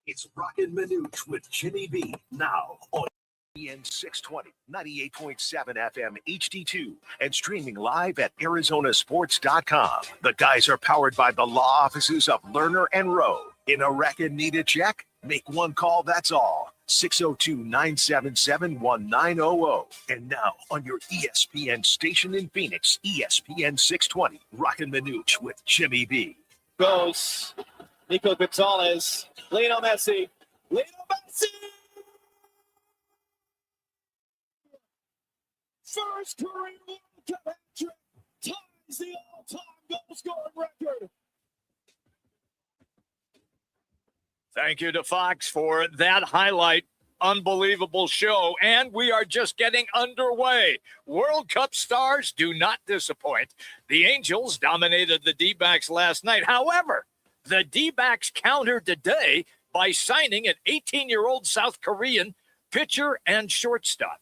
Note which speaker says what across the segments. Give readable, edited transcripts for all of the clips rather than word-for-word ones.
Speaker 1: It's Roc and Manuch with Jimmy B. Now on ESPN 620, 98.7 FM HD-2, and streaming live at ArizonaSports.com. The guys are powered by the law offices of Lerner and Rowe. In a wreck and need a check? Make one call, that's all. 602-977-1900. And now on your ESPN station in Phoenix, ESPN 620, Roc and Manuch with Jimmy B.
Speaker 2: Goes Nico Gonzalez, Lionel Messi. First career World Cup hat-trick, ties the all-time goal-scoring record.
Speaker 3: Thank you to Fox for that highlight. Unbelievable show. And we are just getting underway. World Cup stars do not disappoint. The Angels dominated the D-backs last night. However, the D-backs countered today by signing an 18-year-old South Korean pitcher and shortstop.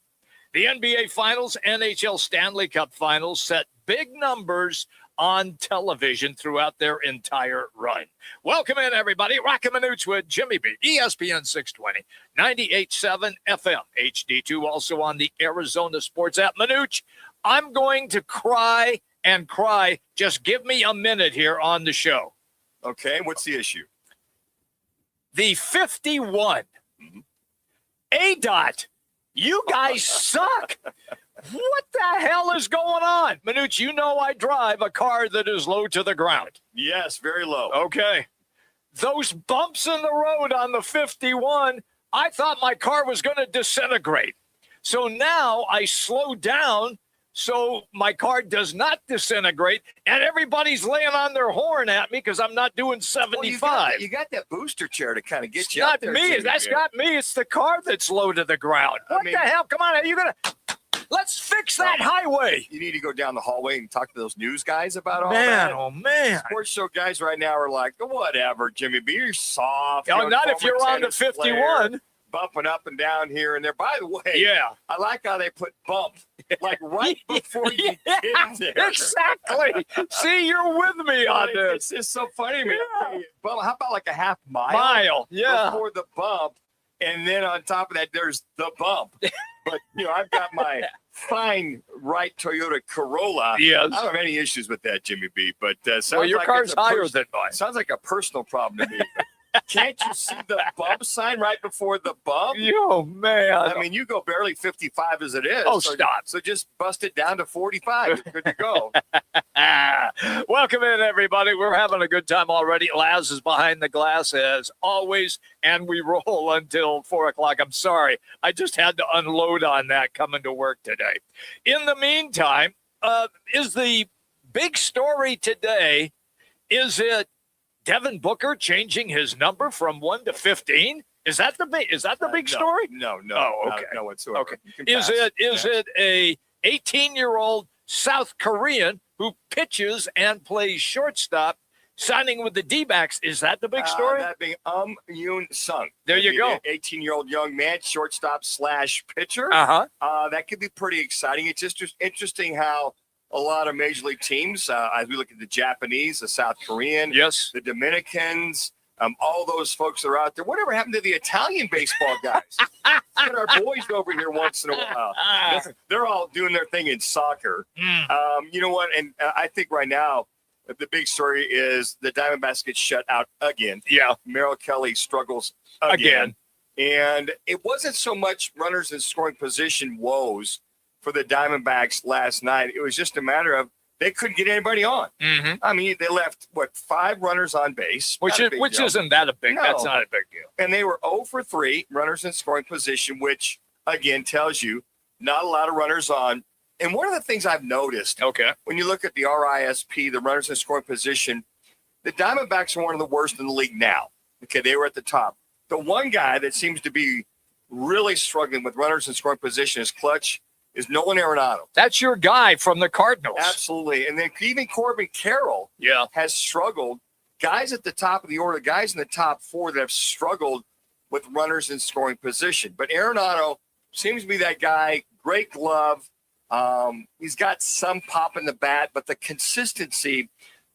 Speaker 3: The NBA Finals, NHL Stanley Cup Finals set big numbers on television throughout their entire run. Welcome in, everybody. Roc and Manuch with Jimmy B. ESPN 620, 98.7 FM, HD2, also on the Arizona Sports app. Manuch, I'm going to cry and cry. Just give me a minute here on the show.
Speaker 4: Okay, what's the issue?
Speaker 3: The 51. A-Dot, you guys suck. What the hell is going on? Manuch, you know I drive a car that is low to the ground.
Speaker 4: Yes, very low.
Speaker 3: Okay. Those bumps in the road on the 51, I thought my car was going to disintegrate. So now I slow down so my car does not disintegrate, and everybody's laying on their horn at me because I'm not doing 75.
Speaker 4: Well, you got that booster chair to kind of get you out there.
Speaker 3: Not me. That's not me. It's the car that's low to the ground. What the hell? Come on. Are you going to... Let's fix that highway.
Speaker 4: You need to go down the hallway and talk to those news guys about all that.
Speaker 3: Oh, man.
Speaker 4: Sports show guys right now are like, whatever, Jimmy B, you're soft.
Speaker 3: Oh, not if you're on the 51.
Speaker 4: Bumping up and down here and there. By the way,
Speaker 3: yeah, I
Speaker 4: like how they put bump like right before you get there.
Speaker 3: Exactly. See, you're with me on this.
Speaker 4: It's just so funny, man. Yeah. Well, how about like a half mile?
Speaker 3: Yeah.
Speaker 4: Before the bump, and then on top of that, there's the bump. But, I've got my fine right Toyota Corolla.
Speaker 3: Yes.
Speaker 4: I don't have any issues with that, Jimmy B. But
Speaker 3: your car's higher than mine.
Speaker 4: Sounds like a personal problem to me. Can't you see the bump sign right before the bump?
Speaker 3: Oh, man.
Speaker 4: I mean, you go barely 55 as it is.
Speaker 3: Oh, stop.
Speaker 4: So just bust it down to 45. You're good to go.
Speaker 3: Welcome in, everybody. We're having a good time already. Laz is behind the glass as always, and we roll until 4 o'clock. I'm sorry. I just had to unload on that coming to work today. In the meantime, is the big story today, is it Devin Booker changing his number from 1 to 15? Is that the big story?
Speaker 4: No.
Speaker 3: Oh, okay.
Speaker 4: No whatsoever.
Speaker 3: Okay. Is it a 18-year-old South Korean who pitches and plays shortstop signing with the D-backs? Is that the big story?
Speaker 4: That being Yoon Sung.
Speaker 3: There you go.
Speaker 4: 18-year-old young man, shortstop / pitcher. That could be pretty exciting. It's just interesting how a lot of major league teams, as we look at the Japanese, the South Korean,
Speaker 3: yes,
Speaker 4: the Dominicans, all those folks that are out there. Whatever happened to the Italian baseball guys? Get our boys over here once in a while. They're all doing their thing in soccer. You know what? And I think right now the big story is the Diamondbacks get shut out again.
Speaker 3: Yeah.
Speaker 4: Merrill Kelly struggles again. And it wasn't so much runners in scoring position woes for the Diamondbacks last night. It was just a matter of they couldn't get anybody on.
Speaker 3: Mm-hmm.
Speaker 4: I mean, they left, 5 runners on base.
Speaker 3: Which isn't that a big deal. That's not a big deal.
Speaker 4: And they were 0 for 3 runners in scoring position, which, again, tells you not a lot of runners on. And one of the things I've noticed, when you look at the RISP, the runners in scoring position, the Diamondbacks are one of the worst in the league now. Okay, they were at the top. The one guy that seems to be really struggling with runners in scoring position is clutch, is Nolan Arenado.
Speaker 3: That's your guy from the Cardinals.
Speaker 4: Absolutely. And then even Corbin Carroll has struggled. Guys at the top of the order, guys in the top 4 that have struggled with runners in scoring position. But Arenado seems to be that guy, great glove. He's got some pop in the bat, but the consistency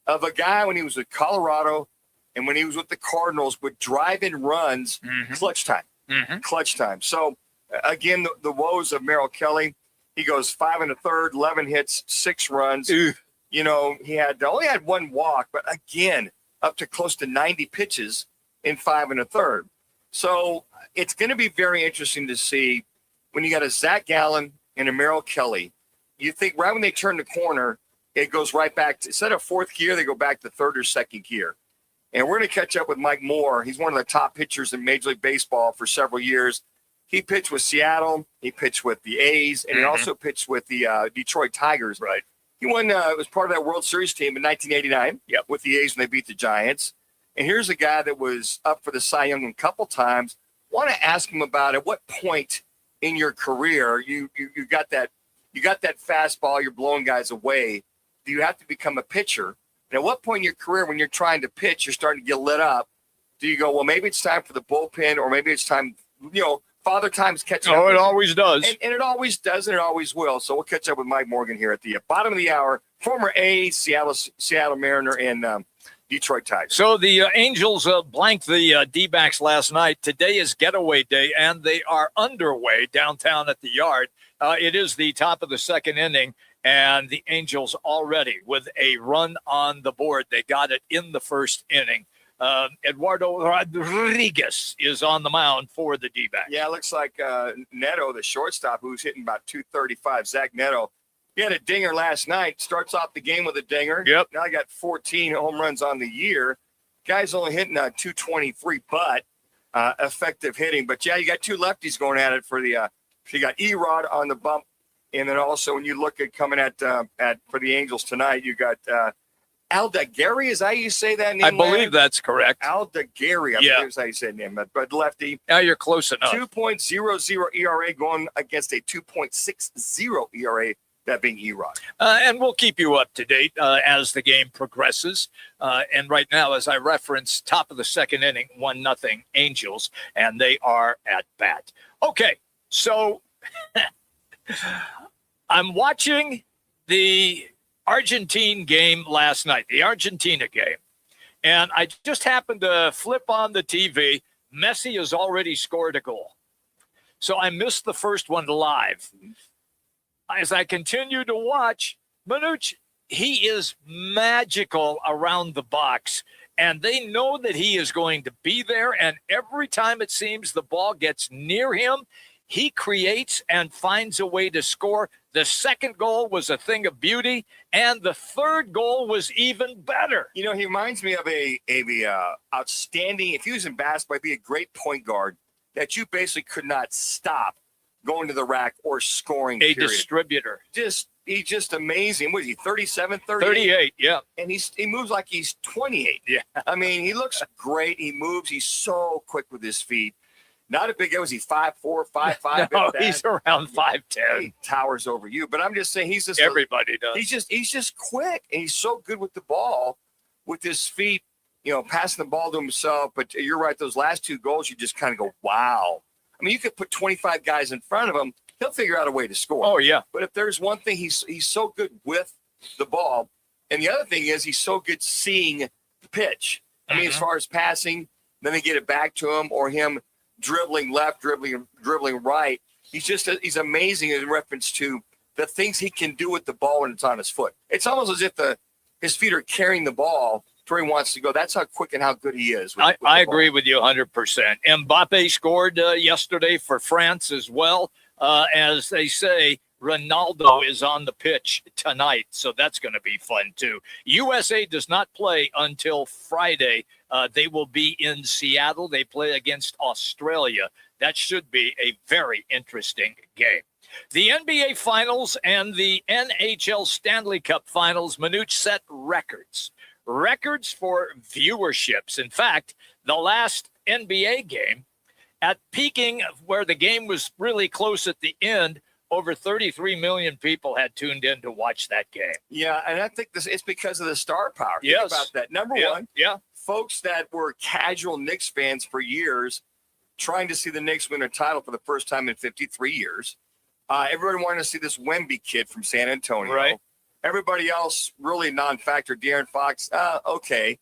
Speaker 4: of a guy when he was with Colorado, and when he was with the Cardinals, would drive in runs, clutch time. Clutch time. So, again, the woes of Merrill Kelly. He goes 5 1/3, 11 hits, 6 runs. You know, he only had 1 walk, but again, up to close to 90 pitches in 5 1/3. So it's going to be very interesting to see when you got a Zach Gallen and a Merrill Kelly. You think right when they turn the corner, it goes right back to, instead of 4th gear, they go back to 3rd or 2nd gear. And we're going to catch up with Mike Moore. He's one of the top pitchers in Major League Baseball for several years. He pitched with Seattle. He pitched with the A's, and he also pitched with the Detroit Tigers.
Speaker 3: Right.
Speaker 4: He won. Was part of that World Series team in 1989. With the A's when they beat the Giants. And here's a guy that was up for the Cy Young a couple times. Want to ask him about at what point in your career you got that fastball, you're blowing guys away. Do you have to become a pitcher? And at what point in your career, when you're trying to pitch, you're starting to get lit up? Do you go, well, maybe it's time for the bullpen, or maybe it's time, Father Time's catching up.
Speaker 3: Oh, it always does.
Speaker 4: And it always does, and it always will. So we'll catch up with Mike Morgan here at the bottom of the hour. Former A's, Seattle Mariner, and Detroit Tigers.
Speaker 3: So the Angels blanked the D-backs last night. Today is getaway day, and they are underway downtown at the Yard. It is the top of the 2nd inning, and the Angels already with a run on the board. They got it in the 1st inning. Eduardo Rodriguez is on the mound for the D-backs.
Speaker 4: Yeah, it looks like Neto, the shortstop, who's hitting about 235. Zach Neto. He had a dinger last night. Starts off the game with a dinger.
Speaker 3: Yep.
Speaker 4: Now he got 14 home runs on the year. Guy's only hitting 223, but effective hitting. But, yeah, you got 2 lefties going at it for the you got Erod on the bump. And then also when you look at coming at for the Angels tonight, you got Aldagari, is that how you say that name?
Speaker 3: I believe that's correct.
Speaker 4: Aldagari, I believe is how you say that name. But lefty.
Speaker 3: Now you're close enough.
Speaker 4: 2.00 ERA going against a 2.60 ERA, that being Erod.
Speaker 3: And we'll keep you up to date as the game progresses. And right now, as I referenced, top of the 2nd inning, 1-0 Angels, and they are at bat. Okay, so I'm watching the Argentine game last night, the Argentina game. And I just happened to flip on the TV. Messi has already scored a goal. So I missed the first one live. As I continue to watch, Manuch, he is magical around the box. And they know that he is going to be there. And every time it seems the ball gets near him, he creates and finds a way to score. The 2nd goal was a thing of beauty, and the 3rd goal was even better.
Speaker 4: He reminds me of a outstanding, if he was in basketball, he'd be a great point guard that you basically could not stop going to the rack or scoring.
Speaker 3: A distributor.
Speaker 4: He's just amazing. What is he, 37, 38?
Speaker 3: 38, yeah.
Speaker 4: And he moves like he's 28.
Speaker 3: Yeah.
Speaker 4: I mean, he looks great. He moves. He's so quick with his feet. Not a big guy. Was he 5'4", 5'5"?
Speaker 3: No, he's around 5'10".
Speaker 4: He towers over you. But I'm just saying, he's just
Speaker 3: everybody does.
Speaker 4: He's just quick, and he's so good with the ball, with his feet. Passing the ball to himself. But you're right; those last 2 goals, you just kind of go, wow. I mean, you could put 25 guys in front of him; he'll figure out a way to score.
Speaker 3: Oh yeah.
Speaker 4: But if there's one thing, he's so good with the ball, and the other thing is he's so good seeing the pitch. I mean, as far as passing, then they get it back to him, or him dribbling left, dribbling right. He's amazing in reference to the things he can do with the ball when it's on his foot. It's almost as if his feet are carrying the ball to where he wants to go. That's how quick and how good he is.
Speaker 3: I agree with you 100%. Mbappe scored yesterday for France as well. As they say, Ronaldo is on the pitch tonight, so that's going to be fun too. USA does not play until Friday. They will be in Seattle. They play against Australia. That should be a very interesting game. The NBA Finals and the NHL Stanley Cup Finals, Manuch, set records for viewerships. In fact, the last NBA game, at peaking where the game was really close at the end, over 33 million people had tuned in to watch that game.
Speaker 4: Yeah, and I think it's because of the star power.
Speaker 3: Yes.
Speaker 4: Think about that. Number one, folks that were casual Knicks fans for years, trying to see the Knicks win a title for the first time in 53 years. Everyone wanted to see this Wemby kid from San Antonio.
Speaker 3: Right.
Speaker 4: Everybody else, really non-factor. De'Aaron Fox, okay.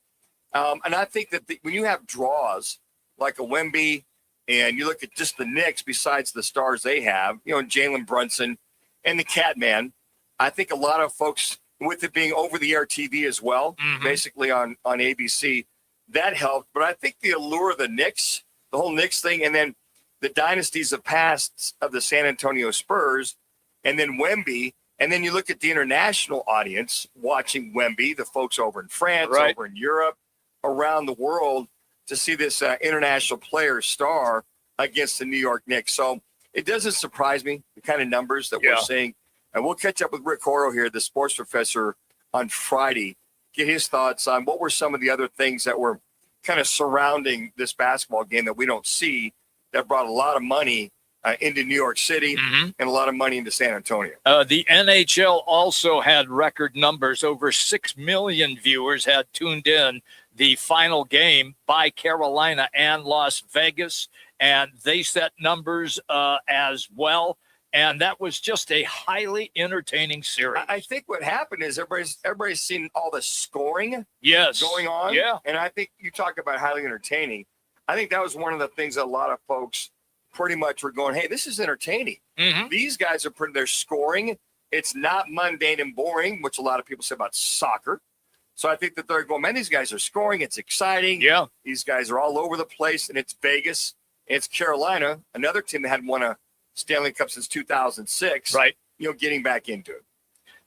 Speaker 4: And I think that when you have draws like a Wemby, and you look at just the Knicks, besides the stars they have, Jalen Brunson and the Catman, I think a lot of folks, with it being over-the-air TV as well, basically on ABC, that helped. But I think the allure of the Knicks, the whole Knicks thing, and then the dynasties of past of the San Antonio Spurs, and then Wemby, and then you look at the international audience watching Wemby, the folks over in France, over in Europe, around the world, to see this international player star against the New York Knicks. So it doesn't surprise me, the kind of numbers that we're seeing. And we'll catch up with Rick Horrow here, the sports professor, on Friday, get his thoughts on what were some of the other things that were kind of surrounding this basketball game that we don't see, that brought a lot of money into New York City and a lot of money into San Antonio.
Speaker 3: The NHL also had record numbers. Over 6 million viewers had tuned in the final game by Carolina and Las Vegas, and they set numbers as well. And that was just a highly entertaining series.
Speaker 4: I think what happened is everybody's seen all the scoring going on.
Speaker 3: Yeah.
Speaker 4: And I think you talk about highly entertaining. I think that was one of the things that a lot of folks pretty much were going, hey, this is entertaining. These guys are they're scoring. It's not mundane and boring, which a lot of people say about soccer. So I think that they're going, man, these guys are scoring. It's exciting.
Speaker 3: Yeah.
Speaker 4: These guys are all over the place, and it's Vegas. It's Carolina, another team that hadn't won a Stanley Cup since 2006.
Speaker 3: Right.
Speaker 4: Getting back into it.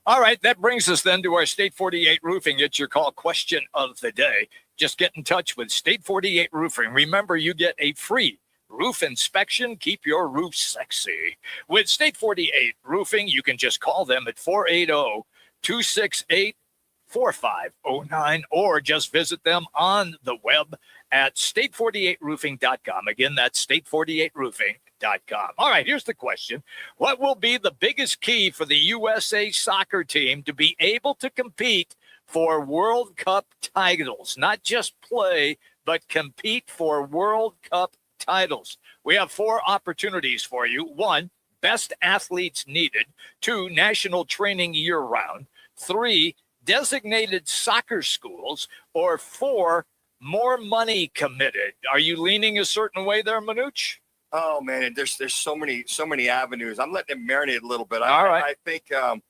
Speaker 3: All right. That brings us then to our State 48 Roofing. It's your call question of the day. Just get in touch with State 48 Roofing. Remember, you get a free roof inspection. Keep your roof sexy. With State 48 Roofing, you can just call them at 480-268-4509 or just visit them on the web at state48roofing.com. Again, that's state48roofing.com. All right, here's the question. What will be the biggest key for the USA soccer team to be able to compete for World Cup titles? Not just play, but compete for World Cup titles. We have 4 opportunities for you. 1, best athletes needed. 2, national training year-round. 3, designated soccer schools. Or 4, more money committed. Are you leaning a certain way there, Manuch?
Speaker 4: Oh man, there's so many avenues. I'm letting them marinate a little bit.
Speaker 3: All right.
Speaker 4: I think I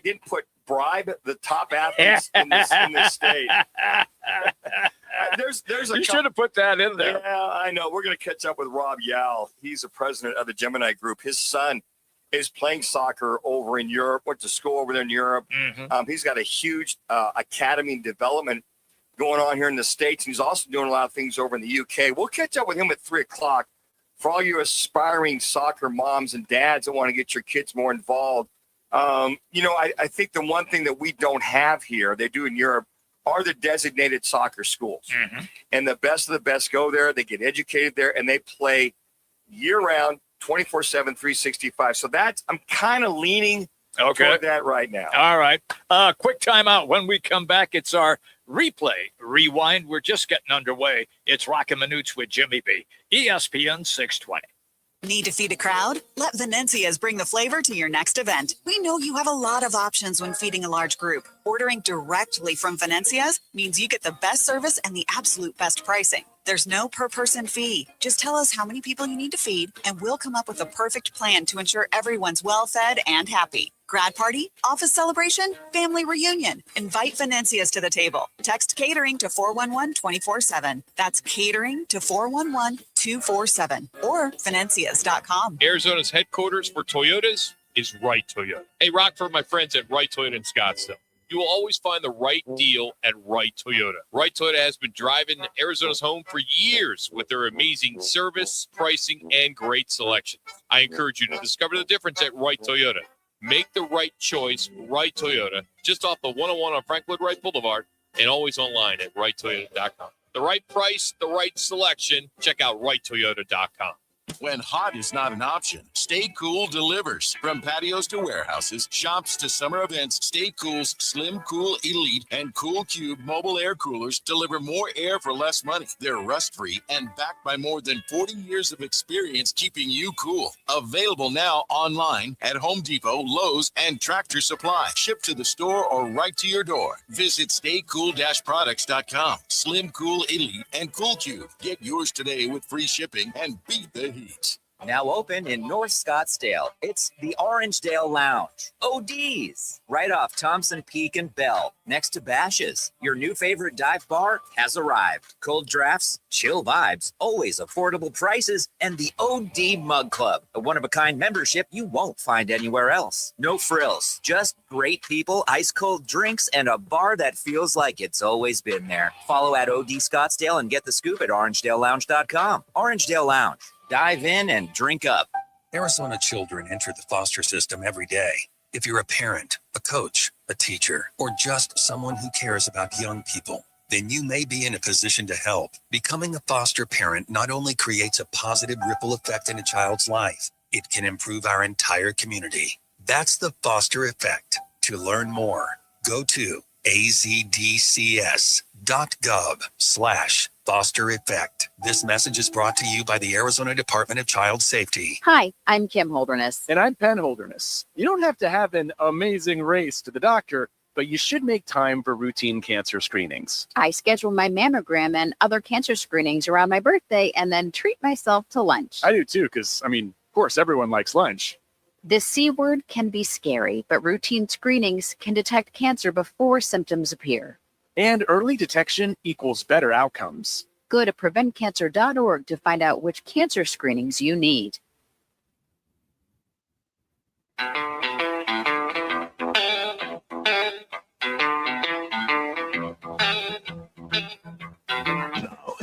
Speaker 4: didn't put bribe the top athletes in this state. There's
Speaker 3: you should have put that in there.
Speaker 4: Yeah, I know. We're going to catch up with Rob Yowell. He's the president of the Gemini Group. His son is playing soccer over in Europe. Went to school over there in Europe. He's got a huge academy development going on here in the States. And he's also doing a lot of things over in the UK. We'll catch up with him at 3:00 for all you aspiring soccer moms and dads that want to get your kids more involved. I think the one thing that we don't have here, they do in Europe, are the designated soccer schools. And the best of the best go there. They get educated there, and they play year-round, 24/7, 365. So I'm kind of leaning toward that right now.
Speaker 3: All right. Quick timeout. When we come back, it's our replay rewind. We're just getting underway. It's Roc and Manuch with Jimmy B. ESPN 620.
Speaker 5: Need to feed a crowd? Let Venencia's bring the flavor to your next event. We know you have a lot of options when feeding a large group. Ordering directly from Venencia's means you get the best service and the absolute best pricing. There's no per-person fee. Just tell us how many people you need to feed, and we'll come up with a perfect plan to ensure everyone's well-fed and happy. Grad party, office celebration, family reunion. Invite Venencia's to the table. Text catering to 411-24/7. That's catering to 411-247 or Venencias.com.
Speaker 6: Arizona's headquarters for Toyotas is Wright Toyota. Hey, Rock, for my friends at Wright Toyota in Scottsdale. You will always find the right deal at Wright Toyota. Wright Toyota has been driving Arizona's home for years with their amazing service, pricing, and great selection. I encourage you to discover the difference at Wright Toyota. Make the right choice, Wright Toyota, just off the 101 on Frank Lloyd Wright Boulevard, and always online at WrightToyota.com. The right price, the right selection. Check out WrightToyota.com.
Speaker 7: When hot is not an option, Stay Cool delivers. From patios to warehouses, shops to summer events, Stay Cool's Slim Cool Elite and Cool Cube mobile air coolers deliver more air for less money. They're rust-free and backed by more than 40 years of experience keeping you cool. Available now online at Home Depot, Lowe's, and Tractor Supply. Shipped to the store or right to your door. Visit staycool-products.com. Slim Cool Elite and Cool Cube. Get yours today with free shipping and beat the heat.
Speaker 8: Now open in North Scottsdale. It's the Orangedale Lounge. ODs, right off Thompson Peak and Bell, next to Bash's. Your new favorite dive bar has arrived. Cold drafts, chill vibes, always affordable prices, and the OD Mug Club, a one-of-a-kind membership you won't find anywhere else. No frills, just great people, ice-cold drinks, and a bar that feels like it's always been there. Follow at OD Scottsdale and get the scoop at orangedalelounge.com. Orangedale Lounge. Dive in and drink up.
Speaker 9: Arizona children enter the foster system every day. If you're a parent, a coach, a teacher, or just someone who cares about young people, then you may be in a position to help. Becoming a foster parent not only creates a positive ripple effect in a child's life, it can improve our entire community. That's the foster effect. To learn more, go to azdcs.gov/foster effect. This message is brought to you by the Arizona Department of Child Safety.
Speaker 10: Hi, I'm Kim Holderness.
Speaker 11: And I'm Penn Holderness. You don't have to have an amazing race to the doctor, but you should make time for routine cancer screenings.
Speaker 10: I schedule my mammogram and other cancer screenings around my birthday and then treat myself to lunch.
Speaker 11: I do too, because, of course, everyone likes lunch.
Speaker 10: The C word can be scary, but routine screenings can detect cancer before symptoms appear.
Speaker 11: And early detection equals better outcomes.
Speaker 10: Go to preventcancer.org to find out which cancer screenings you need.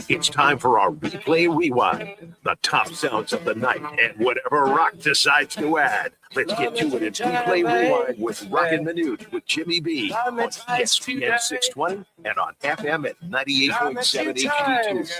Speaker 1: It's time for our replay rewind. The top sounds of the night and whatever Rock decides to add. Let's get to it in replay rewind with Roc and Manuch with Jimmy B on ESPN 620 and on FM at 98.7 HD-2.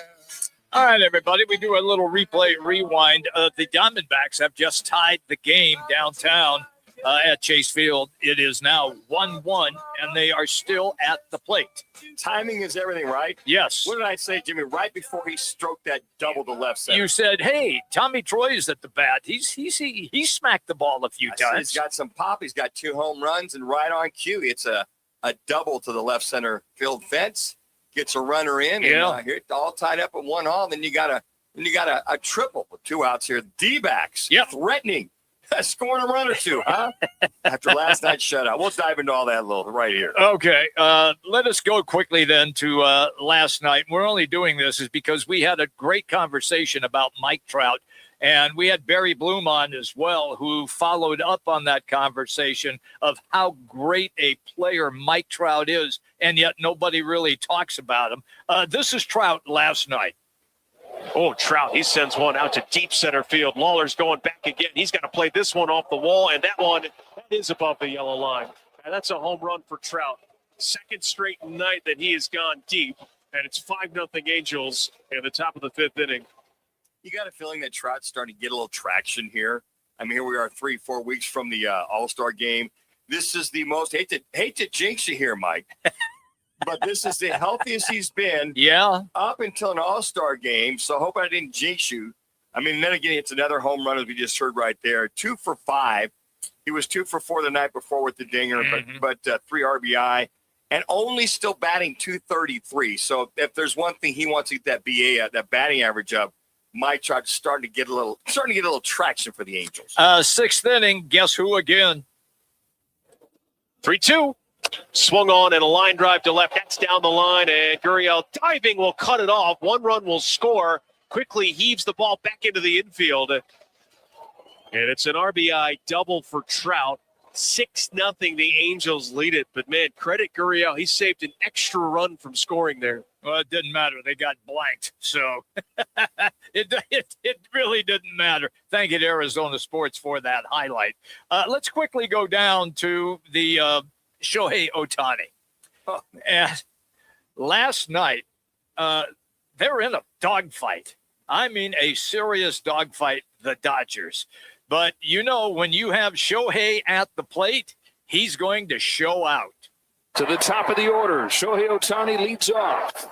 Speaker 3: All right, everybody, we do a little replay rewind. The Diamondbacks have just tied the game downtown at Chase Field. It is now 1-1, and they are still at the plate.
Speaker 4: Timing is everything, right?
Speaker 3: Yes.
Speaker 4: What did I say, Jimmy? Right before he stroked that double to left center.
Speaker 3: You said, hey, Tommy Troy's at the bat. He smacked the ball a few times.
Speaker 4: He's got some pop. He's got 2 home runs, and right on cue, it's a double to the left center field fence. Gets a runner in, and here it's all tied up at 1-1. Then you got a triple with 2 outs here. D-backs threatening. Scoring a run or 2, huh? After last night's shutout. We'll dive into all that a little right here.
Speaker 3: Okay. Let us go quickly then to last night. We're only doing this is because we had a great conversation about Mike Trout, and we had Barry Bloom on as well, who followed up on that conversation of how great a player Mike Trout is, and yet nobody really talks about him. This is Trout last night.
Speaker 12: Oh, Trout, he sends one out to deep center field. Lawler's going back again. He's got to play this one off the wall, and that one is above the yellow line. And that's a home run for Trout. Second straight night that he has gone deep, and it's 5-0 Angels at the top of the 5th inning.
Speaker 4: You got a feeling that Trout's starting to get a little traction here? Here we are 3-4 weeks from the All-Star game. This is the most, hate to jinx you here, Mike, but this is the healthiest he's been up until an All-Star game, so I hope I didn't jinx you. Then again, it's another home run, as we just heard right there. 2 for 5. He was 2 for 4 the night before with the dinger, but 3 RBI, and only still batting .233. So if there's one thing he wants to get that BA, that batting average up, Mike Trout starting to get a little traction for the Angels.
Speaker 3: 6th inning, guess who again?
Speaker 12: 3-2. Swung on and a line drive to left. That's down the line, and Gurriel diving will cut it off. 1 run will score. Quickly heaves the ball back into the infield. And it's an RBI double for Trout. 6-0, the Angels lead it. But, man, credit Gurriel. He saved an extra run from scoring there.
Speaker 3: Well, it didn't matter. They got blanked. So it really didn't matter. Thank you to Arizona Sports for that highlight. Let's quickly go down to the Shohei Ohtani. And last night, they were in a dogfight. I mean, a serious dogfight, the Dodgers. But, when you have Shohei at the plate, he's going to show out.
Speaker 2: To the top of the order, Shohei Ohtani leads off.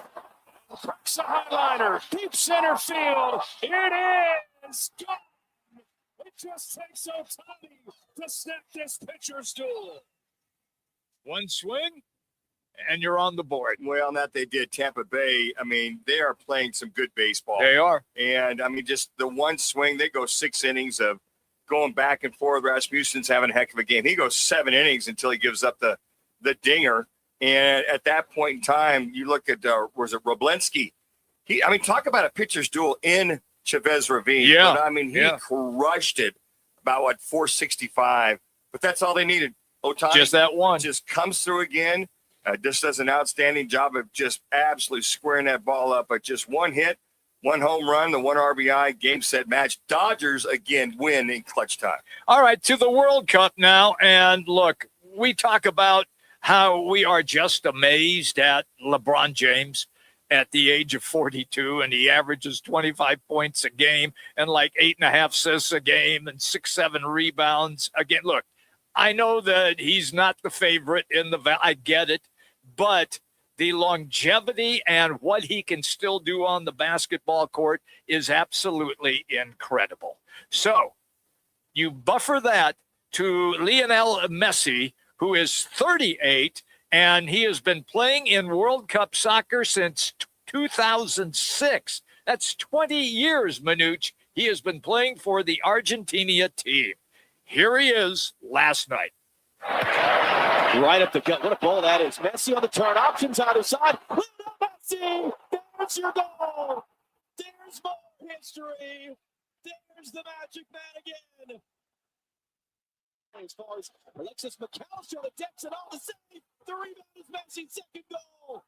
Speaker 2: Cracks a highliner, deep center field. It is gone. It just takes Ohtani to snap this pitcher's duel.
Speaker 3: One swing, and you're on the board.
Speaker 4: Well, on that they did. Tampa Bay, I mean, they are playing some good baseball.
Speaker 3: They are.
Speaker 4: And, I mean, just the one swing, they go 6 innings of going back and forth. Rasmussen's having a heck of a game. He goes 7 innings until he gives up the dinger. And at that point in time, you look at, was it Roblensky? Talk about a pitcher's duel in Chavez Ravine.
Speaker 3: Yeah.
Speaker 4: But, he crushed it about, 465. But that's all they needed. Ohtani
Speaker 3: just that one.
Speaker 4: Just comes through again. Just does an outstanding job of just absolutely squaring that ball up. But just one hit, one home run, the one RBI, game, set, match. Dodgers, again, win in clutch time.
Speaker 3: All right, to the World Cup now. And look, we talk about how we are just amazed at LeBron James at the age of 42, and he averages 25 points a game and like 8.5 assists a game and 6-7 rebounds. Again, look, I know that he's not the favorite in the – I get it, but the longevity and what he can still do on the basketball court is absolutely incredible. So you buffer that to Lionel Messi, who is 38, and he has been playing in World Cup soccer since 2006. That's 20 years, Manuch. He has been playing for the Argentina team. Here he is last night.
Speaker 2: Right up the gut. What a ball that is. Messi on the turn. Options either side. Messi. There's your goal. There's more history. There's the Magic Man again. As far as Alexis McAllister, the decks and all the save. The rebound is Messi's second goal.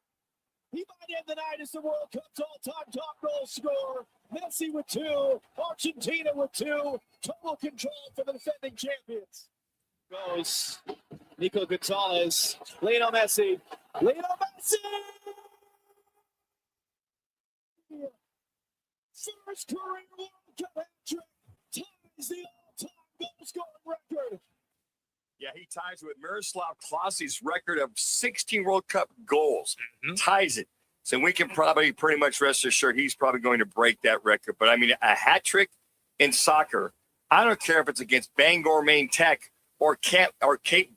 Speaker 2: He might end the night as the World Cup's all-time top goal scorer. Messi with 2, Argentina with 2. Total control for the defending champions. Goes Nico Gonzalez, Lionel Messi. Lionel Messi! First career World Cup hat-trick. Ties the all-time goal-scoring record.
Speaker 4: Yeah, he ties with Miroslav Klaase's record of 16 World Cup goals. Ties it. So we can probably pretty much rest assured he's probably going to break that record. But, a hat trick in soccer, I don't care if it's against Bangor Maine Tech or Cape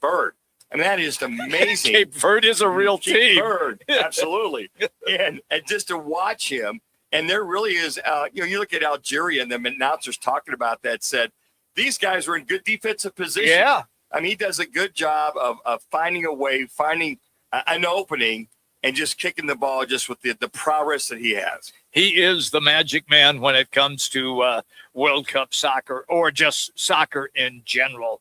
Speaker 4: Verde. That is amazing.
Speaker 3: Cape Verde is a real team.
Speaker 4: Cape Verde, absolutely. and just to watch him, and there really is, you look at Algeria, and the announcers talking about that said, these guys were in good defensive position.
Speaker 3: Yeah.
Speaker 4: He does a good job of finding a way, finding an opening, and just kicking the ball just with the prowess that he has.
Speaker 3: He is the Magic Man when it comes to World Cup soccer or just soccer in general.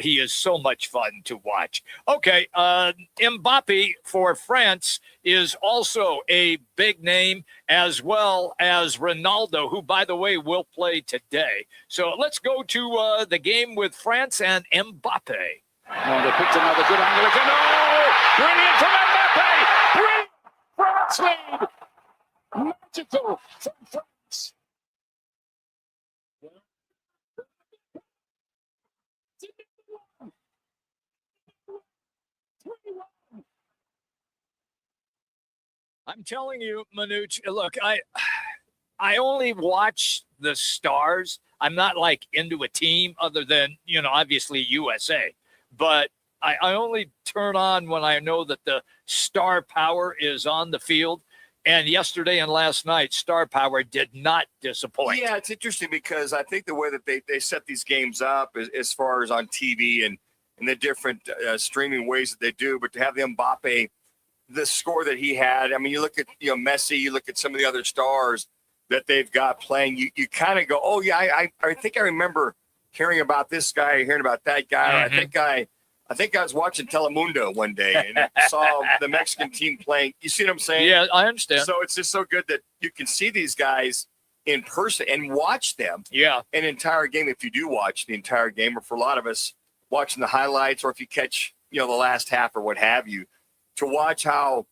Speaker 3: He is so much fun to watch. Okay, Mbappe for France is also a big name, as well as Ronaldo, who, by the way, will play today. So let's go to the game with France and Mbappe.
Speaker 2: And they picked another good angle again. Oh! Brilliant from Mbappe! Brilliant! France lead! Magical from France.
Speaker 3: I'm telling you, Manuch, look, I only watch the stars. I'm not like into a team other than, obviously USA. But I only turn on when I know that the star power is on the field. And yesterday and last night, star power did not disappoint.
Speaker 4: Yeah, it's interesting because I think the way that they set these games up as far as on TV and the different streaming ways that they do, but to have the Mbappe, the score that he had, you look at Messi, you look at some of the other stars that they've got playing, you kind of go, oh, yeah, I think I remember hearing about this guy, hearing about that guy.
Speaker 3: Mm-hmm.
Speaker 4: I think I was watching Telemundo one day and saw the Mexican team playing. You see what I'm saying?
Speaker 3: Yeah, I understand.
Speaker 4: So it's just so good that you can see these guys in person and watch them.
Speaker 3: Yeah.
Speaker 4: An entire game, if you do watch the entire game, or for a lot of us watching the highlights, or if you catch, the last half or what have you, to watch how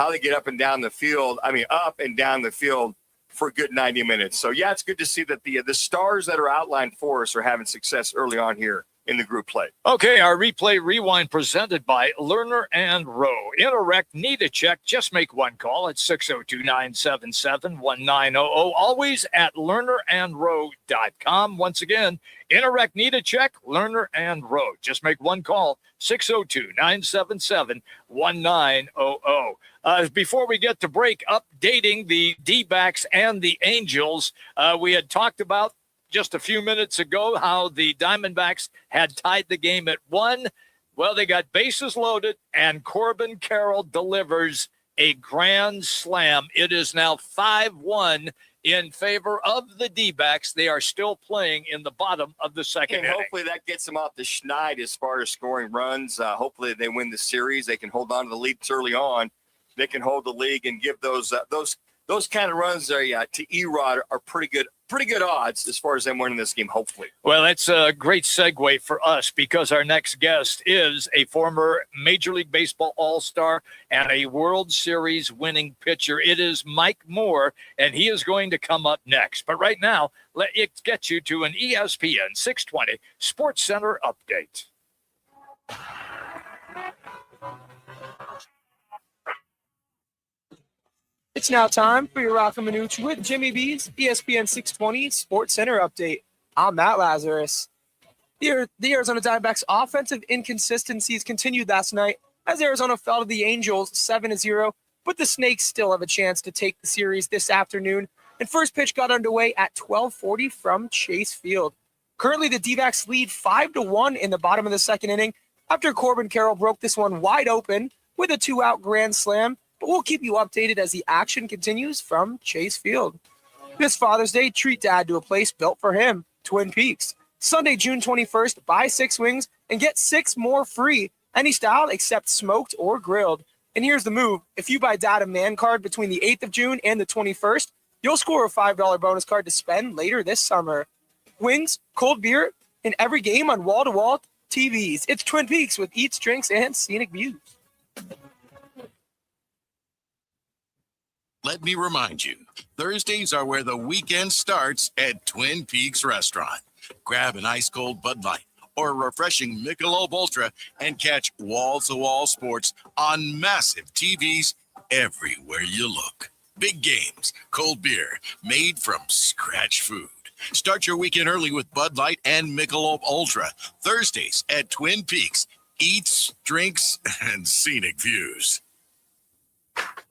Speaker 4: they get up and down the field. Up and down the field for a good 90 minutes. So, yeah, it's good to see that the stars that are outlined for us are having success early on here in the group play.
Speaker 3: Okay, our replay rewind presented by Lerner and Rowe. Interact, need a check, just make one call at 602-977-1900. Always at lernerandrowe.com. Once again, Interact, need a check, Lerner and Rowe. Just make one call, 602-977-1900. Before we get to break, updating the D-backs and the Angels, we had talked about just a few minutes ago how the Diamondbacks had tied the game at 1. Well, they got bases loaded, and Corbin Carroll delivers a grand slam. It is now 5-1 in favor of the D-backs. They are still playing in the bottom of the second inning.
Speaker 4: Hopefully that gets them off the schneid as far as scoring runs. Hopefully they win the series. They can hold on to the leads early on. They can hold the league and give those kind of runs there to Erod are pretty good odds as far as them winning this game, hopefully.
Speaker 3: Well, that's a great segue for us because our next guest is a former Major League Baseball All-Star and a World Series winning pitcher. It is Mike Moore, and he is going to come up next. But right now, let's get you to an ESPN 620 Sports Center update.
Speaker 13: It's now time for your Roc and Manuch with Jimmy B's ESPN 620 Sports Center update. I'm Matt Lazarus. The Arizona Diamondbacks' offensive inconsistencies continued last night as Arizona fell to the Angels 7-0, but the Snakes still have a chance to take the series this afternoon, and first pitch got underway at 12:40 from Chase Field. Currently, the D-backs lead 5-1 in the bottom of the second inning after Corbin Carroll broke this one wide open with a 2-out grand slam. But we'll keep you updated as the action continues from Chase Field. This Father's Day, treat Dad to a place built for him, Twin Peaks. Sunday, June 21st, buy 6 wings and get 6 more free, any style except smoked or grilled. And here's the move. If you buy Dad a man card between the 8th of June and the 21st, you'll score a $5 bonus card to spend later this summer. Wings, cold beer, and every game on wall-to-wall TVs. It's Twin Peaks with eats, drinks, and scenic views.
Speaker 7: Let me remind you, Thursdays are where the weekend starts at Twin Peaks Restaurant. Grab an ice-cold Bud Light or a refreshing Michelob Ultra and catch wall-to-wall sports on massive TVs everywhere you look. Big games, cold beer, made from scratch food. Start your weekend early with Bud Light and Michelob Ultra. Thursdays at Twin Peaks. Eats, drinks, and scenic views.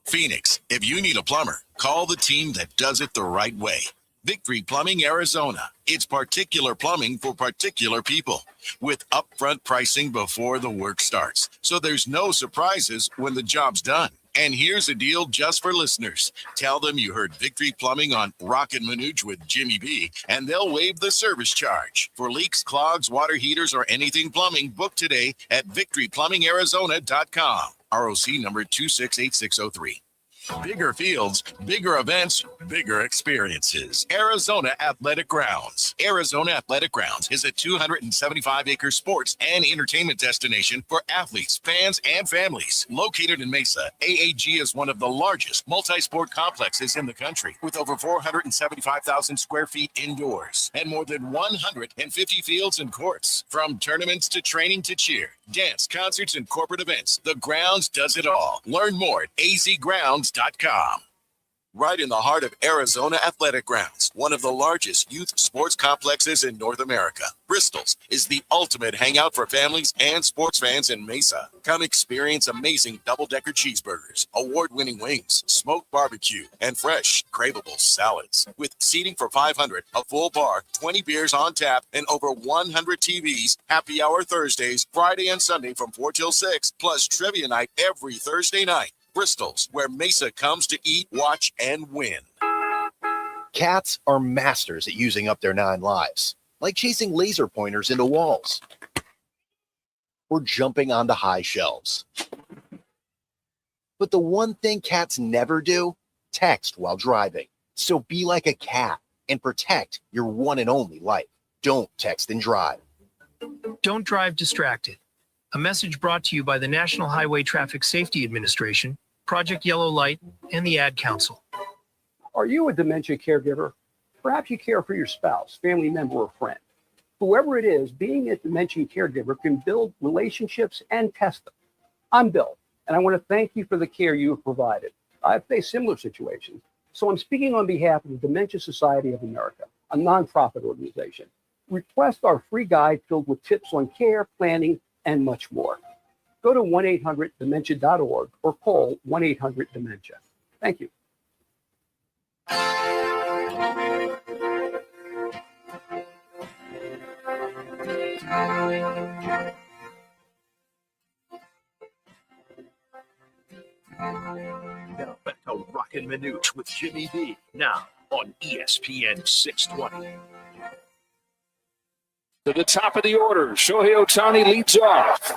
Speaker 7: Phoenix, if you need a plumber, call the team that does it the right way. Victory Plumbing Arizona. It's particular plumbing for particular people with upfront pricing before the work starts. So there's no surprises when the job's done. And here's a deal just for listeners. Tell them you heard Victory Plumbing on Roc and Manuch with Jimmy B, and they'll waive the service charge. For leaks, clogs, water heaters, or anything plumbing, book today at victoryplumbingarizona.com. ROC number 268603. Bigger fields, bigger events, bigger experiences. Arizona Athletic Grounds. Arizona Athletic Grounds is a 275-acre sports and entertainment destination for athletes, fans, and families. Located in Mesa, AAG is one of the largest multi-sport complexes in the country, with over 475,000 square feet indoors and more than 150 fields and courts. From tournaments to training to cheer, dance, concerts, and corporate events, the grounds does it all. Learn more at azgrounds.com. Right in the heart of Arizona Athletic Grounds, one of the largest youth sports complexes in North America. Bristol's is the ultimate hangout for families and sports fans in Mesa. Come experience amazing double-decker cheeseburgers, award-winning wings, smoked barbecue, and fresh, craveable salads. With seating for 500, a full bar, 20 beers on tap, and over 100 TVs, happy hour Thursdays, Friday and Sunday from 4 till 6, plus trivia night every Thursday night. Bristol's, where Mesa comes to eat, watch, and win.
Speaker 14: Cats are masters at using up their 9 lives, like chasing laser pointers into walls or jumping onto high shelves. But the one thing cats never do, text while driving. So be like a cat and protect your one and only life. Don't text and drive.
Speaker 15: Don't drive distracted. A message brought to you by the National Highway Traffic Safety Administration, Project Yellow Light, and the Ad Council.
Speaker 16: Are you a dementia caregiver? Perhaps you care for your spouse, family member, or friend. Whoever it is, being a dementia caregiver can build relationships and test them. I'm Bill, and I want to thank you for the care you have provided. I've faced similar situations, so I'm speaking on behalf of the Dementia Society of America, a nonprofit organization. Request our free guide filled with tips on care, planning, and much more. Go to 1-800-DEMENTIA.org or call 1-800-DEMENTIA. Thank you.
Speaker 1: Now back to Roc and Manuch with Jimmy B. Now on ESPN 620.
Speaker 17: To the top of the order, Shohei Ohtani leads off.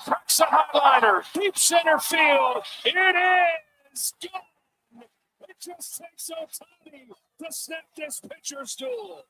Speaker 17: Cracks a highliner, deep center field. It is gone. It just takes Ohtani to snap this pitcher's duel.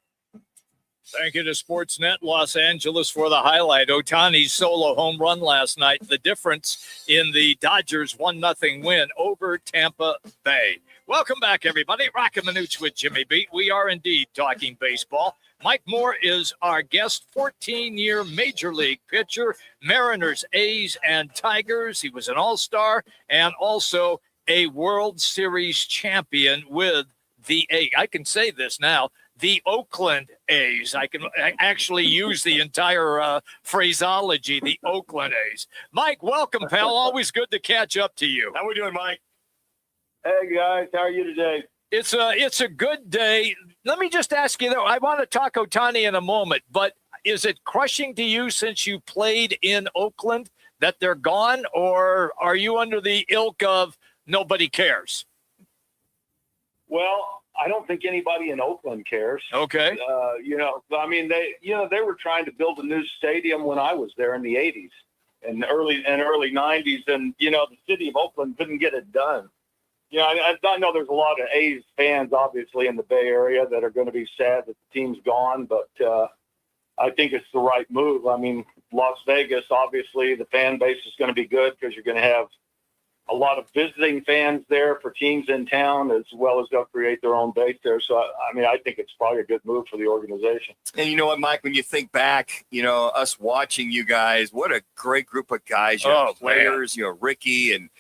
Speaker 3: Thank you to Sportsnet Los Angeles for the highlight. Ohtani's solo home run last night. The difference in the Dodgers 1-0 win over Tampa Bay. Welcome back, everybody. Roc and Manuch with Jimmy B. We are indeed talking baseball. Mike Moore is our guest, 14-year Major League pitcher, Mariners, A's, and Tigers. He was an All-Star and also a World Series champion with the A's. I can say this now. The Oakland A's. I can actually use the entire phraseology, the Oakland A's. Mike, welcome, pal. Always good to catch up to you.
Speaker 4: How we doing, Mike?
Speaker 18: Hey, guys. How are you today?
Speaker 3: It's a good day. Let me just ask you, though, I want to talk Ohtani in a moment, but is it crushing to you since you played in Oakland that they're gone, or are you under the ilk of nobody cares?
Speaker 18: Well, I don't think anybody in Oakland cares.
Speaker 3: Okay.
Speaker 18: They were trying to build a new stadium when I was there in the 80s and early 90s. And, the city of Oakland couldn't get it done. I know there's a lot of A's fans, obviously, in the Bay Area that are going to be sad that the team's gone, but I think it's the right move. I mean, Las Vegas, obviously, the fan base is going to be good because you're going to have a lot of visiting fans there for teams in town, as well as they'll create their own base there. So, I think it's probably a good move for the organization.
Speaker 4: And you know what, Mike, when you think back, us watching you guys, what a great group of guys, players, Ricky and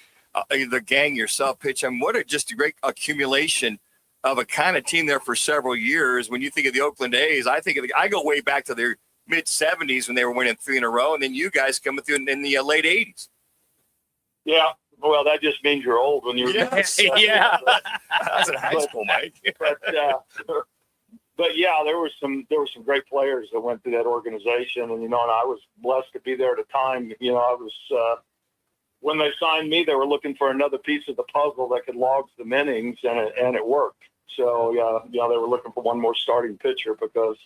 Speaker 4: the gang yourself, Pitch. Just a great accumulation of a kind of team there for several years. When you think of the Oakland A's, I go way back to their mid-'70s when they were winning 3 in a row, and then you guys coming through in the late 80s.
Speaker 18: Yeah. Well, that just means you're old when you're.
Speaker 4: Yes.
Speaker 3: Yeah.
Speaker 4: That's in high school, Mike.
Speaker 18: But yeah, there were some great players that went through that organization, and and I was blessed to be there at a time. I was when they signed me, they were looking for another piece of the puzzle that could log some innings, and it worked. So they were looking for one more starting pitcher because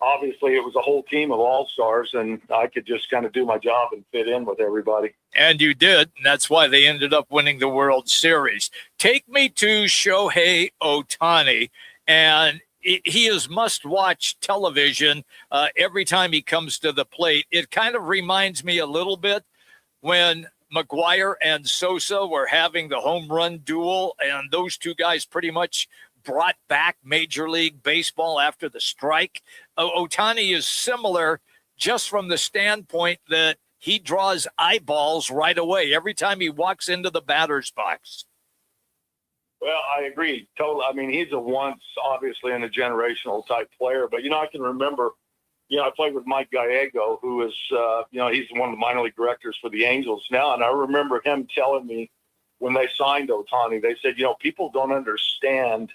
Speaker 18: obviously it was a whole team of all-stars, and I could just kind of do my job and fit in with everybody.
Speaker 3: And you did, and that's why they ended up winning the World Series. Take me to Shohei Ohtani, and he is must-watch television every time he comes to the plate. It kind of reminds me a little bit when McGuire and Sosa were having the home run duel, and those two guys pretty much brought back Major League Baseball after the strike. Ohtani is similar just from the standpoint that he draws eyeballs right away every time he walks into the batter's box.
Speaker 18: Well, I agree totally. I mean, he's a once, obviously, in a generational type player. But, I can remember, I played with Mike Gallego, who is, he's one of the minor league directors for the Angels now. And I remember him telling me when they signed Ohtani, they said, people don't understand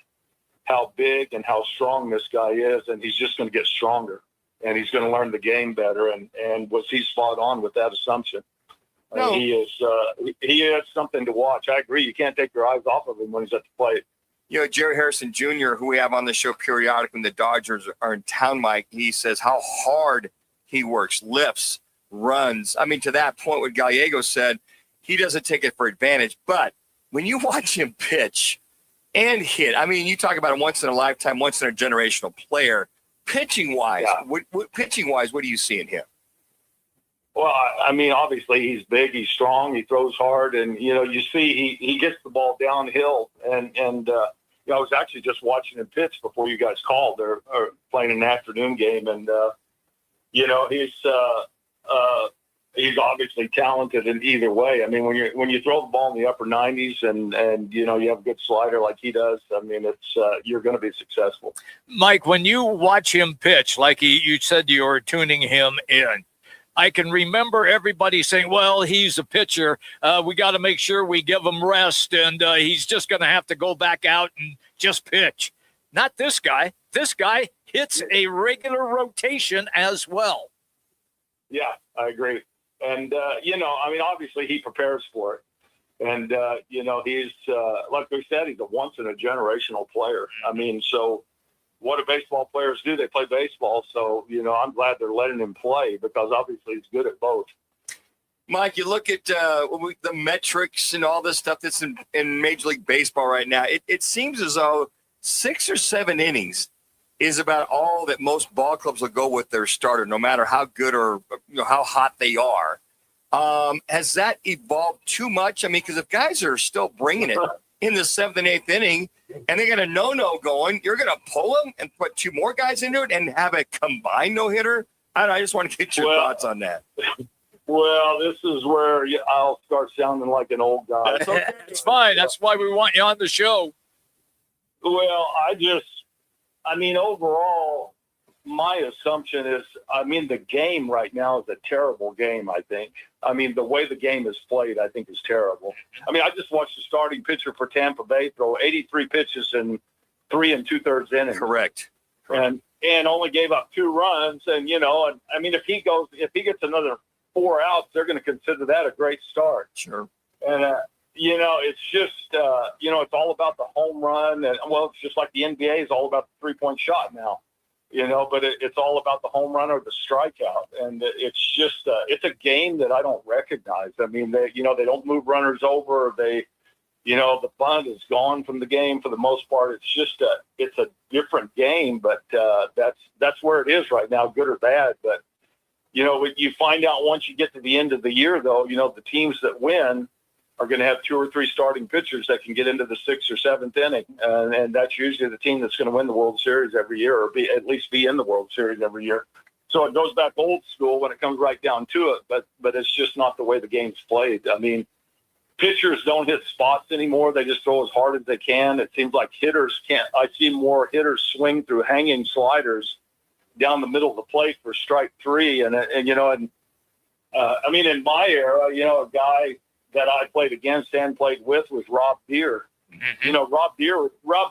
Speaker 18: how big and how strong this guy is, and he's just going to get stronger, and he's going to learn the game better. And was he spot on with that assumption?
Speaker 4: No.
Speaker 18: He is something to watch. I agree. You can't take your eyes off of him when he's at the plate.
Speaker 4: Jerry Harrison Jr., who we have on the show periodically when the Dodgers are in town, Mike, he says how hard he works, lifts, runs. I mean, to that point, what Gallego said, he doesn't take it for advantage. But when you watch him pitch and hit, I mean, you talk about a once-in-a-lifetime, once-in-a-generational player. Pitching-wise, what do you see in him?
Speaker 18: Well, I mean, obviously he's big, he's strong, he throws hard, and you see he gets the ball downhill, and I was actually just watching him pitch before you guys called. They're playing an afternoon game, and he's obviously talented in either way. I mean, when you throw the ball in the upper 90s and you have a good slider like he does, I mean, it's you're going to be successful.
Speaker 3: Mike, when you watch him pitch, like you said you were tuning him in, I can remember everybody saying, well, he's a pitcher. We got to make sure we give him rest, and he's just going to have to go back out and just pitch. Not this guy. This guy hits a regular rotation as well.
Speaker 18: Yeah, I agree. And, obviously he prepares for it. And, he's, like we said, he's a once-in-a-generational player. I mean, so what do baseball players do? They play baseball. So, I'm glad they're letting him play because obviously he's good at both.
Speaker 4: Mike, you look at the metrics and all this stuff that's in Major League Baseball right now. It seems as though 6 or 7 innings is about all that most ball clubs will go with their starter, no matter how good or how hot they are. Has that evolved too much? I mean, because if guys are still bringing it in the 7th and 8th inning and they got a no-no going, you're going to pull them and put 2 more guys into it and have a combined no-hitter? I just want to get your thoughts on that.
Speaker 18: Well, this is where I'll start sounding like an old guy.
Speaker 3: That's okay. It's fine. That's why we want you on the show.
Speaker 18: Well, overall, my assumption is, the game right now is a terrible game, I think. The way the game is played, I think, is terrible. I just watched the starting pitcher for Tampa Bay throw 83 pitches in 3 2/3 innings.
Speaker 4: Correct.
Speaker 18: And only gave up 2 runs. And, if he gets another 4 outs, they're going to consider that a great start.
Speaker 4: Sure.
Speaker 18: And, it's just, it's all about the home run. And, it's just like the NBA is all about the 3-point shot now, but it's all about the home run or the strikeout. And it's just, it's a game that I don't recognize. They don't move runners over. The bunt is gone from the game for the most part. It's just it's a different game, but that's where it is right now, good or bad. But, you find out once you get to the end of the year, though, the teams that win are going to have 2 or 3 starting pitchers that can get into the 6th or 7th inning. And that's usually the team that's going to win the World Series every year or at least be in the World Series every year. So it goes back old school when it comes right down to it, but it's just not the way the game's played. Pitchers don't hit spots anymore. They just throw as hard as they can. It seems like hitters can't. I see more hitters swing through hanging sliders down the middle of the plate for strike 3. In my era, a guy that I played against and played with was Rob Deere.
Speaker 3: Mm-hmm.
Speaker 18: Rob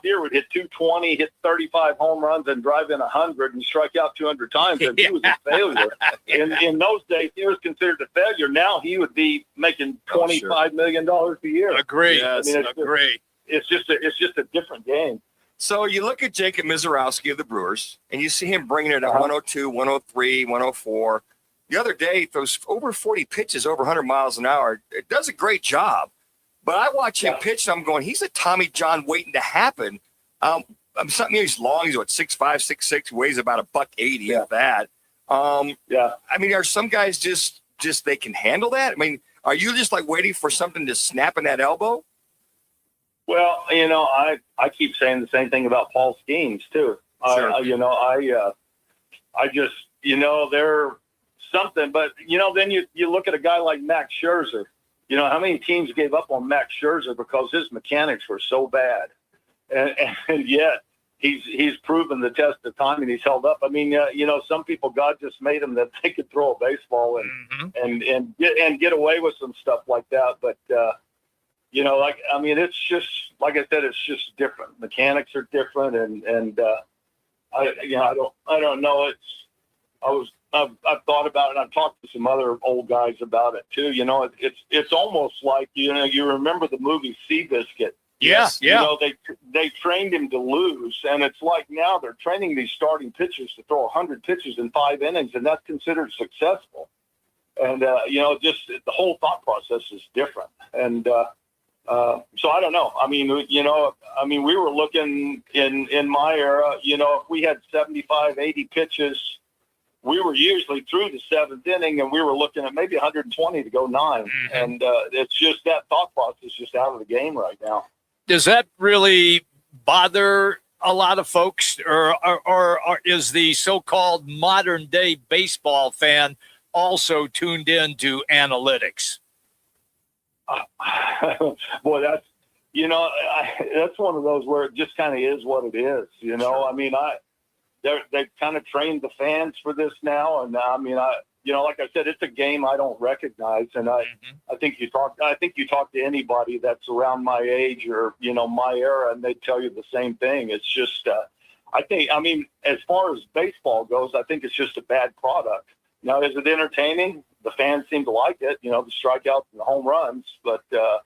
Speaker 18: Deere would hit 220, hit 35 home runs, and drive in 100 and strike out 200 times. And he was a failure. In those days, he was considered a failure. Now he would be making $25 million a year.
Speaker 3: Agree.
Speaker 4: Yes,
Speaker 3: agree.
Speaker 18: It's just a different game.
Speaker 4: So you look at Jacob Mizorowski of the Brewers, and you see him bringing it at 102, 103, 104. The other day, he throws over 40 pitches, over 100 miles an hour. It does a great job. But I watch him pitch, and I'm going, he's a Tommy John waiting to happen. He's long. He's 6'5", 6'6", weighs about $180 of that. Are some guys just they can handle that? Are you just like waiting for something to snap in that elbow?
Speaker 18: Well, I keep saying the same thing about Paul Skeens too.
Speaker 4: Sure.
Speaker 18: I just, they're something, but then you look at a guy like Max Scherzer. How many teams gave up on Max Scherzer because his mechanics were so bad, and yet he's proven the test of time and he's held up. Some people, God just made them that they could throw a baseball and get away with some stuff like that. But it's just like I said, it's just different. Mechanics are different, and I don't know. I've thought about it, and I've talked to some other old guys about it too. It's almost like, you remember the movie Seabiscuit.
Speaker 3: Yes.
Speaker 18: They trained him to lose, and it's like now they're training these starting pitchers to throw 100 pitches in 5 innings, and that's considered successful. And, just the whole thought process is different. And so I don't know. We were looking in my era, if we had 75, 80 pitches, we were usually through the 7th inning, and we were looking at maybe 120 to go 9. And it's just that thought process is just out of the game right now.
Speaker 3: Does that really bother a lot of folks, or is the so-called modern day baseball fan also tuned in to analytics?
Speaker 18: Boy, that's that's one of those where it just kind of is what it is. I mean, they've kind of trained the fans for this now, and I mean, like I said, it's a game I don't recognize, and I think you talk to anybody that's around my age or my era, and they tell you the same thing. It's just, I mean, as far as baseball goes, I think it's just a bad product. Now, is it entertaining? The fans seem to like it, the strikeouts and the home runs, but the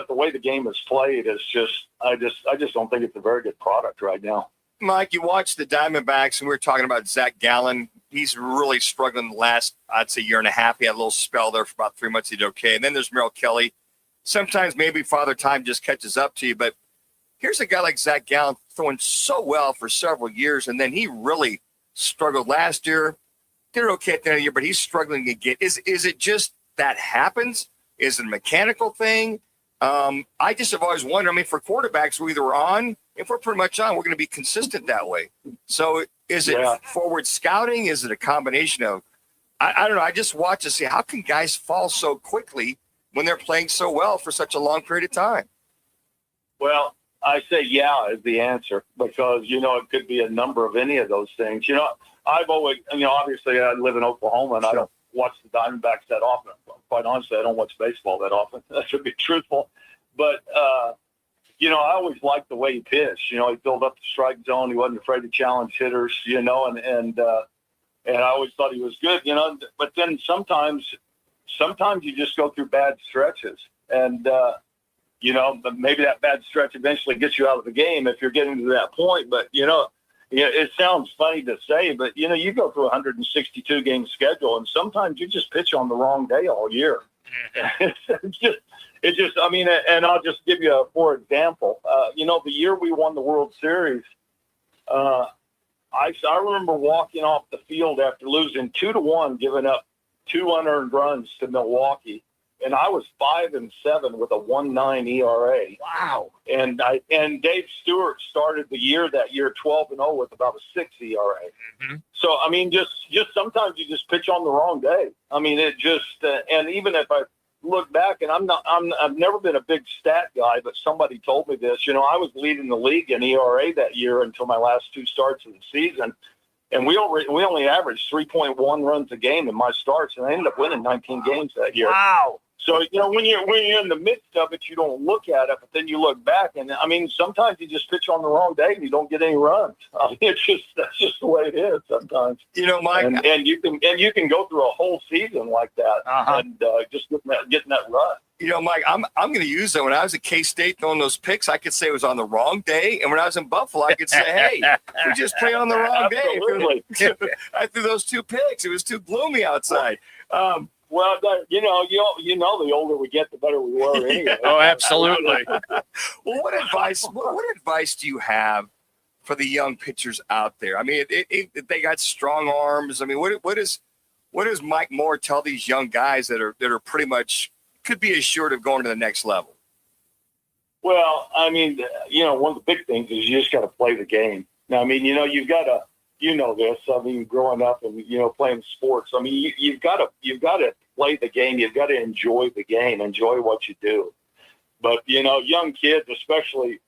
Speaker 18: way the game is played is just, I just don't think it's a very good product right now.
Speaker 4: Mike, you watched the Diamondbacks, and we were talking about Zach Gallen. He's really struggling the last, I'd say, year and a half. He had a little spell there for about 3 months. He did okay. And then there's Merrill Kelly. Sometimes maybe Father Time just catches up to you. But here's a guy like Zach Gallen throwing so well for several years, and then he really struggled last year. Did okay at the end of the year, but he's struggling again. Is it just that happens? Is it a mechanical thing? I just have always wondered. I mean, for quarterbacks, we're either on. If we're pretty much on, we're going to be consistent that way. So is it forward scouting? Is it a combination of, I don't know. I just watch to see how can guys fall so quickly when they're playing so well for such a long period of time?
Speaker 18: Well, I say is the answer because, it could be a number of any of those things. I've always, obviously I live in Oklahoma and I don't watch the Diamondbacks that often. Quite honestly, I don't watch baseball that often. That should be truthful. But, I always liked the way he pitched. He filled up the strike zone. He wasn't afraid to challenge hitters, and I always thought he was good, But then sometimes you just go through bad stretches. And, but maybe that bad stretch eventually gets you out of the game if you're getting to that point. But, it sounds funny to say, but, you go through a 162-game schedule, and sometimes you just pitch on the wrong day all year. It's just, I mean, and I'll just give you for example, the year we won the World Series, I remember walking off the field after losing 2-1, giving up 2 unearned runs to Milwaukee. And I was 5-7 with a 1.9 ERA. Wow. And Dave Stewart started the year that year 12-0 with about a 6 ERA. Mm-hmm. So, I mean, just sometimes you just pitch on the wrong day. I mean, it just, and even if I look back, and I've never been a big stat guy, but somebody told me this, I was leading the league in ERA that year until my last 2 starts of the season. And we only averaged 3.1 runs a game in my starts, and I ended up winning 19 games that year. Wow. So, when you're in the midst of it, you don't look at it, but then you look back, and I mean, sometimes you just pitch on the wrong day and you don't get any runs. I mean, that's just the way it is sometimes. Mike, and you can go through a whole season like that, and just getting that run.
Speaker 4: Mike, I'm going to use that. When I was at K-State throwing those picks, I could say it was on the wrong day. And when I was in Buffalo, I could say, hey, we just played on the wrong day. I threw those 2 picks. It was too gloomy outside.
Speaker 18: Well, the older we get, the better we were anyway.
Speaker 3: Oh, absolutely.
Speaker 4: Well, what advice do you have for the young pitchers out there? I mean, they got strong arms. I mean, what does Mike Moore tell these young guys that are pretty much could be assured of going to the next level?
Speaker 18: Well, I mean, one of the big things is you just got to play the game. Now, I mean, you've got to, this. I mean, growing up and playing sports. I mean, you've got to play the game. You've got to enjoy the game. Enjoy what you do. But young kids, especially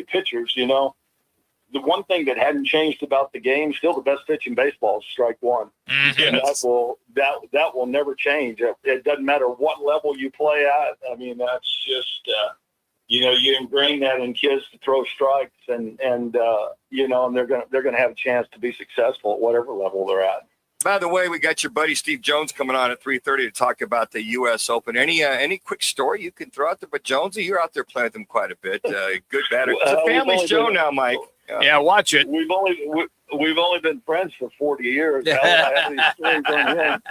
Speaker 18: pitchers, the one thing that hadn't changed about the game, still the best pitch in baseball is strike one. Mm-hmm. And that will never change. It doesn't matter what level you play at. I mean, that's just you ingrain that in kids to throw strikes, and they're gonna have a chance to be successful at whatever level they're at.
Speaker 4: By the way, we got your buddy Steve Jones coming on at 3:30 to talk about the U.S. Open. Any quick story you can throw out there? But Jonesy, you're out there playing with him quite a bit. Good, bad. It's a family show now, Mike.
Speaker 3: Yeah, watch it.
Speaker 18: We've only been friends for 40 years. I have these stories on him.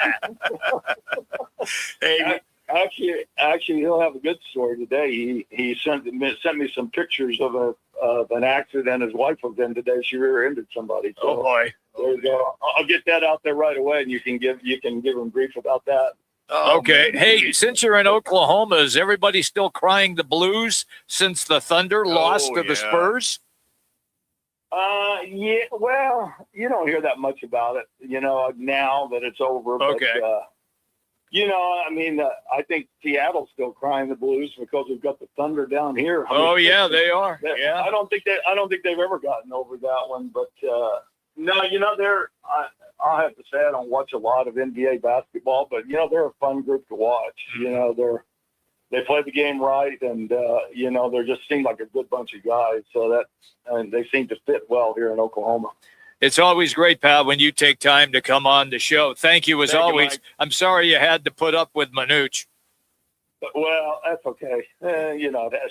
Speaker 4: Hey.
Speaker 18: Actually, he'll have a good story today. He sent me some pictures of an accident his wife was in today. She rear-ended somebody. So
Speaker 3: oh boy!
Speaker 18: There you go. I'll get that out there right away, and you can give him grief about that.
Speaker 3: Okay. Hey, since you're in Oklahoma, is everybody still crying the blues since the Thunder lost to the Spurs?
Speaker 18: Yeah, well, you don't hear that much about it, now that it's over.
Speaker 3: Okay.
Speaker 18: But, I think Seattle's still crying the blues because we've got the Thunder down here.
Speaker 3: They are. Yeah.
Speaker 18: I don't think they've ever gotten over that one. But no, I'll have to say I don't watch a lot of NBA basketball, but they're a fun group to watch. They play the game right, and they just seem like a good bunch of guys. And they seem to fit well here in Oklahoma.
Speaker 3: It's always great, pal, when you take time to come on the show. Thank you as always.
Speaker 18: Mike.
Speaker 3: I'm sorry you had to put up with Manuch.
Speaker 18: Well, that's okay.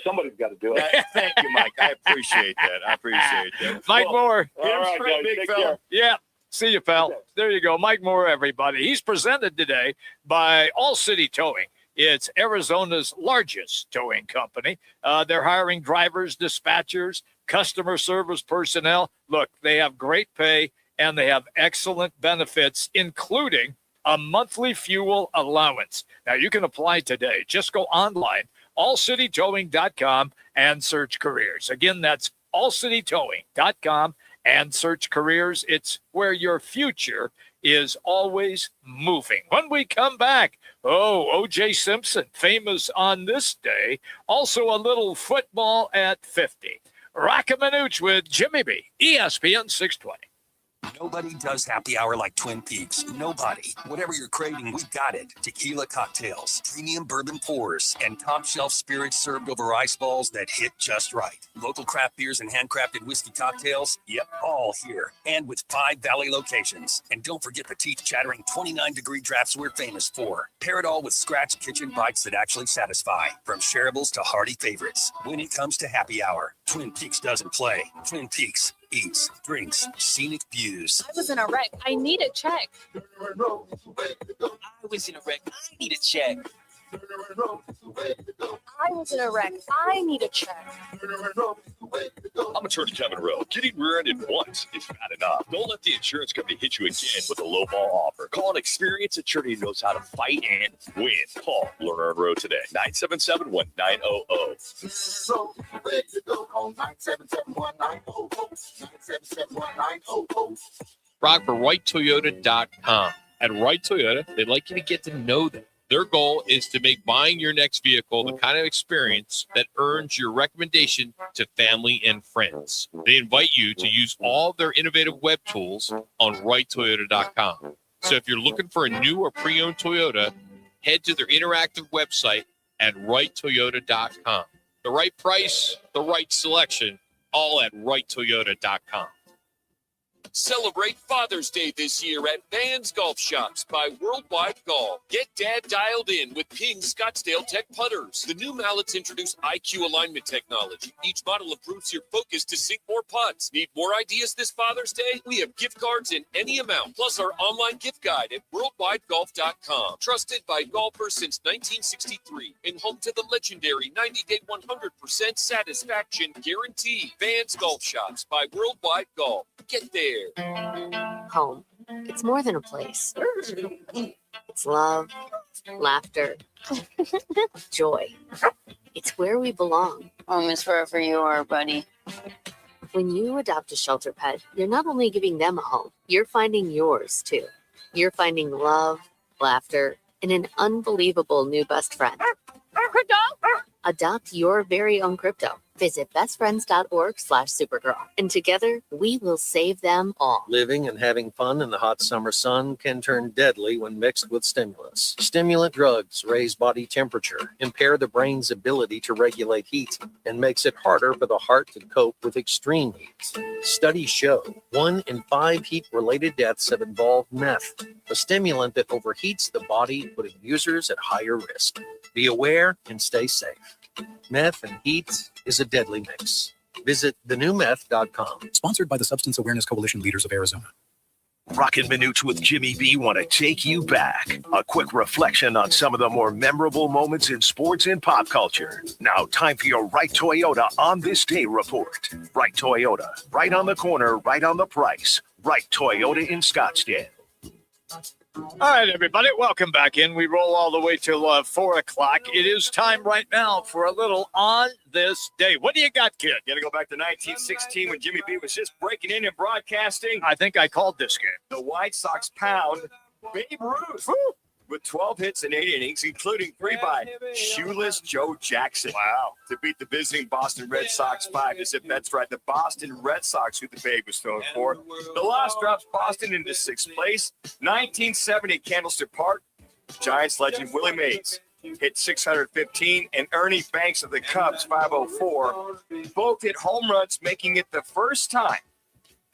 Speaker 18: Somebody's got to do it.
Speaker 4: Thank you, Mike. I appreciate that.
Speaker 3: Mike Moore.
Speaker 18: All right, guys,
Speaker 4: big
Speaker 18: take
Speaker 4: fella.
Speaker 18: care.
Speaker 3: Yeah. See you, pal. There you go. Mike Moore, everybody. He's presented today by All City Towing. It's Arizona's largest towing company. They're hiring drivers, dispatchers, customer service personnel. Look, they have great pay and they have excellent benefits, including a monthly fuel allowance. Now, you can apply today. Just go online, allcitytowing.com, and search careers. Again, that's allcitytowing.com and search careers. It's where your future is always moving. When we come back, O.J. Simpson, famous on this day. Also a little football at 50. Roc and Manuch with Jimmy B, ESPN 620.
Speaker 9: Nobody does happy hour like Twin Peaks. Nobody. Whatever you're craving, we've got it. Tequila cocktails, premium bourbon pours, and top shelf spirits served over ice balls that hit just right. Local craft beers and handcrafted whiskey cocktails, yep, all here. And with 5 Valley locations. And don't forget the teeth-chattering 29-degree drafts we're famous for. Pair it all with scratch kitchen bites that actually satisfy. From shareables to hearty favorites. When it comes to happy hour, Twin Peaks doesn't play. Twin Peaks eats, drinks, scenic views.
Speaker 19: I was in a wreck. I need a check.
Speaker 8: I was in a wreck. I need a check.
Speaker 19: I was in a wreck. I need a check.
Speaker 20: I'm Attorney Kevin Rowe. Getting rear-ended once is bad enough. Don't let the insurance company hit you again with a low-ball offer. Call an experienced attorney who knows how to fight and win. Call Lerner and Rowe today.
Speaker 6: 977-1900. Rock for WrightToyota.com. At Wright Toyota, they'd like you to get to know them. Their goal is to make buying your next vehicle the kind of experience that earns your recommendation to family and friends. They invite you to use all their innovative web tools on WrightToyota.com. So if you're looking for a new or pre-owned Toyota, head to their interactive website at WrightToyota.com. The right price, the right selection, all at WrightToyota.com.
Speaker 7: Celebrate Father's Day this year at Vans Golf Shops by Worldwide Golf. Get Dad dialed in with Ping Scottsdale Tech putters. The new mallets introduce IQ alignment technology. Each model improves your focus to sink more putts. Need more ideas this Father's Day? We have gift cards in any amount, plus our online gift guide at worldwidegolf.com. Trusted by golfers since 1963 and home to the legendary 90-day 100% satisfaction guarantee. Vans Golf Shops by Worldwide Golf. Get there.
Speaker 19: Home. It's more than a place. It's love, laughter, joy. It's where we belong.
Speaker 21: Home is wherever you are, buddy.
Speaker 19: When you adopt a shelter pet, you're not only giving them a home, you're finding yours too. You're finding love, laughter, and an unbelievable new best friend.
Speaker 21: Crypto?
Speaker 19: Adopt your very own crypto. Visit bestfriends.org/Supergirl. And together, we will save them all.
Speaker 22: Living and having fun in the hot summer sun can turn deadly when mixed with stimulants. Stimulant drugs raise body temperature, impair the brain's ability to regulate heat, and makes it harder for the heart to cope with extreme heat. Studies show 1 in 5 heat-related deaths have involved meth, a stimulant that overheats the body, putting users at higher risk. Be aware and stay safe. Meth and heat is a deadly mix. Visit thenewmeth.com.
Speaker 23: Sponsored by the Substance Awareness Coalition Leaders of Arizona.
Speaker 1: Roc and Manuch with Jimmy B want to take you back. A quick reflection on some of the more memorable moments in sports and pop culture. Now, time for your Right Toyota on this day report. Right Toyota, right on the corner, right on the price. Right Toyota in Scottsdale.
Speaker 3: All right, everybody, welcome back in. We roll all the way till 4 o'clock. It is time right now for a little On This Day. What do you got, kid?
Speaker 4: Got to go back to 1916 when Jimmy B was just breaking in and broadcasting.
Speaker 3: I think I called this game.
Speaker 4: The White Sox pound Babe Ruth with 12 hits in 8 innings, including 3 by shoeless Joe Jackson.
Speaker 3: Wow.
Speaker 4: To beat the visiting Boston Red Sox 5. As if that's right, the Boston Red Sox, who the Babe was throwing for. The loss drops Boston into 6th place. 1970 Candlestick Park, Giants legend Willie Mays hit 615, and Ernie Banks of the Cubs, 504. Both hit home runs, making it the first time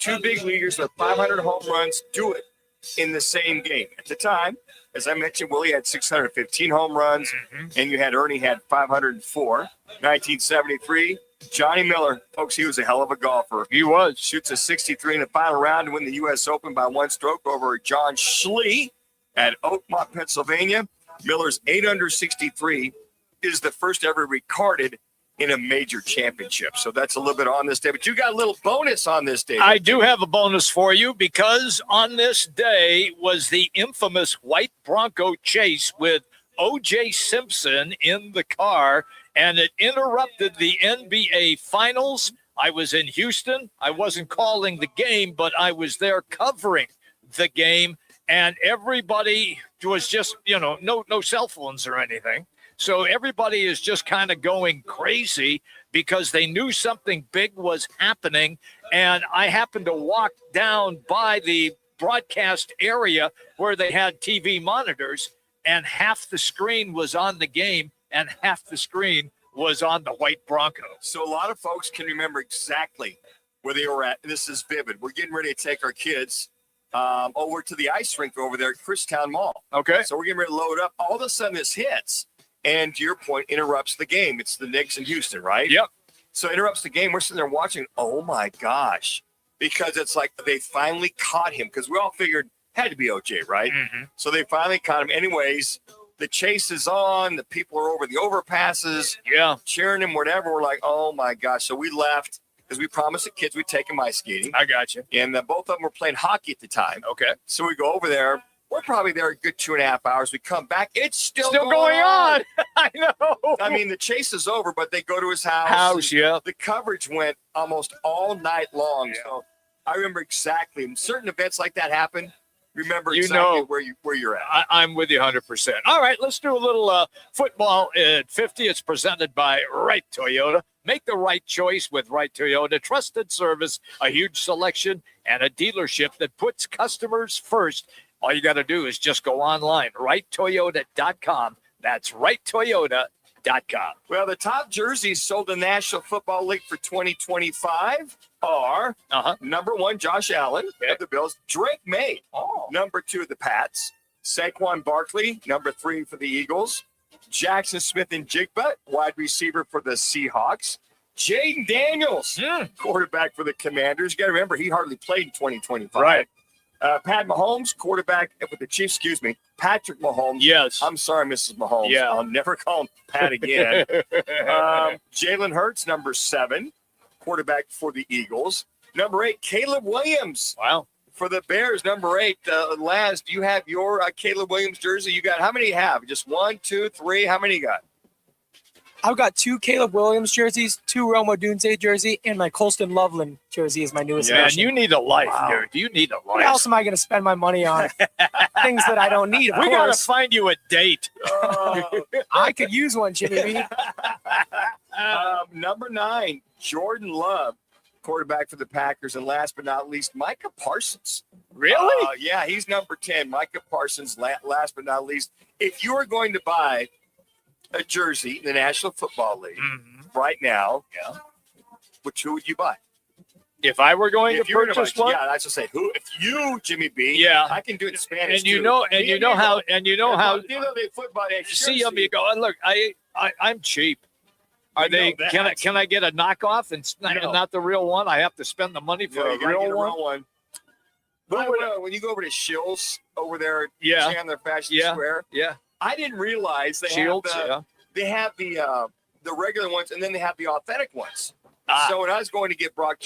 Speaker 4: 2 big leaguers with 500 home runs do it in the same game. At the time, as I mentioned, Willie had 615 home runs, and you had Ernie had 504. 1973, Johnny Miller, folks, he was a hell of a golfer.
Speaker 3: He was.
Speaker 4: Shoots a 63 in the final round to win the U.S. Open by 1 stroke over John Schlee at Oakmont, Pennsylvania. Miller's 8 under 63 is the first ever recorded in a major championship. So that's a little bit on this day. But you got a little bonus on this day.
Speaker 3: I do have a bonus for you because on this day was the infamous white Bronco chase with O.J. Simpson in the car, and it interrupted the NBA Finals. I was in Houston. I wasn't calling the game, but I was there covering the game, and everybody was just, no cell phones or anything. So everybody is just kind of going crazy because they knew something big was happening. And I happened to walk down by the broadcast area where they had TV monitors, and half the screen was on the game and half the screen was on the white Bronco.
Speaker 4: So a lot of folks can remember exactly where they were at. This is vivid. We're getting ready to take our kids over to the ice rink over there at Christown Mall.
Speaker 3: Okay.
Speaker 4: So we're getting ready to load up. All of a sudden this hits. And to your point, interrupts the game. It's the Knicks in Houston, right?
Speaker 3: Yep.
Speaker 4: So interrupts the game. We're sitting there watching. Oh, my gosh. Because it's like they finally caught him. Because we all figured had to be OJ, right? So they finally caught him. Anyways, the chase is on. The people are over the overpasses.
Speaker 3: Yeah.
Speaker 4: Cheering him, whatever. We're like, oh, my gosh. So we left because we promised the kids we'd take them ice skating.
Speaker 3: I got you.
Speaker 4: And both of them were playing hockey at the time.
Speaker 3: Okay.
Speaker 4: So we go over there. We're probably there a good 2.5 hours. We come back. It's still
Speaker 3: going on. I know.
Speaker 4: I mean, the chase is over, but they go to his house.
Speaker 3: Yeah.
Speaker 4: The coverage went almost all night long. Yeah. So I remember exactly. When certain events like that happen, remember exactly where you're at.
Speaker 3: I'm with you 100%. All right, let's do a little football at 50. It's presented by Wright Toyota. Make the right choice with Wright Toyota. Trusted service, a huge selection, and a dealership that puts customers first. All you got to do is just go online, wrighttoyota.com. That's wrighttoyota.com.
Speaker 4: Well, the top jerseys sold in the National Football League for 2025 are number 1, Josh Allen of the Bills. Drake May, number 2 of the Pats. Saquon Barkley, number 3 for the Eagles. Jackson Smith and Jigba, wide receiver for the Seahawks. Jaden Daniels, quarterback for the Commanders. You got to remember, he hardly played in 2025.
Speaker 3: Right.
Speaker 4: Pat Mahomes, quarterback with the Chiefs, Patrick Mahomes.
Speaker 3: Yes.
Speaker 4: I'm sorry, Mrs. Mahomes.
Speaker 3: Yeah.
Speaker 4: I'll never call him Pat again. Jalen Hurts, number 7, quarterback for the Eagles. Number 8, Caleb Williams.
Speaker 3: Wow.
Speaker 4: For the Bears, number 8. Laz, do you have your Caleb Williams jersey? You got, how many you have? Just 1, 2, 3? How many you got?
Speaker 13: I've got 2 Caleb Williams jerseys, 2 Rome Odunze jersey, and my Colston Loveland jersey is my newest addition.
Speaker 3: You need a life, dude. You need a life.
Speaker 13: What else am I going to spend my money on? Things that I don't need, of
Speaker 3: We got
Speaker 13: course.
Speaker 3: to find you a date.
Speaker 13: I could use one, Jimmy B.
Speaker 4: Number 9, Jordan Love, quarterback for the Packers. And last but not least, Micah Parsons.
Speaker 3: Really?
Speaker 4: Yeah, he's number 10. Micah Parsons, last but not least. If you are going to buy a jersey in the National Football League right now, who would you buy?
Speaker 3: If I were going to purchase one,
Speaker 4: yeah, that's to say, who? If you, Jimmy B, I can do it in Spanish.
Speaker 3: And you know how.
Speaker 4: football.
Speaker 3: See, you go. Look, I'm cheap. Are they? Can I get a knockoff and not the real one? I have to spend the money for a real one.
Speaker 4: When you go over to Shills over there, Chandler Fashion Square, I didn't realize they have the regular ones and then they have the authentic ones. So when I was going to get Brock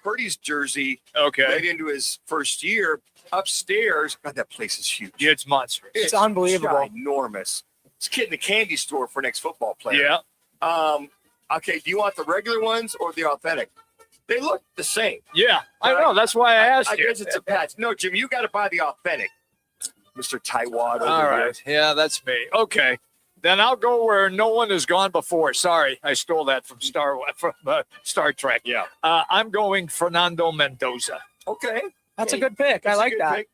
Speaker 4: Purdy's jersey late into his first year, upstairs, God, that place is huge.
Speaker 3: Yeah, it's monstrous.
Speaker 13: It's unbelievable.
Speaker 4: Ginormous. It's a kid in the candy store for next football player.
Speaker 3: Yeah.
Speaker 4: Okay, do you want the regular ones or the authentic? They look the same.
Speaker 3: Yeah, I know. That's why I asked you.
Speaker 4: I guess it's a patch. No, Jim, you got to buy the authentic. Mr. Tightwad over
Speaker 3: All
Speaker 4: here.
Speaker 3: right. Yeah, that's me. Okay. Then I'll go where no one has gone before. Sorry, I stole that from Star Trek.
Speaker 4: Yeah.
Speaker 3: I'm going Fernando Mendoza.
Speaker 4: Okay.
Speaker 13: That's a good pick. I like that.
Speaker 4: Pick.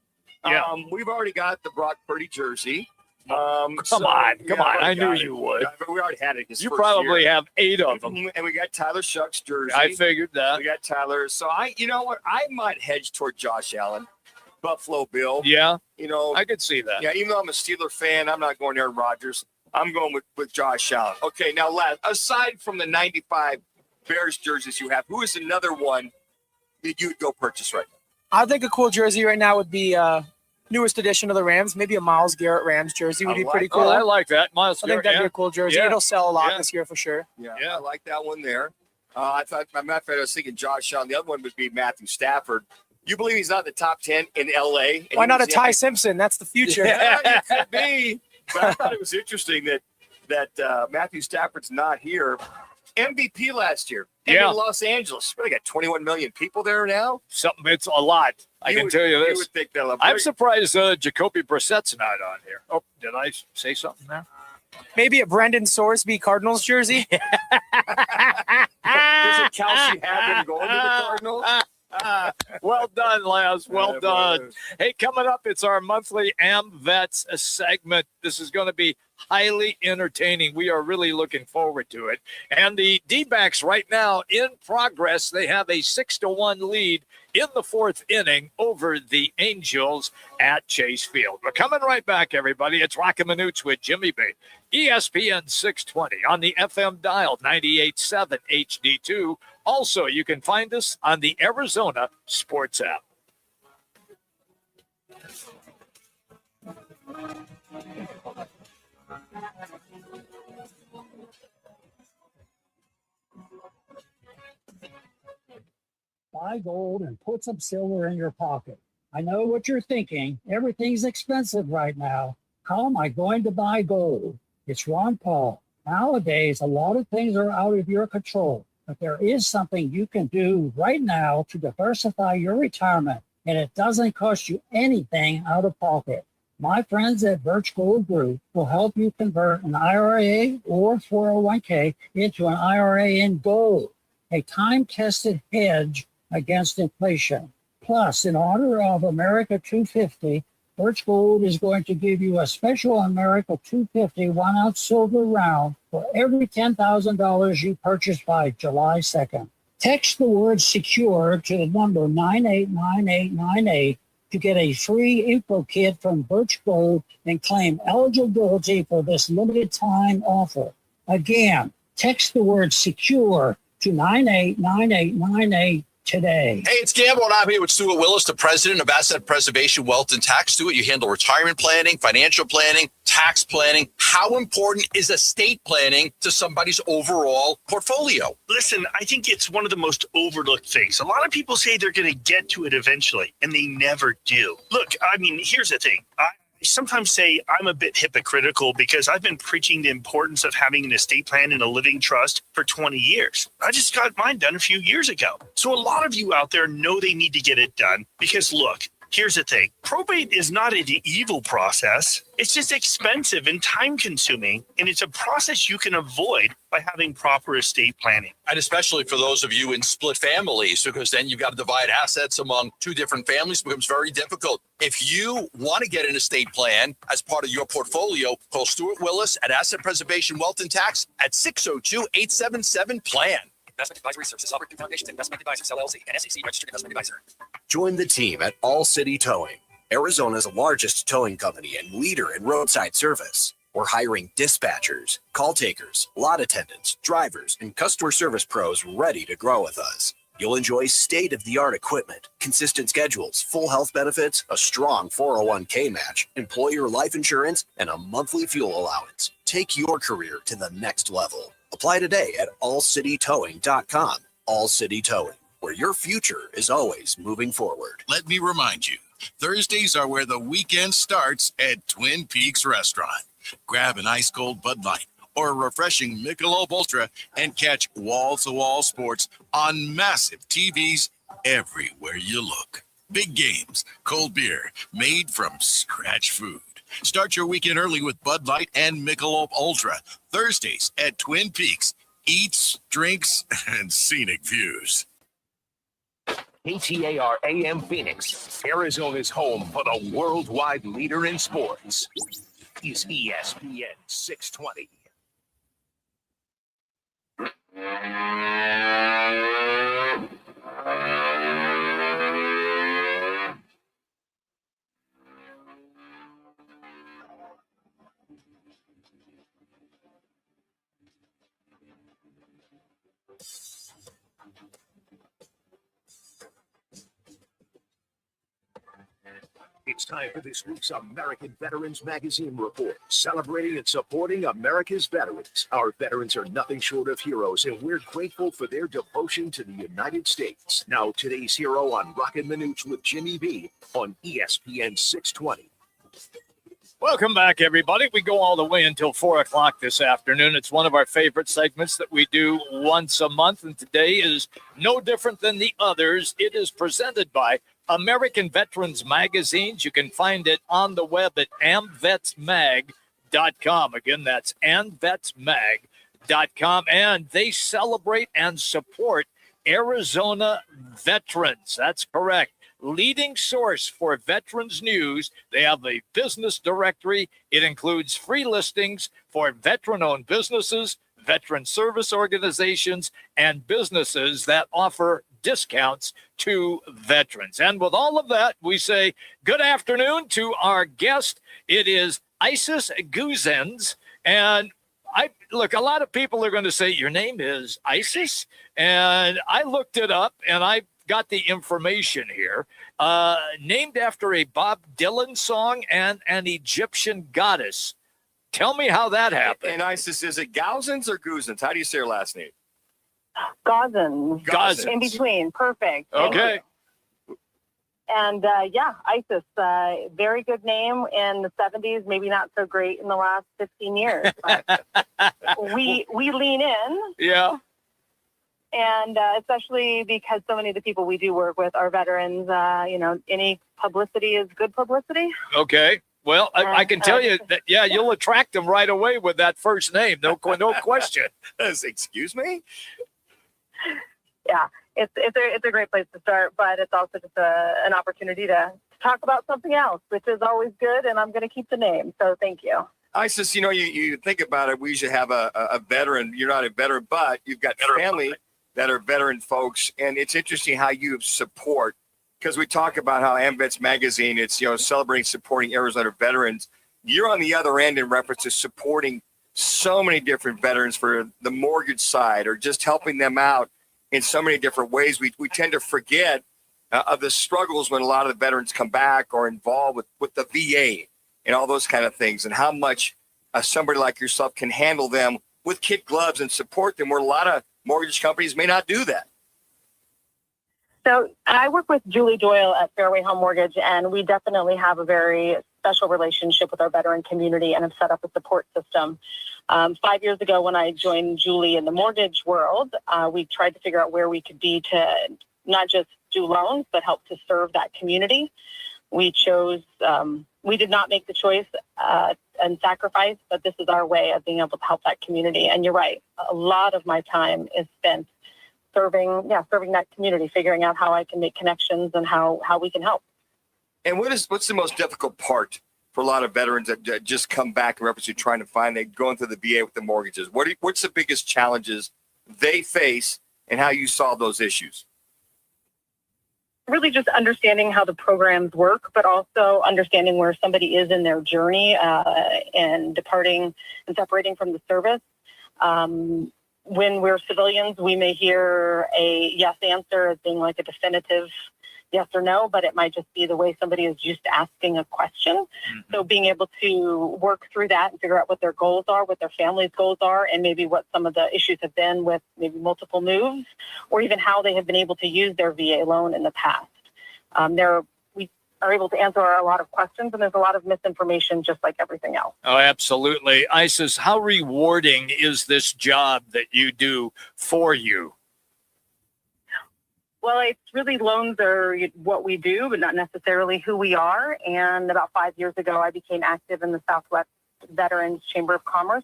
Speaker 3: Yeah.
Speaker 4: We've already got the Brock Purdy jersey.
Speaker 3: Come on. I knew you would.
Speaker 4: We already had it.
Speaker 3: You probably have 8 of them.
Speaker 4: And we got Tyler Shuck's jersey.
Speaker 3: I figured that.
Speaker 4: We got Tyler. So you know what? I might hedge toward Josh Allen, Buffalo Bill.
Speaker 3: Yeah.
Speaker 4: You know,
Speaker 3: I could see that.
Speaker 4: Yeah. Even though I'm a Steeler fan, I'm not going Aaron Rodgers. I'm going with Josh Allen. Okay. Now, last, aside from the 95 Bears jerseys you have, who is another one that you would go purchase right now?
Speaker 13: I think a cool jersey right now would be newest edition of the Rams. Maybe a Miles Garrett Rams jersey would be pretty cool.
Speaker 3: Oh, I like that.
Speaker 13: I think that'd be a cool jersey.
Speaker 3: Yeah.
Speaker 13: It'll sell a lot this year for sure.
Speaker 4: Yeah, I like that one there. I thought, matter of fact, I was thinking Josh Allen. The other one would be Matthew Stafford. You believe he's not in the top 10 in L.A.?
Speaker 13: Why not a Ty Simpson? That's the future.
Speaker 4: Yeah, it could be. But I thought it was interesting that Matthew Stafford's not here. MVP last year. In Los Angeles. They got 21 million people there now.
Speaker 3: It's a lot. I can tell you this.
Speaker 4: You would think they'll
Speaker 3: I'm surprised Jacoby Brissett's not on here. Oh, did I say something there?
Speaker 13: Maybe a Brendan Sorsby Cardinals jersey.
Speaker 4: Does Kelsey have him going to the Cardinals?
Speaker 3: Well done, Laz. Well done. Hey, coming up, it's our monthly AmVets segment. This is going to be highly entertaining. We are really looking forward to it. And the D-backs right now in progress. They have a 6-1 lead in the 4th inning over the Angels at Chase Field. We're coming right back, everybody. It's Roc and Manuch with Jimmy B. ESPN 620 on the FM dial, 98.7 HD-2. Also, you can find us on the Arizona Sports app.
Speaker 5: Buy gold and put some silver in your pocket. I know what you're thinking. Everything's expensive right now. How am I going to buy gold? It's Ron Paul. Nowadays, a lot of things are out of your control, but there is something you can do right now to diversify your retirement, and it doesn't cost you anything out of pocket. My friends at Birch Gold Group will help you convert an IRA or 401k into an IRA in gold, a time-tested hedge against inflation. Plus, in honor of America 250, Birch Gold is going to give you a special America 250 1-ounce silver round for every $10,000 you purchase by July 2nd. Text the word SECURE to the number 989898 to get a free info kit from Birch Gold and claim eligibility for this limited time offer. Again, text the word SECURE to 989898 today.
Speaker 10: Hey, it's Gamble, and I'm here with Stuart Willis, the president of Asset Preservation Wealth and Tax. Stuart, you handle retirement planning, financial planning, tax planning. How important is estate planning to somebody's overall portfolio?
Speaker 11: Listen, I think it's one of the most overlooked things. A lot of people say they're going to get to it eventually, and they never do. Look, I mean, here's the thing. I sometimes say I'm a bit hypocritical because I've been preaching the importance of having an estate plan and a living trust for 20 years. I just got mine done a few years ago. So a lot of you out there know they need to get it done because, look, here's the thing. Probate is not an evil process. It's just expensive and time-consuming, and it's a process you can avoid by having proper estate planning.
Speaker 10: And especially for those of you in split families, because then you've got to divide assets among 2 different families. It becomes very difficult. If you want to get an estate plan as part of your portfolio, call Stuart Willis at Asset Preservation Wealth and Tax at 602-877-PLAN.
Speaker 8: Investment advisory services offered through Foundations Investment Advisors, LLC, and SEC registered investment advisor.
Speaker 24: Join the team at All City Towing, Arizona's largest towing company and leader in roadside service. We're hiring dispatchers, call takers, lot attendants, drivers, and customer service pros ready to grow with us. You'll enjoy state-of-the-art equipment, consistent schedules, full health benefits, a strong 401k match, employer life insurance, and a monthly fuel allowance. Take your career to the next level. Apply today at allcitytowing.com. All City Towing, where your future is always moving forward.
Speaker 7: Let me remind you, Thursdays are where the weekend starts at Twin Peaks Restaurant. Grab an ice-cold Bud Light or a refreshing Michelob Ultra and catch wall-to-wall sports on massive TVs everywhere you look. Big games, cold beer, made from scratch food. Start your weekend early with Bud Light and Michelob Ultra. Thursdays at Twin Peaks. Eats, drinks, and scenic views.
Speaker 1: KTAR AM Phoenix, Arizona's home for the worldwide leader in sports, is ESPN 620. It's time for this week's American Veterans Magazine report, celebrating and supporting America's veterans. Our veterans are nothing short of heroes, and we're grateful for their devotion to the United States. Now, today's hero on Roc and Manuch with Jimmy B on ESPN 620.
Speaker 3: Welcome back, everybody. We go all the way until 4 o'clock this afternoon. It's one of our favorite segments that we do once a month, and today is no different than the others. It is presented by American Veterans Magazines. You can find it on the web at amvetsmag.com. Again, that's amvetsmag.com, and they celebrate and support Arizona veterans. That's correct. Leading source for veterans news. They have a business directory. It includes free listings for veteran-owned businesses, veteran service organizations, and businesses that offer discounts to veterans. And with all of that, we say good afternoon to our guest. It is Isis Gauzens. And look, a lot of people are going to say, your name is Isis? And I looked it up, and I got the information here. Named after a Bob Dylan song and an Egyptian goddess. Tell me how that happened.
Speaker 4: And Isis, is it Gauzens or Gauzens? How do you say your last name?
Speaker 2: Gauzens.
Speaker 3: Gauzens.
Speaker 2: In between. Perfect.
Speaker 3: Okay.
Speaker 2: And Isis, very good name in the 70s, maybe not so great in the last 15 years. But we lean in.
Speaker 3: Yeah.
Speaker 2: And especially because so many of the people we do work with are veterans, any publicity is good publicity.
Speaker 3: Okay. Well, I can tell you that, you'll attract them right away with that first name. No question.
Speaker 4: Excuse me?
Speaker 2: Yeah, it's a great place to start, but it's also just an opportunity to talk about something else, which is always good, and I'm going to keep the name. So thank you.
Speaker 4: Isis, you think about it, we usually have a veteran. You're not a veteran, but you've got family that are veteran folks, and it's interesting how you support, because we talk about how AmVets Magazine, it's celebrating, supporting Arizona veterans. You're on the other end in reference to supporting so many different veterans for the mortgage side, or just helping them out in so many different ways. We tend to forget of the struggles when a lot of the veterans come back or involved with the VA and all those kind of things, and how much somebody like yourself can handle them with kid gloves and support them, where a lot of mortgage companies may not do that.
Speaker 2: So I work with Julie Doyle at Fairway Home Mortgage, and we definitely have a very special relationship with our veteran community and have set up a support system. 5 years ago, when I joined Julie in the mortgage world, we tried to figure out where we could be to not just do loans, but help to serve that community. We did not make the choice and sacrifice, but this is our way of being able to help that community. And you're right, a lot of my time is spent serving that community, figuring out how I can make connections and how we can help.
Speaker 4: And what's the most difficult part for a lot of veterans that just come back in reference to trying to find, they going through the VA with the mortgages? What's the biggest challenges they face, and how you solve those issues?
Speaker 2: Really just understanding how the programs work, but also understanding where somebody is in their journey and departing and separating from the service. When we're civilians, we may hear a yes answer as being like a definitive yes or no, but it might just be the way somebody is used to asking a question. So being able to work through that and figure out what their goals are, what their family's goals are, and maybe what some of the issues have been with maybe multiple moves, or even how they have been able to use their VA loan in the past. We are able to answer a lot of questions, and there's a lot of misinformation just like everything else.
Speaker 3: Oh, absolutely. Isis, how rewarding is this job that you do for you?
Speaker 2: Well, it's really loans are what we do, but not necessarily who we are. And about 5 years ago, I became active in the Southwest Veterans Chamber of Commerce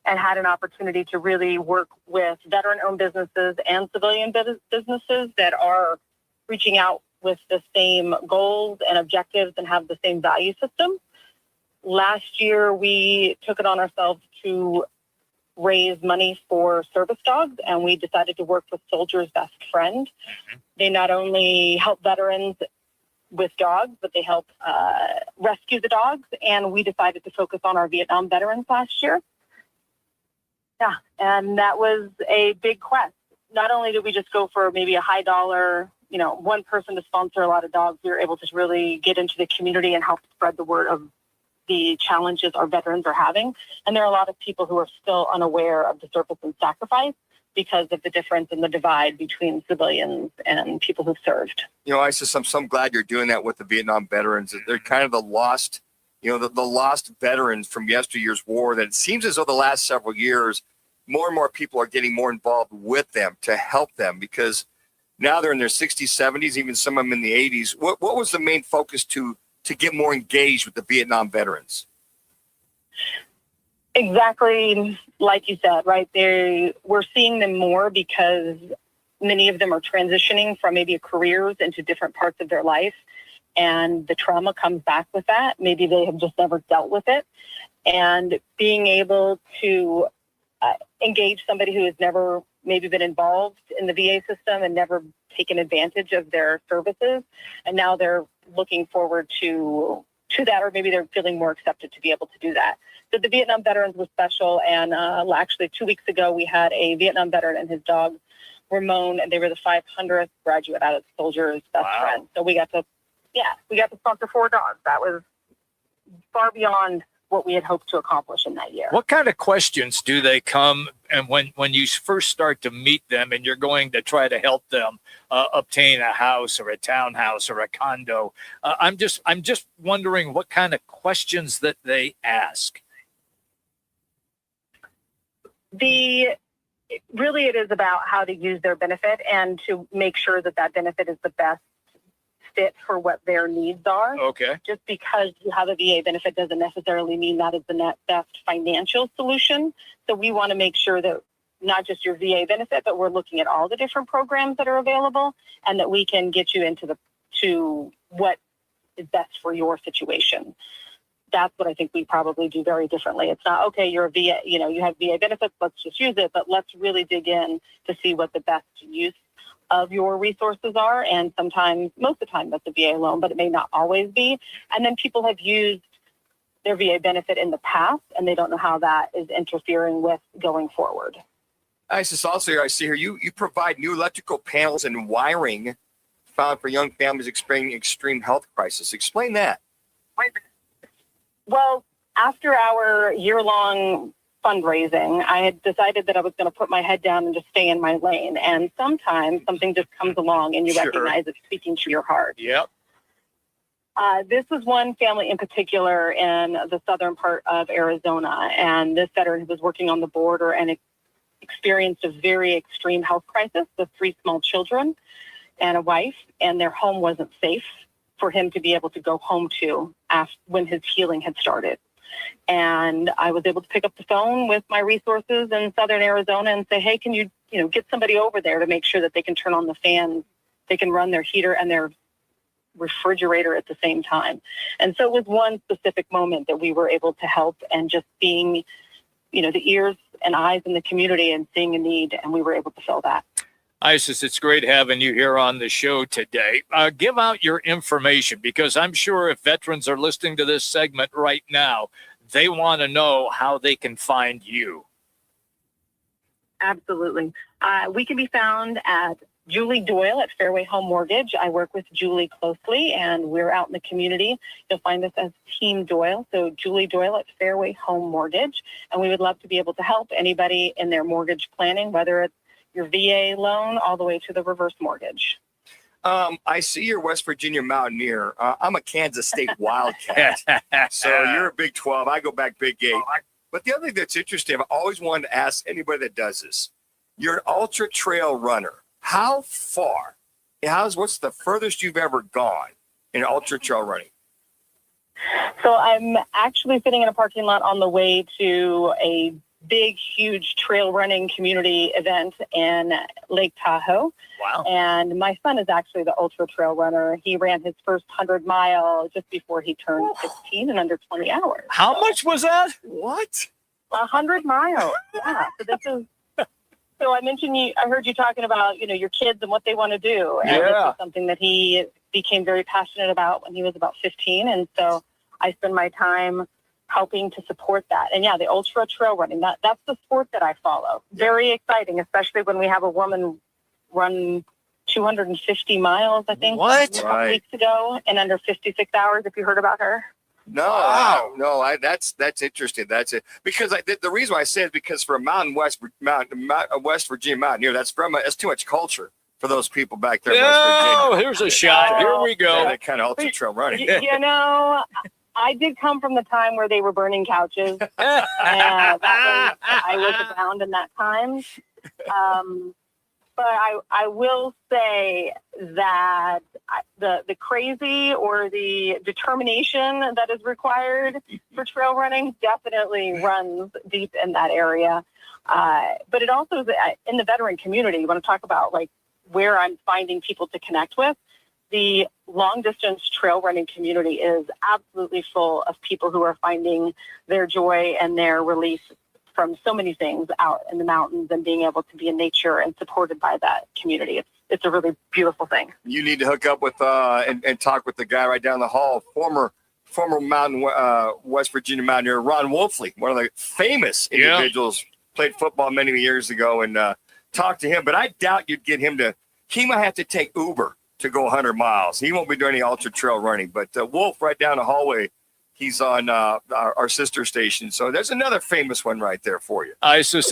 Speaker 2: and had an opportunity to really work with veteran-owned businesses and civilian businesses that are reaching out with the same goals and objectives and have the same value system. Last year, we took it on ourselves to raise money for service dogs, and we decided to work with Soldier's Best Friend. They not only help veterans with dogs, but they help rescue the dogs, and we decided to focus on our Vietnam veterans last year. Yeah, and that was a big quest. Not only did we just go for maybe a high dollar, one person to sponsor a lot of dogs, we were able to really get into the community and help spread the word of the challenges our veterans are having. And there are a lot of people who are still unaware of the service and sacrifice because of the difference in the divide between civilians and people who've served.
Speaker 4: Isis, I'm so glad you're doing that with the Vietnam veterans. They're kind of the lost, the lost veterans from yesteryear's war, that it seems as though the last several years, more and more people are getting more involved with them to help them, because now they're in their 60s, 70s, even some of them in the 80s. What was the main focus to get more engaged with the Vietnam veterans?
Speaker 2: Exactly like you said, right? We're seeing them more because many of them are transitioning from maybe careers into different parts of their life, and the trauma comes back with that. Maybe they have just never dealt with it. And being able to engage somebody who has never maybe been involved in the VA system and never taken advantage of their services, and now they're looking forward to that, or maybe they're feeling more accepted to be able to do that. So the Vietnam veterans was special, and actually 2 weeks ago we had a Vietnam veteran and his dog Ramon, and they were the 500th graduate out of Soldier's Best Friend. So we got to sponsor 4 dogs. That was far beyond what we had hoped to accomplish in that year.
Speaker 3: What kind of questions do they come, and when you first start to meet them and you're going to try to help them obtain a house or a townhouse or a condo? I'm just wondering what kind of questions that they ask.
Speaker 2: Really it is about how to use their benefit and to make sure that benefit is the best fit for what their needs are.
Speaker 3: Okay.
Speaker 2: Just because you have a VA benefit doesn't necessarily mean that is the best financial solution. So we want to make sure that not just your VA benefit, but we're looking at all the different programs that are available, and that we can get you to what is best for your situation. That's what I think we probably do very differently. It's not, okay, you're a VA, you have VA benefits, let's just use it, but let's really dig in to see what the best use of your resources are. And sometimes, most of the time, that's a VA loan, but it may not always be. And then people have used their VA benefit in the past, and they don't know how that is interfering with going forward.
Speaker 4: Isis, also, I see here you provide new electrical panels and wiring found for young families experiencing extreme health crisis. Explain that.
Speaker 2: Well, after our year-long fundraising, I had decided that I was going to put my head down and just stay in my lane. And sometimes something just comes along and you recognize it's speaking to your heart.
Speaker 3: Yep.
Speaker 2: This was one family in particular in the southern part of Arizona. And this veteran was working on the border and experienced a very extreme health crisis with 3 small children and a wife, and their home wasn't safe for him to be able to go home to when his healing had started. And I was able to pick up the phone with my resources in southern Arizona and say, hey, can you get somebody over there to make sure that they can turn on the fans, they can run their heater and their refrigerator at the same time. And so it was one specific moment that we were able to help, and just being, the ears and eyes in the community and seeing a need, and we were able to fill that.
Speaker 3: Isis, it's great having you here on the show today. Give out your information, because I'm sure if veterans are listening to this segment right now, they want to know how they can find you.
Speaker 2: Absolutely. We can be found at Julie Doyle at Fairway Home Mortgage. I work with Julie closely, and we're out in the community. You'll find us as Team Doyle. So Julie Doyle at Fairway Home Mortgage. And we would love to be able to help anybody in their mortgage planning, whether it's your VA loan all the way to the reverse mortgage.
Speaker 4: I see you're West Virginia Mountaineer. I'm a Kansas State Wildcat. So you're a Big 12. I go back Big 8. But the other thing that's interesting, I've always wanted to ask anybody that does this. You're an ultra trail runner. How far? What's the furthest you've ever gone in ultra trail running?
Speaker 2: So I'm actually sitting in a parking lot on the way to a big, huge trail running community event in Lake Tahoe.
Speaker 3: Wow.
Speaker 2: And my son is actually the ultra trail runner. He ran his first 100-mile just before he turned 15 in under 20 hours.
Speaker 3: How much was that?
Speaker 4: What?
Speaker 2: 100 miles. Yeah. So this is. So I mentioned I heard you talking about, your kids and what they want to do. And this is something that he became very passionate about when he was about 15. And so I spend my time helping to support that. And the ultra trail running, that's the sport that I follow. Very exciting, especially when we have a woman run 250 miles, I think, a couple weeks ago in under 56 hours, if you heard about her.
Speaker 4: No, that's interesting. That's it. Because the reason why I say it is because for a West Virginia Mountaineer, that's too much culture for those people back there in West Virginia.
Speaker 3: Oh, here's a shot. Here we go.
Speaker 4: That kind of ultra trail running.
Speaker 2: I did come from the time where they were burning couches. And I was around in that time. But I will say that the crazy or the determination that is required for trail running definitely runs deep in that area. But it also is in the veteran community. You want to talk about where I'm finding people to connect with. The long distance trail running community is absolutely full of people who are finding their joy and their release from so many things out in the mountains and being able to be in nature and supported by that community. It's a really beautiful thing.
Speaker 4: You need to hook up with and talk with the guy right down the hall, former West Virginia Mountaineer Ron Wolfley, one of the famous individuals, played football many years ago, and talk to him. But I doubt you'd get him he might have to take Uber to go 100 miles. He won't be doing any ultra trail running. But Wolf right down the hallway, he's on our sister station. So there's another famous one right there for you.
Speaker 3: Isis,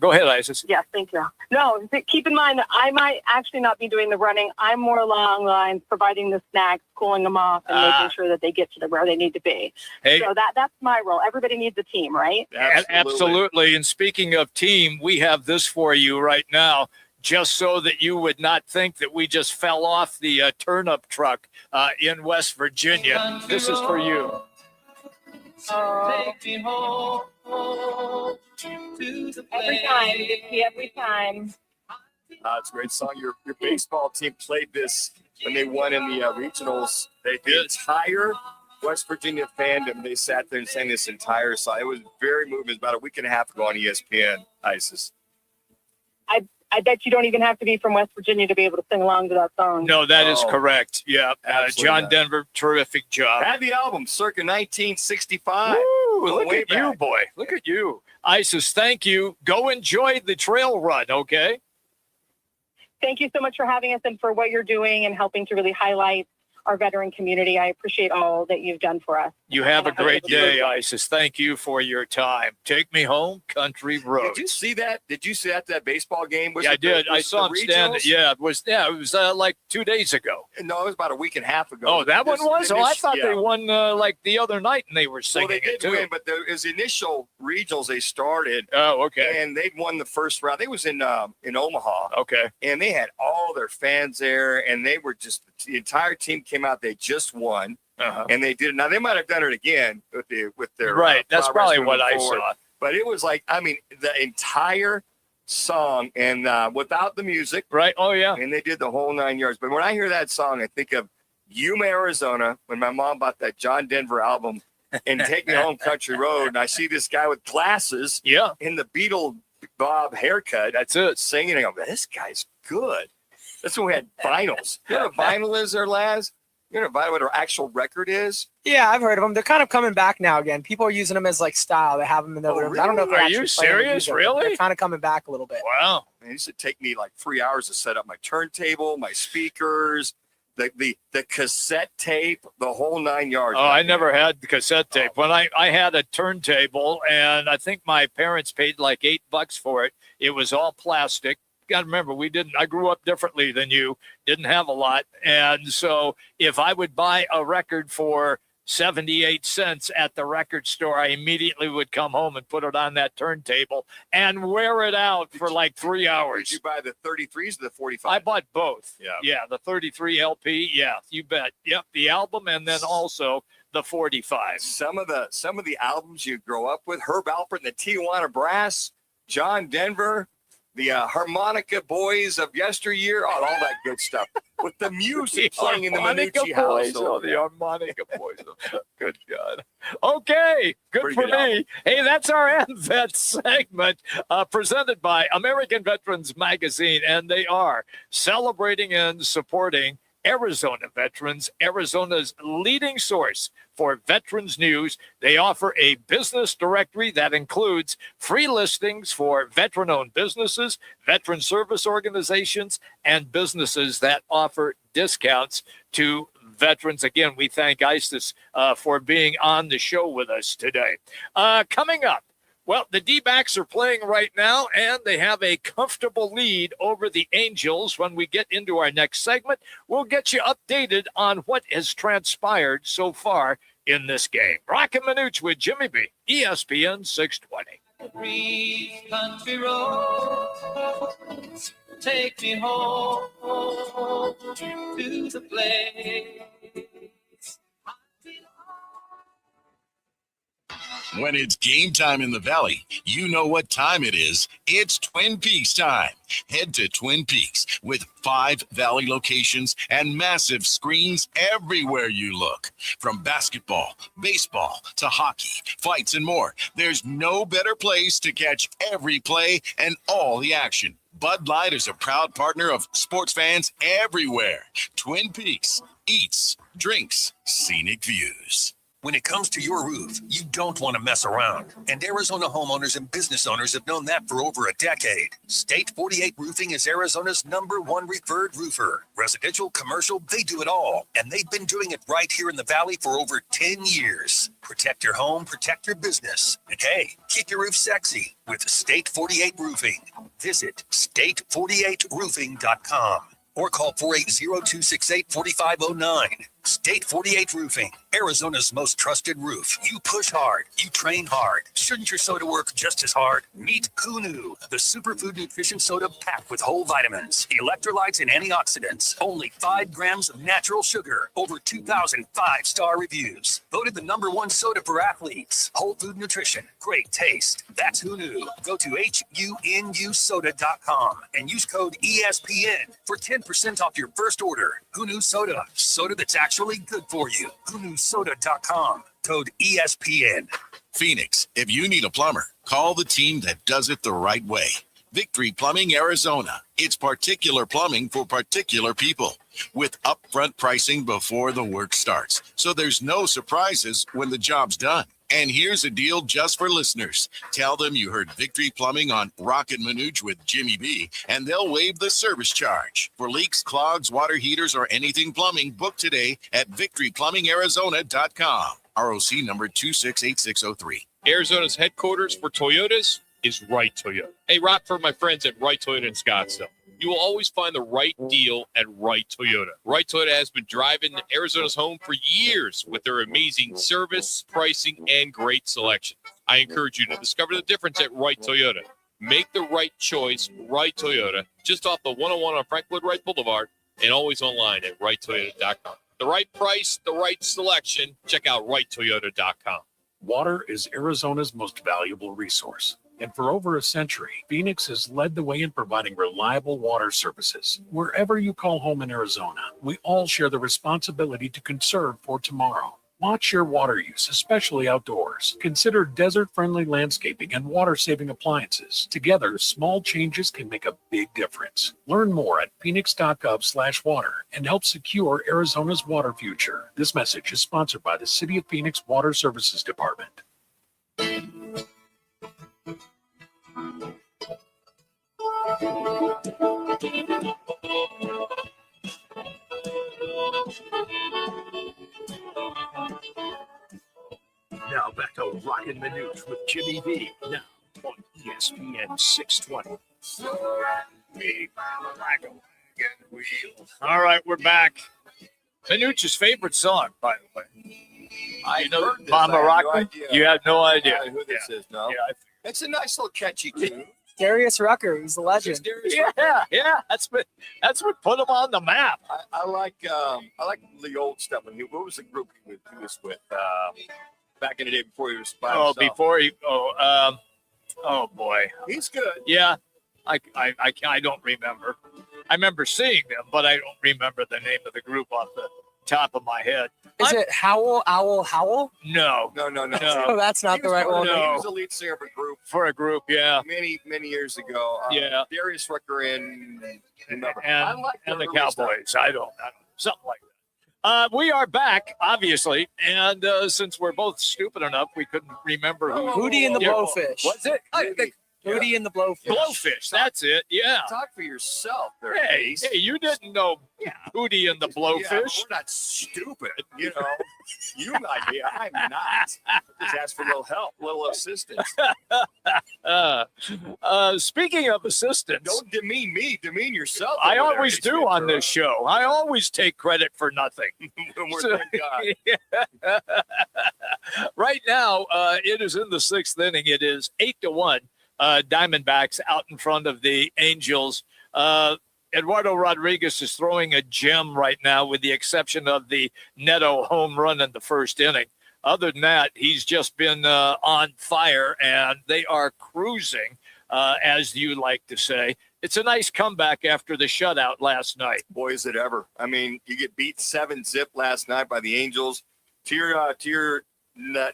Speaker 3: go ahead, Isis.
Speaker 2: Yes, thank you. No, keep in mind that I might actually not be doing the running. I'm more along the lines providing the snacks, cooling them off, and making sure that they get to where they need to be.
Speaker 3: Hey.
Speaker 2: So that's my role. Everybody needs a team, right?
Speaker 3: Absolutely. And speaking of team, we have this for you right now, just so that you would not think that we just fell off the turnip truck in West Virginia. This is for you.
Speaker 2: Take me home to the every time.
Speaker 4: It's a great song. Your baseball team played this when they won in the regionals. The entire West Virginia fandom, they sat there and sang this entire song. It was very moving. It was about a week and a half ago on ESPN, Isis.
Speaker 2: I bet you don't even have to be from West Virginia to be able to sing along to that song.
Speaker 3: No, that is correct. Yeah. John Denver, terrific job.
Speaker 4: Had the album circa 1965.
Speaker 3: Woo, look at you, boy. Look at you. Isis, thank you. Go enjoy the trail run, okay?
Speaker 2: Thank you so much for having us and for what you're doing and helping to really highlight our veteran community. I appreciate all that you've done for us.
Speaker 3: You have a great day, Isis. Thank you for your time. Take me home, country road.
Speaker 4: Did you see that? Did you see that baseball game?
Speaker 3: I did. I saw him stand. Yeah, it was like 2 days ago.
Speaker 4: No, it was about a week and a half ago.
Speaker 3: Oh, that one was? I thought they won like the other night and they were singing
Speaker 4: they did
Speaker 3: it too.
Speaker 4: Win, but it was the initial regionals they started.
Speaker 3: Oh, okay.
Speaker 4: And they'd won the first round. They was in Omaha.
Speaker 3: Okay.
Speaker 4: And they had all their fans there, and they were just the entire team came out. They just won, and they did it. Now they might have done it again with their
Speaker 3: right. That's probably what I saw.
Speaker 4: But it was like, I mean, the entire song and without the music,
Speaker 3: right? Oh yeah,
Speaker 4: and they did the whole 9 yards. But when I hear that song, I think of Yuma, Arizona, when my mom bought that John Denver album, and Take Me Home, Country Road, and I see this guy with glasses, in the Beatle Bob haircut.
Speaker 3: That's it,
Speaker 4: singing. I go, this guy's good. That's when we had vinyls. You know what a vinyl is there, Laz? You know what her actual record is?
Speaker 13: Yeah, I've heard of them. They're kind of coming back now again. People are using them as like style. They have them in their rooms. I don't know if
Speaker 3: Are you serious? Really?
Speaker 13: They're kind of coming back a little bit.
Speaker 3: Wow.
Speaker 4: Man, it used to take me like 3 hours to set up my turntable, my speakers, the cassette tape, the whole 9 yards.
Speaker 3: Oh, I never had cassette tape. When I had a turntable, and I think my parents paid like $8 for it. It was all plastic. Got to remember, I grew up differently than you, didn't have a lot. And so if I would buy a record for 78 cents at the record store, I immediately would come home and put it on that turntable and wear it out for like 3 hours.
Speaker 4: Did you buy the 33s or the 45s?
Speaker 3: I bought both.
Speaker 4: Yeah.
Speaker 3: Yeah, the 33 LP. Yeah, you bet. Yep, the album and then also the 45.
Speaker 4: Some of the albums you grow up with, Herb Alpert and the Tijuana Brass, John Denver, the harmonica boys of yesteryear, all that good stuff. With the music playing in the Manucci house.
Speaker 3: Oh, the harmonica boys. Good God. Okay, good
Speaker 4: Pretty
Speaker 3: for
Speaker 4: good
Speaker 3: me.
Speaker 4: album.
Speaker 3: Hey, that's our MVET segment presented by American Veterans Magazine, and they are celebrating and supporting Arizona veterans, Arizona's leading source for veterans news. They offer a business directory that includes free listings for veteran-owned businesses, veteran service organizations, and businesses that offer discounts to veterans. Again, we thank ISIS for being on the show with us today. Coming up, well, the D-backs are playing right now, and they have a comfortable lead over the Angels. When we get into our next segment, we'll get you updated on what has transpired so far in this game. Roc and Manuch with Jimmy B, ESPN 620.
Speaker 12: Country roads, take me home to the place.
Speaker 7: When it's game time in the Valley, you know what time it is. It's Twin Peaks time. Head to Twin Peaks with 5 Valley locations and massive screens everywhere you look. From basketball, baseball, to hockey, fights, and more, there's no better place to catch every play and all the action. Bud Light is a proud partner of sports fans everywhere. Twin Peaks, eats, drinks, scenic views.
Speaker 9: When it comes to your roof, you don't want to mess around. And Arizona homeowners and business owners have known that for over a decade. State 48 Roofing is Arizona's #1 referred roofer. Residential, commercial, they do it all. And they've been doing it right here in the Valley for over 10 years. Protect your home, protect your business. And hey, keep your roof sexy with State 48 Roofing. Visit state48roofing.com or call 480-268-4509. State 48 Roofing, Arizona's most trusted roof. You push hard, you train hard. Shouldn't your soda work just as hard? Meet Who Knew, the superfood nutrition soda packed with whole vitamins, electrolytes, and antioxidants. Only 5 grams of natural sugar. Over 2,000 5-star reviews. Voted the #1 soda for athletes. Whole food nutrition, great taste. That's Who Knew. Go to HUNUsoda.com and use code ESPN for 10% off your first order. Who Knew Soda, soda that's actually good for you. WhoKnewSoda.com. Code ESPN.
Speaker 7: Phoenix, if you need a plumber, call the team that does it the right way. Victory Plumbing Arizona. It's particular plumbing for particular people with upfront pricing before the work starts. So there's no surprises when the job's done. And here's a deal just for listeners. Tell them you heard Victory Plumbing on Roc and Manuch with Jimmy B, and they'll waive the service charge. For leaks, clogs, water heaters, or anything plumbing, book today at victoryplumbingarizona.com. ROC number 268603.
Speaker 6: Arizona's headquarters for Toyotas is Right Toyota. Hey, Rock, for my friends at Right Toyota in Scottsdale. You will always find the right deal at Right Toyota. Right Toyota has been driving Arizona's home for years with their amazing service, pricing, and great selection. I encourage you to discover the difference at Right Toyota. Make the right choice, Right Toyota, just off the 101 on Frank Lloyd Wright Boulevard, and always online at righttoyota.com. The right price, the right selection. Check out righttoyota.com.
Speaker 17: Water is Arizona's most valuable resource. And for over a century, Phoenix has led the way in providing reliable water services. Wherever you call home in Arizona, we all share the responsibility to conserve for tomorrow. Watch your water use, especially outdoors. Consider desert-friendly landscaping and water-saving appliances. Together, small changes can make a big difference. Learn more at phoenix.gov/water and help secure Arizona's water future. This message is sponsored by the City of Phoenix Water Services Department.
Speaker 1: Now back to Roc and Manuch with Jimmy B. Now on ESPN 620.
Speaker 3: All right, we're back. Manuch's favorite song, by the way.
Speaker 4: I
Speaker 3: know
Speaker 4: heard this.
Speaker 3: Mama
Speaker 4: I had
Speaker 3: Rock?
Speaker 4: no idea.
Speaker 3: You had no
Speaker 4: I
Speaker 3: idea.
Speaker 4: don't know who this is, no?
Speaker 3: Yeah,
Speaker 4: It's a nice little catchy tune.
Speaker 13: Darius Rucker, he's a legend.
Speaker 3: yeah, that's what put him on the map.
Speaker 4: I like the old stuff. What was the group he was with back in the day before he was by himself?
Speaker 3: Oh boy,
Speaker 4: he's good.
Speaker 3: Yeah, I don't remember. I remember seeing them, but I don't remember the name of the group off the top of my head.
Speaker 13: Is it Howell?
Speaker 3: No.
Speaker 13: Oh, that's not the right one.
Speaker 4: He was the lead singer
Speaker 3: for a group. Yeah.
Speaker 4: Many years ago.
Speaker 3: Yeah.
Speaker 4: Darius Rucker and
Speaker 3: and
Speaker 4: early
Speaker 3: the Cowboys.
Speaker 4: stuff.
Speaker 3: I don't something like that. We are back, obviously, and since we're both stupid enough, we couldn't remember who.
Speaker 13: Hootie and the Blowfish.
Speaker 3: What's it?
Speaker 13: Hootie and the Blowfish.
Speaker 3: Blowfish. That's it. Yeah.
Speaker 4: Talk for yourself, there.
Speaker 3: Hey, you didn't know Hootie and the Blowfish.
Speaker 4: Yeah, but we're not stupid, you know. You might be. I'm not. Just ask for a little help, a little assistance.
Speaker 3: Speaking of assistance,
Speaker 4: don't demean me. Demean yourself.
Speaker 3: I always do on this show. I always take credit for nothing.
Speaker 4: Thank God.
Speaker 3: Right now, it is in the sixth inning. It is 8-1. Diamondbacks out in front of the Angels. Eduardo Rodriguez is throwing a gem right now, with the exception of the Neto home run in the first inning. Other than that, he's just been on fire, and they are cruising, as you like to say. It's a nice comeback after the shutout last night.
Speaker 4: Boy, is it ever. I mean, you get beat 7-0 last night by the Angels. To your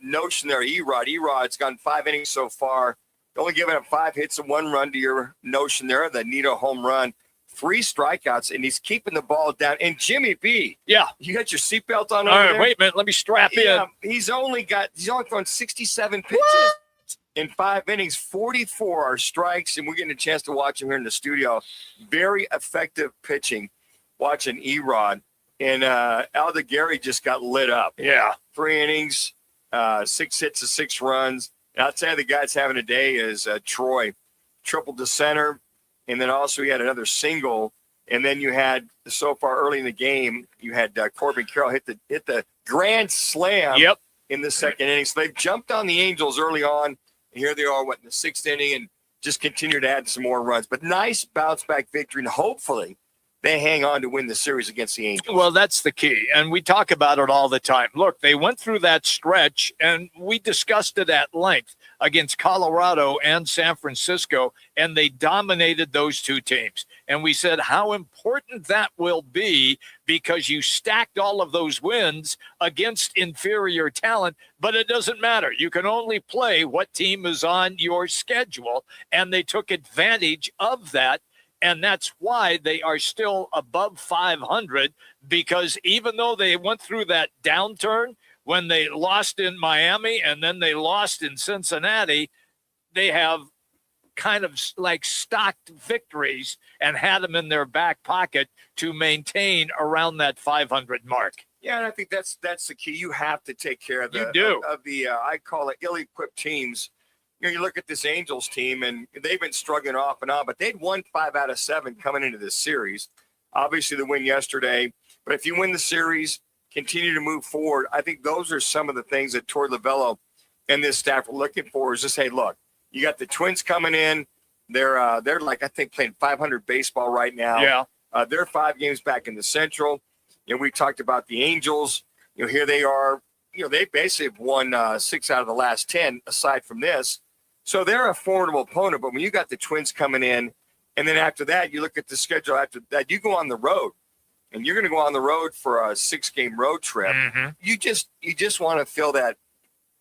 Speaker 4: notion there, Erod's gone 5 innings so far. Only giving up 5 hits and 1 run to your notion there, the Neto home run. 3 strikeouts, and he's keeping the ball down. And Jimmy B,
Speaker 3: yeah,
Speaker 4: you got your seatbelt on
Speaker 3: All
Speaker 4: over
Speaker 3: right,
Speaker 4: there?
Speaker 3: wait a minute. Let me strap in.
Speaker 4: He's only thrown 67 pitches in 5 innings. 44 are strikes, and we're getting a chance to watch him here in the studio. Very effective pitching. Watching Erod, and Aldegari just got lit up.
Speaker 3: Yeah,
Speaker 4: 3 innings, 6 hits and 6 runs. And I'll tell you, the guy that's having a day is Troy. Tripled to center, and then also he had another single. And then you had, so far early in the game, you had Corbin Carroll hit the grand slam in the second inning. So they've jumped on the Angels early on. And here they are, in the 6th inning, and just continue to add some more runs. But nice bounce-back victory, and hopefully they hang on to win the series against the Angels.
Speaker 3: Well, that's the key, and we talk about it all the time. Look, they went through that stretch, and we discussed it at length against Colorado and San Francisco, and they dominated those two teams. And we said how important that will be, because you stacked all of those wins against inferior talent, but it doesn't matter. You can only play what team is on your schedule, and they took advantage of that. And that's why they are still above 500, because even though they went through that downturn when they lost in Miami and then they lost in Cincinnati, they have kind of like stocked victories and had them in their back pocket to maintain around that 500 mark.
Speaker 4: Yeah, and I think that's the key. You have to take care of the I call it ill-equipped teams. You look at this Angels team, and they've been struggling off and on, but they'd won 5 out of 7 coming into this series. Obviously, the win yesterday. But if you win the series, continue to move forward. I think those are some of the things that Torey Lovullo and this staff are looking for, is just, hey, look, you got the Twins coming in. They're like, I think, playing 500 baseball right now.
Speaker 3: Yeah.
Speaker 4: They're 5 games back in the Central. We talked about the Angels. Here they are. They basically have won 6 out of the last 10 aside from this. So they're a formidable opponent, but when you got the Twins coming in, and then after that, you look at the schedule after that, you go on the road and you're going to go on the road for a 6-game road trip, you just want to feel that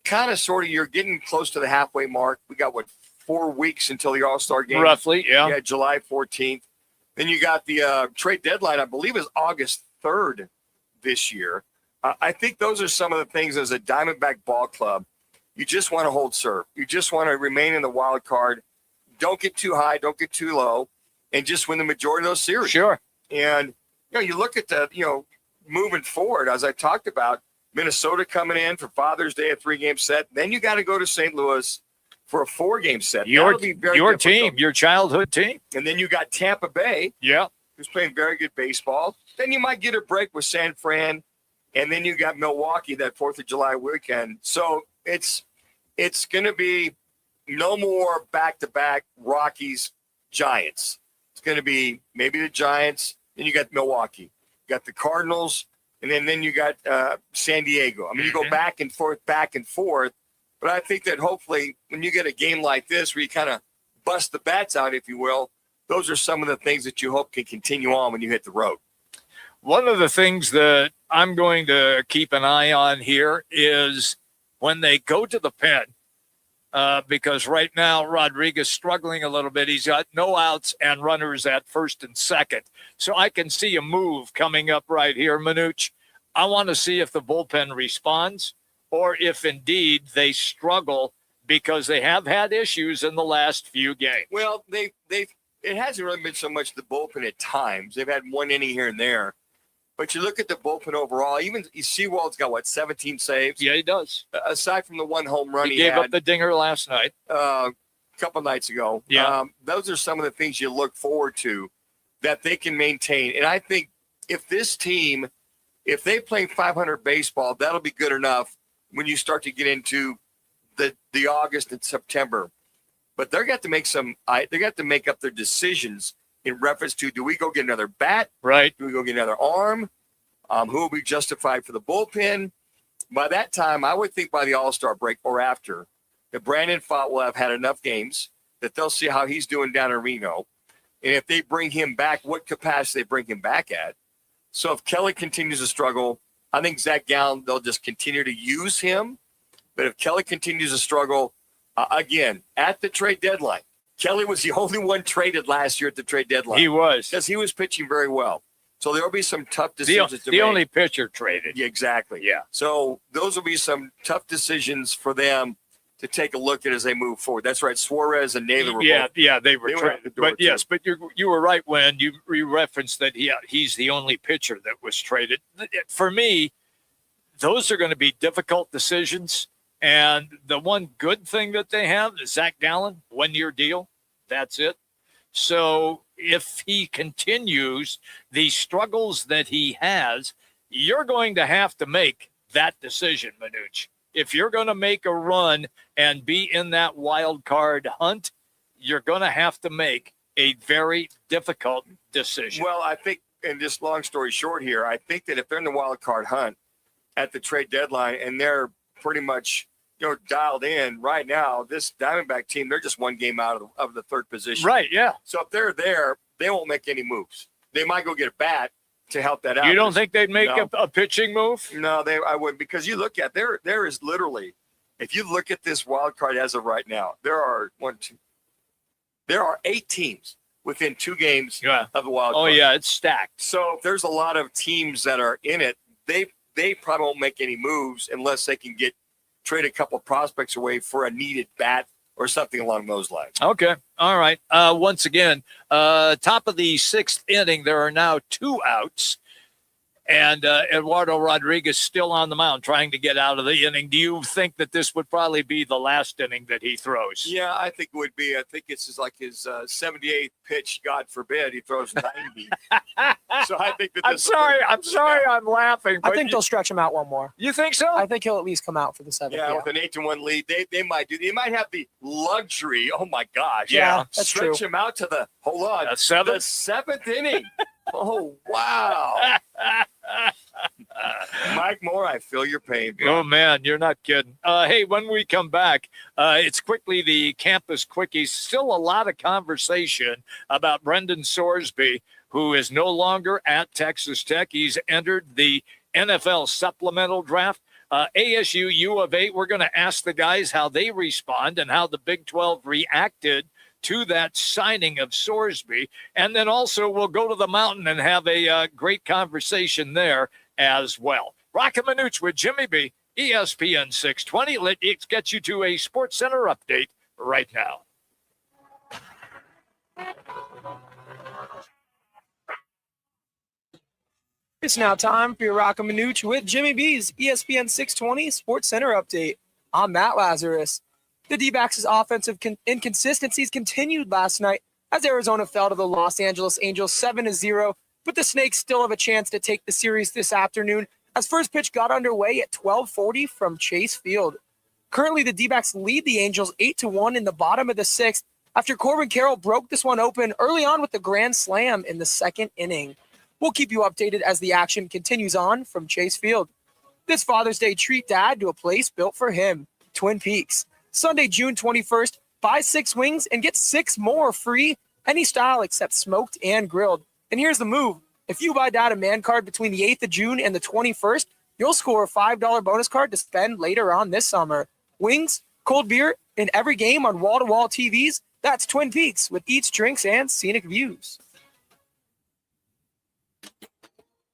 Speaker 4: kind of sort of you're getting close to the halfway mark. We got, 4 weeks until the All-Star game?
Speaker 3: Roughly, yeah.
Speaker 4: Yeah, July 14th. Then you got the trade deadline, I believe, is August 3rd this year. I think those are some of the things as a Diamondback ball club. You just want to hold serve. You just want to remain in the wild card. Don't get too high. Don't get too low. And just win the majority of those series.
Speaker 3: Sure.
Speaker 4: And, you look at the, moving forward, as I talked about, Minnesota coming in for Father's Day, a 3-game set. Then you got to go to St. Louis for a 4-game set.
Speaker 3: Your
Speaker 4: difficult.
Speaker 3: team, your childhood team.
Speaker 4: And then you got Tampa Bay.
Speaker 3: Yeah.
Speaker 4: Who's playing very good baseball. Then you might get a break with San Fran. And then you got Milwaukee that 4th of July weekend. So it's going to be no more back-to-back Rockies, Giants. It's going to be maybe the Giants. Then you got Milwaukee. You got the Cardinals. And then you got San Diego. I mean, you go back and forth. But I think that hopefully when you get a game like this where you kind of bust the bats out, if you will, those are some of the things that you hope can continue on when you hit the road.
Speaker 3: One of the things that I'm going to keep an eye on here is when they go to the pen, because right now Rodriguez struggling a little bit. He's got no outs and runners at first and second. So I can see a move coming up right here, Manuch. I want to see if the bullpen responds or if indeed they struggle because they have had issues in the last few games.
Speaker 4: Well, it hasn't really been so much the bullpen at times. They've had one inning here and there. But you look at the bullpen overall, even Sewald's got, 17 saves?
Speaker 3: Yeah, he does.
Speaker 4: Aside from the one home run
Speaker 3: he gave
Speaker 4: had,
Speaker 3: up the dinger last night.
Speaker 4: A couple nights ago.
Speaker 3: Yeah.
Speaker 4: Those are some of the things you look forward to that they can maintain. And I think if this team, if they play 500 baseball, that'll be good enough when you start to get into the August and September. But they're got to make they got to make up their decisions in reference to, do we go get another bat?
Speaker 3: Right.
Speaker 4: Do we go get another arm? Who will be justified for the bullpen? By that time, I would think by the All-Star break or after, that Brandon Pfaadt will have had enough games that they'll see how he's doing down in Reno. And if they bring him back, what capacity they bring him back at. So if Kelly continues to struggle, I think Zach Gallen, they'll just continue to use him. But if Kelly continues to struggle, again, at the trade deadline, Kelly was the only one traded last year at the trade deadline.
Speaker 3: He was.
Speaker 4: Because he was pitching very well. So there will be some tough decisions to make.
Speaker 3: The only pitcher traded.
Speaker 4: Yeah, exactly.
Speaker 3: Yeah.
Speaker 4: So those will be some tough decisions for them to take a look at as they move forward. That's right. Suarez and Naylor were both.
Speaker 3: Yeah, they were traded. But
Speaker 4: too.
Speaker 3: yes, but you were right when you referenced that he's the only pitcher that was traded. For me, those are going to be difficult decisions. And the one good thing that they have is Zach Gallen, 1-year deal. That's it. So if he continues the struggles that he has, you're going to have to make that decision, Manuch. If you're going to make a run and be in that wild card hunt, you're going to have to make a very difficult decision.
Speaker 4: Well, I think, and just long story short here, I think that if they're in the wild card hunt at the trade deadline and they're pretty much dialed in right now, this Diamondback team, they're just one game out of the third position.
Speaker 3: Right, yeah.
Speaker 4: So if they're there, they won't make any moves. They might go get a bat to help that out.
Speaker 3: You don't think they'd make a pitching move?
Speaker 4: No, I wouldn't, because you look at there is literally, if you look at this wild card as of right now, there are 8 teams within 2 games of the wild card.
Speaker 3: Oh yeah, it's stacked.
Speaker 4: So if there's a lot of teams that are in it, they probably won't make any moves unless they can trade a couple of prospects away for a needed bat or something along those lines.
Speaker 3: Okay. All right. Once again, top of the 6th inning, there are now 2 outs. And Eduardo Rodriguez still on the mound trying to get out of the inning. Do you think that this would probably be the last inning that he throws?
Speaker 4: Yeah, I think it would be. I think it's like his 78th pitch, God forbid, he throws 90. So I think that
Speaker 3: I'm sorry I'm laughing.
Speaker 13: I think they'll stretch him out one more.
Speaker 3: You think so?
Speaker 13: I think he'll at least come out for the 7th.
Speaker 4: Yeah, with an 8-1 lead, they might do. They might have the luxury. Oh my gosh!
Speaker 13: Yeah, that's
Speaker 4: stretch
Speaker 13: true.
Speaker 4: him out to the
Speaker 3: the 7th
Speaker 4: inning. Oh wow! Mike Moore, I feel your pain, bro.
Speaker 3: Oh man, you're not kidding. Hey, when we come back, it's quickly the campus quickies. Still a lot of conversation about Brendan Sorsby who is no longer at Texas Tech. He's entered the NFL supplemental draft. ASU U of A, we're going to ask the guys how they respond and how the Big 12 reacted to that signing of Sorsby. And then also we'll go to the mountain and have a great conversation there as well. Roc and Manuch with Jimmy B, ESPN 620. Let's get you to a Sports Center update right now.
Speaker 13: It's now time for your Roc and Manuch with Jimmy B's ESPN 620 Sports Center update. I'm Matt Lazarus. The D-backs' offensive inconsistencies continued last night as Arizona fell to the Los Angeles Angels 7-0, but the Snakes still have a chance to take the series this afternoon as first pitch got underway at 12:40 from Chase Field. Currently, the D-backs lead the Angels 8-1 in the bottom of the sixth after Corbin Carroll broke this one open early on with the grand slam in the second inning. We'll keep you updated as the action continues on from Chase Field. This Father's Day, treat Dad to a place built for him, Twin Peaks. Sunday, June 21st, buy 6 wings and get 6 more free, any style except smoked and grilled. And here's the move. If you buy Dad a man card between the 8th of June and the 21st, you'll score a $5 bonus card to spend later on this summer. Wings, cold beer, and every game on wall-to-wall TVs. That's Twin Peaks with eats, drinks, and scenic views.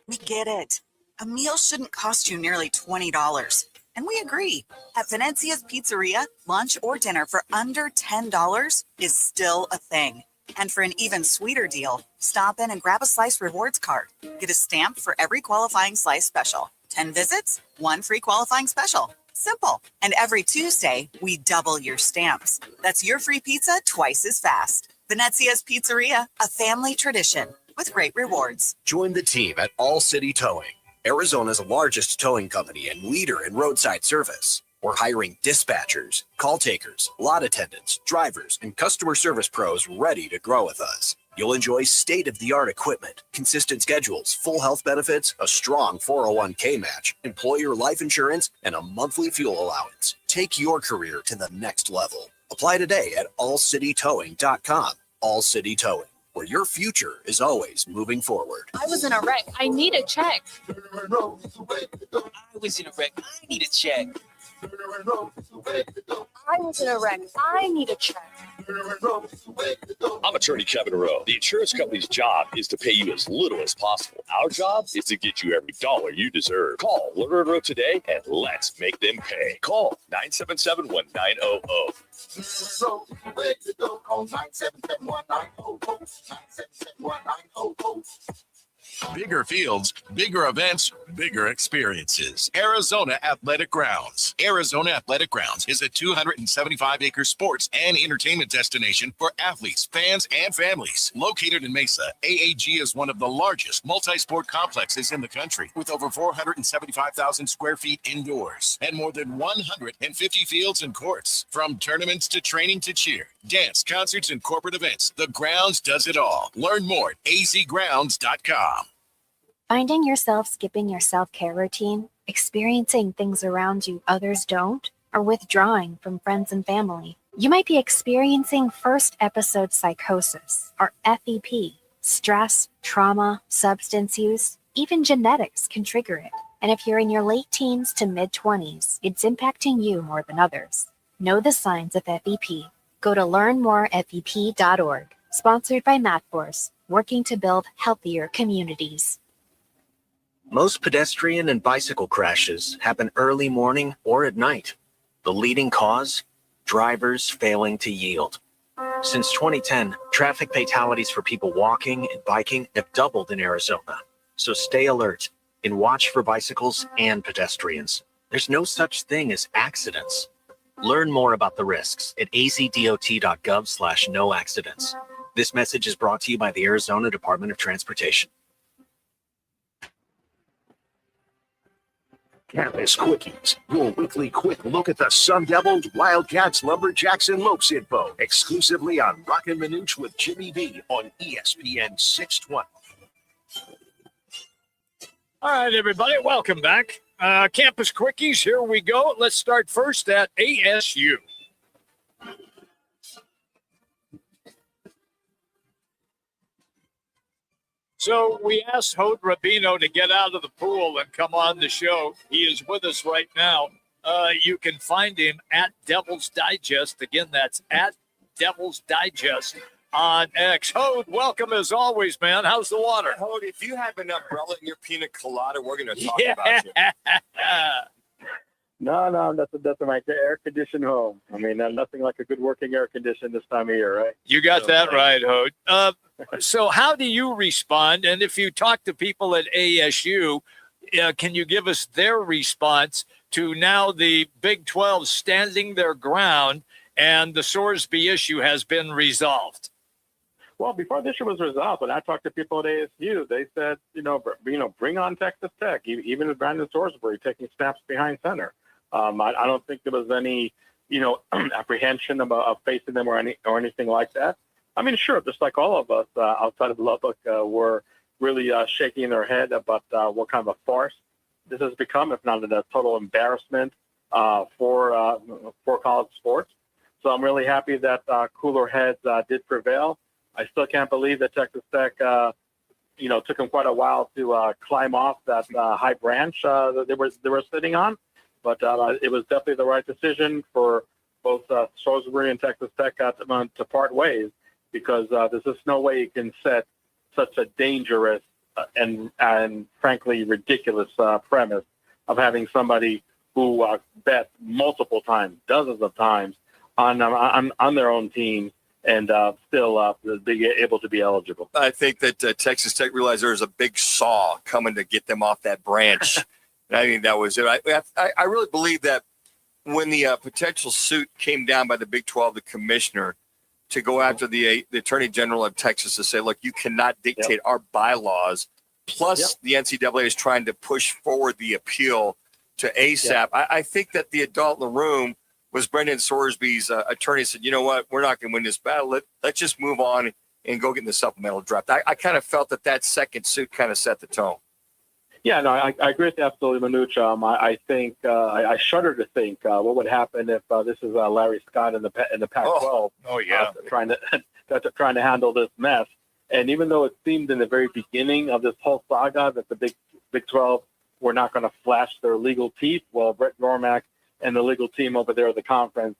Speaker 14: We get it. A meal shouldn't cost you nearly $20. And we agree. At Venezia's Pizzeria, lunch or dinner for under $10 is still a thing. And for an even sweeter deal, stop in and grab a Slice Rewards card. Get a stamp for every qualifying Slice special. 10 visits, 1 free qualifying special. Simple. And every Tuesday, we double your stamps. That's your free pizza twice as fast. Venezia's Pizzeria, a family tradition with great rewards.
Speaker 24: Join the team at All City Towing, Arizona's largest towing company and leader in roadside service. We're hiring dispatchers, call takers, lot attendants, drivers, and customer service pros ready to grow with us. You'll enjoy state-of-the-art equipment, consistent schedules, full health benefits, a strong 401k match, employer life insurance, and a monthly fuel allowance. Take your career to the next level. Apply today at allcitytowing.com. All City Towing, where your future is always moving forward.
Speaker 15: I was in a wreck. I need a check.
Speaker 16: I was in a wreck. I need a check.
Speaker 15: I was in a wreck. I need a check.
Speaker 20: I'm attorney Kevin Rowe. The insurance company's job is to pay you as little as possible. Our job is to get you every dollar you deserve. Call Rowe today and let's make them pay. Call 977-1900.
Speaker 7: Bigger fields, bigger events, bigger experiences. Arizona Athletic Grounds. Arizona Athletic Grounds is a 275-acre sports and entertainment destination for athletes, fans, and families. Located in Mesa, AAG is one of the largest multi-sport complexes in the country, with over 475,000 square feet indoors and more than 150 fields and courts. From tournaments to training to cheer, dance, concerts, and corporate events, the grounds does it all. Learn more at azgrounds.com.
Speaker 18: Finding yourself skipping your self-care routine, experiencing things around you others don't, or withdrawing from friends and family. You might be experiencing first episode psychosis, or FEP. Stress, trauma, substance use, even genetics can trigger it. And if you're in your late teens to mid-20s, it's impacting you more than others. Know the signs of FEP. Go to learnmorefep.org. Sponsored by MathForce, working to build healthier communities.
Speaker 22: Most pedestrian and bicycle crashes happen early morning or at night. The leading cause? Drivers failing to yield. Since 2010, traffic fatalities for people walking and biking have doubled in Arizona. So stay alert and watch for bicycles and pedestrians. There's no such thing as accidents. Learn more about the risks at azdot.gov/no-accidents. This message is brought to you by the Arizona Department of Transportation.
Speaker 1: Campus Quickies, your weekly quick look at the Sun Devils, Wildcats, Lumberjacks, and Lopes info, exclusively on Roc and Manuch with Jimmy B on ESPN 620.
Speaker 3: All right, everybody, welcome back. Campus Quickies, here we go. Let's start first at ASU. So we asked Hod Rabino to get out of the pool and come on the show. He is with us right now. You can find him at Devil's Digest. Again, that's at Devil's Digest on X. Hod, welcome as always, man. How's the water?
Speaker 4: Hod, if you have an umbrella in your pina colada, we're going to talk about you.
Speaker 5: No, that's my air-conditioned home. I mean, nothing like a good working air condition this time of year, right?
Speaker 3: You got that right, Hod. So how do you respond? And if you talk to people at ASU, can you give us their response to now the Big 12 standing their ground and the Sorsby issue has been resolved?
Speaker 5: Well, before the issue was resolved, when I talked to people at ASU, they said, bring on Texas Tech, even with Brandon Sorsby taking snaps behind center. I don't think there was any, apprehension of facing them or anything like that. I mean, sure, just like all of us outside of Lubbock were really shaking their head about what kind of a farce this has become, if not a total embarrassment for college sports. So I'm really happy that cooler heads did prevail. I still can't believe that Texas Tech, took them quite a while to climb off that high branch that they were sitting on. But it was definitely the right decision for both Salisbury and Texas Tech to part ways, because there's just no way you can set such a dangerous and frankly ridiculous premise of having somebody who bet multiple times, dozens of times, on their own team and still be able to be eligible.
Speaker 4: I think that Texas Tech realized there was a big saw coming to get them off that branch. And I think that was it. I really believe that when the potential suit came down by the Big 12, the commissioner, to go after the Attorney General of Texas to say, look, you cannot dictate our bylaws. Plus, the NCAA is trying to push forward the appeal to ASAP. I think that the adult in the room was Brendan Sorsby's attorney said, you know what, we're not going to win this battle. Let's just move on and go get in the supplemental draft. I kind of felt that second suit kind of set the tone.
Speaker 5: Yeah, no, I agree with you absolutely, Manuch. I think I shudder to think what would happen if this is Larry Scott in the Pac-12. Trying to handle this mess. And even though it seemed in the very beginning of this whole saga that the Big 12 were not going to flash their legal teeth, well, Brett Gormack and the legal team over there at the conference,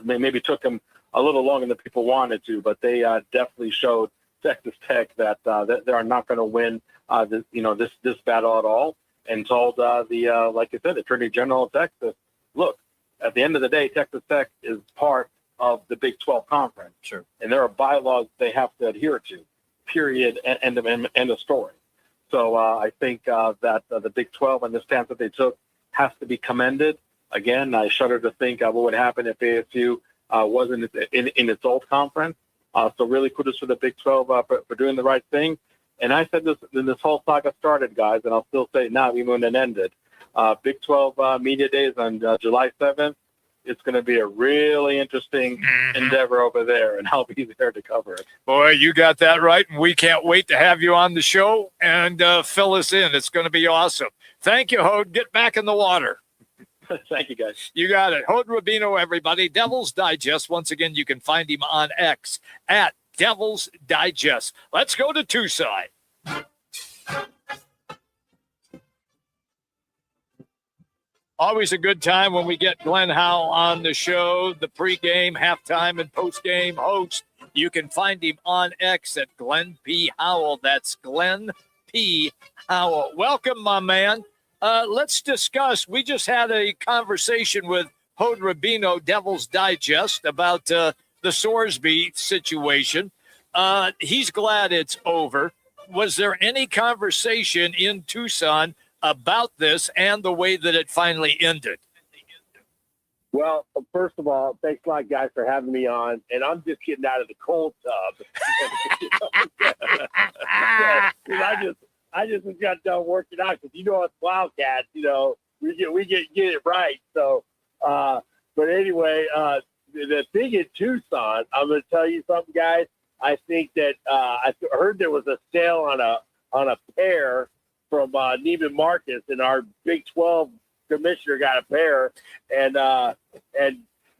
Speaker 5: maybe took them a little longer than people wanted to, but they definitely showed Texas Tech that they are not going to win this battle at all, and told like I said, Attorney General of Texas, look, at the end of the day, Texas Tech is part of the Big 12 conference.
Speaker 4: Sure.
Speaker 5: And there are bylaws they have to adhere to, period, end of story. So I think that the Big 12 and the stance that they took has to be commended. Again, I shudder to think what would happen if ASU wasn't in its old conference. So really kudos for the Big 12 for doing the right thing. And I said this when this whole saga started, guys, and I'll still say it now, even when it ended. Big 12 Media Days on July 7th. It's going to be a really interesting endeavor over there, and I'll be there to cover it.
Speaker 3: Boy, you got that right, and we can't wait to have you on the show and fill us in. It's going to be awesome. Thank you, Hod. Get back in the water.
Speaker 5: Thank you, guys.
Speaker 3: You got it. Hod Rabino, everybody. Devil's Digest. Once again, you can find him on X at Devil's Digest. Let's go to Tucson. Always a good time when we get Glenn Howell on the show, the pregame, halftime, and postgame host. You can find him on X at Glenn P. Howell. That's Glenn P. Howell. Welcome, my man. Let's discuss. We just had a conversation with Hod Rabino, Devil's Digest, about the Sorsby situation. He's glad it's over. Was there any conversation in Tucson about this and the way that it finally ended?
Speaker 19: Well, first of all, thanks a lot, guys, for having me on. And I'm just getting out of the cold tub. I just got done working out because us Wildcats, we get it right. So, but anyway, the thing in Tucson, I'm going to tell you something, guys. I think that I heard there was a sale on a pair from Neiman Marcus, and our Big 12 commissioner got a pair and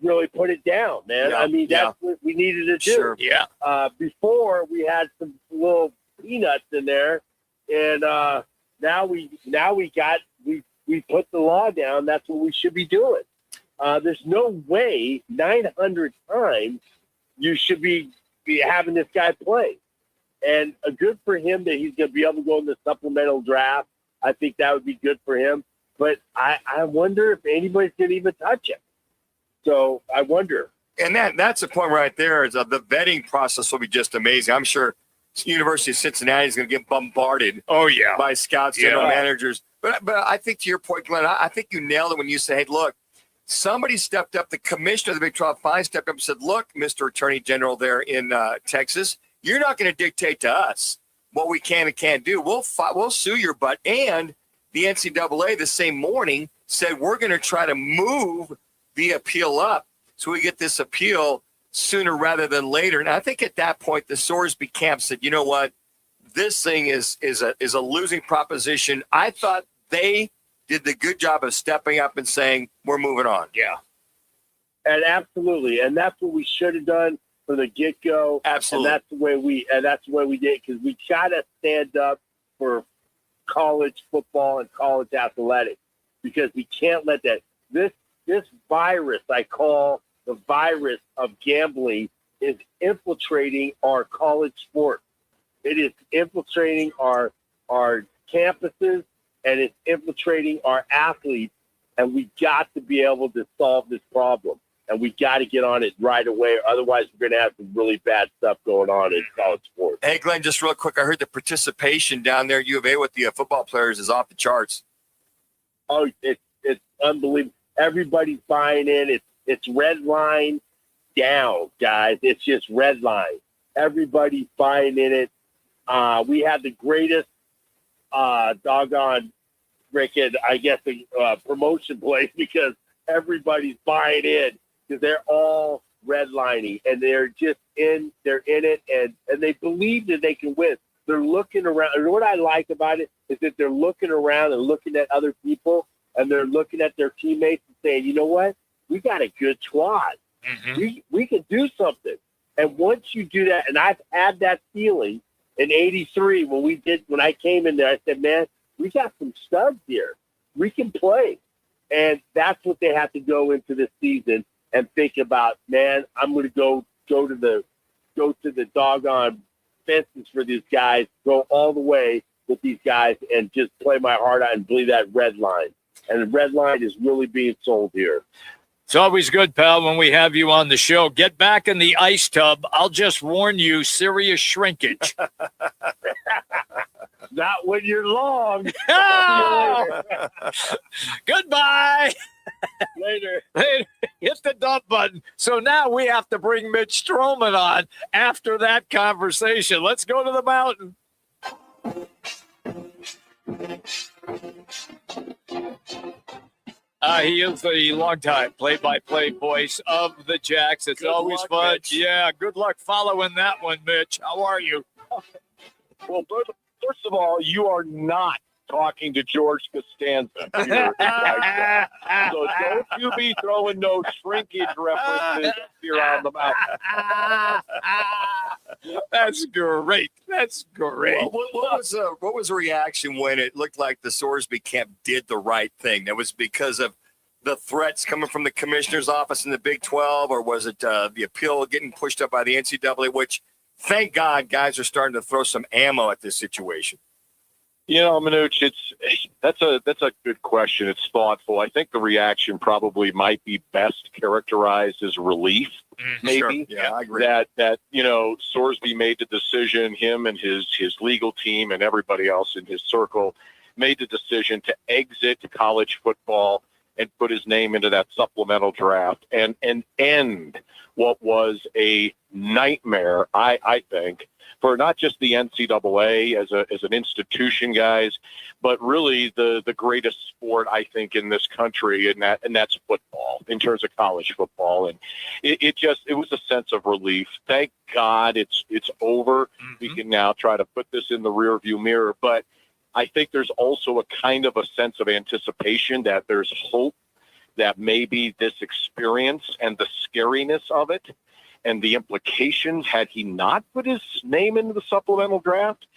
Speaker 19: really put it down, man.
Speaker 4: Yeah,
Speaker 19: I mean, that's what we needed to do.
Speaker 4: Sure.
Speaker 19: Before we had some little peanuts in there, and now we put the law down. That's what we should be doing. There's no way 900 times you should be having this guy play. And good for him that he's going to be able to go in the supplemental draft. I think that would be good for him. But I wonder if anybody's going to even touch him. So I wonder.
Speaker 4: And that's the point right there. Is the vetting process will be just amazing. I'm sure University of Cincinnati is going to get bombarded. By scouts, general managers. But I think to your point, Glenn, I think you nailed it when you say, hey, look, somebody stepped up. The commissioner of the Big 12 Fine stepped up and said, look, Mr. Attorney General there in Texas, you're not going to dictate to us what we can and can't do. We'll sue your butt. And the NCAA the same morning said we're going to try to move the appeal up so we get this appeal sooner rather than later. And I think at that point, the Sorsby camp said, you know what, this thing is a losing proposition. I thought they did the good job of stepping up and saying, we're moving on.
Speaker 19: Yeah. And absolutely. And that's what we should have done from the get-go.
Speaker 4: Absolutely.
Speaker 19: And that's the way we did, because we got to stand up for college football and college athletics, because we can't let that this virus I call the virus of gambling is infiltrating our college sports. It is infiltrating our campuses, and it's infiltrating our athletes, and we got to be able to solve this problem, and we got to get on it right away. Otherwise, we're going to have some really bad stuff going on in college sports.
Speaker 4: Hey, Glenn, just real quick, I heard the participation down there at U of A with the football players is off the charts.
Speaker 19: Oh, it's unbelievable. Everybody's buying in. It's red line down, guys. It's just red line. Everybody's buying in it. We had the greatest doggone freaking, I guess, promotion place, because everybody's buying in, because they're all redlining, and they're in it, and they believe that they can win. They're looking around. And what I like about it is that they're looking around and looking at other people, and they're looking at their teammates and saying, you know what? We got a good squad. Mm-hmm. We can do something. And once you do that, and I've had that feeling in '83 when I came in there, I said, man, we got some studs here. We can play. And that's what they have to go into this season and think about, man, I'm going to go to the doggone fences for these guys, go all the way with these guys, and just play my heart out and believe that red line. And the red line is really being sold here.
Speaker 3: It's always good, pal, when we have you on the show. Get back in the ice tub. I'll just warn you, serious shrinkage.
Speaker 19: Not when you're long.
Speaker 3: Goodbye.
Speaker 19: Later.
Speaker 3: Hit the dump button. So now we have to bring Mitch Strohman on after that conversation. Let's go to the mountain. He is the longtime play-by-play voice of the Jacks. It's always fun. Mitch. Yeah, good luck following that one, Mitch. How are you?
Speaker 10: Well, first of all, you are not talking to George Costanza. So don't you be throwing no shrinkage references here on the mountain.
Speaker 3: That's great. That's great.
Speaker 4: Well, what was the reaction when it looked like the Sorsby camp did the right thing? That was because of the threats coming from the commissioner's office in the Big 12, or was it the appeal getting pushed up by the NCAA, which, thank God, guys are starting to throw some ammo at this situation?
Speaker 10: You know, Manuch, that's a good question. It's thoughtful. I think the reaction probably might be best characterized as relief, maybe.
Speaker 4: Sure. Yeah, I agree.
Speaker 10: That Sorsby made the decision, him and his legal team and everybody else in his circle made the decision to exit college football and put his name into that supplemental draft and end what was a nightmare, I think, for not just the NCAA as an institution, guys, but really the greatest sport, I think, in this country, and that's football, in terms of college football. And it was a sense of relief. Thank God it's over. Mm-hmm. We can now try to put this in the rearview mirror. But I think there's also a kind of a sense of anticipation that there's hope that maybe this experience and the scariness of it and the implications had he not put his name into the supplemental draft,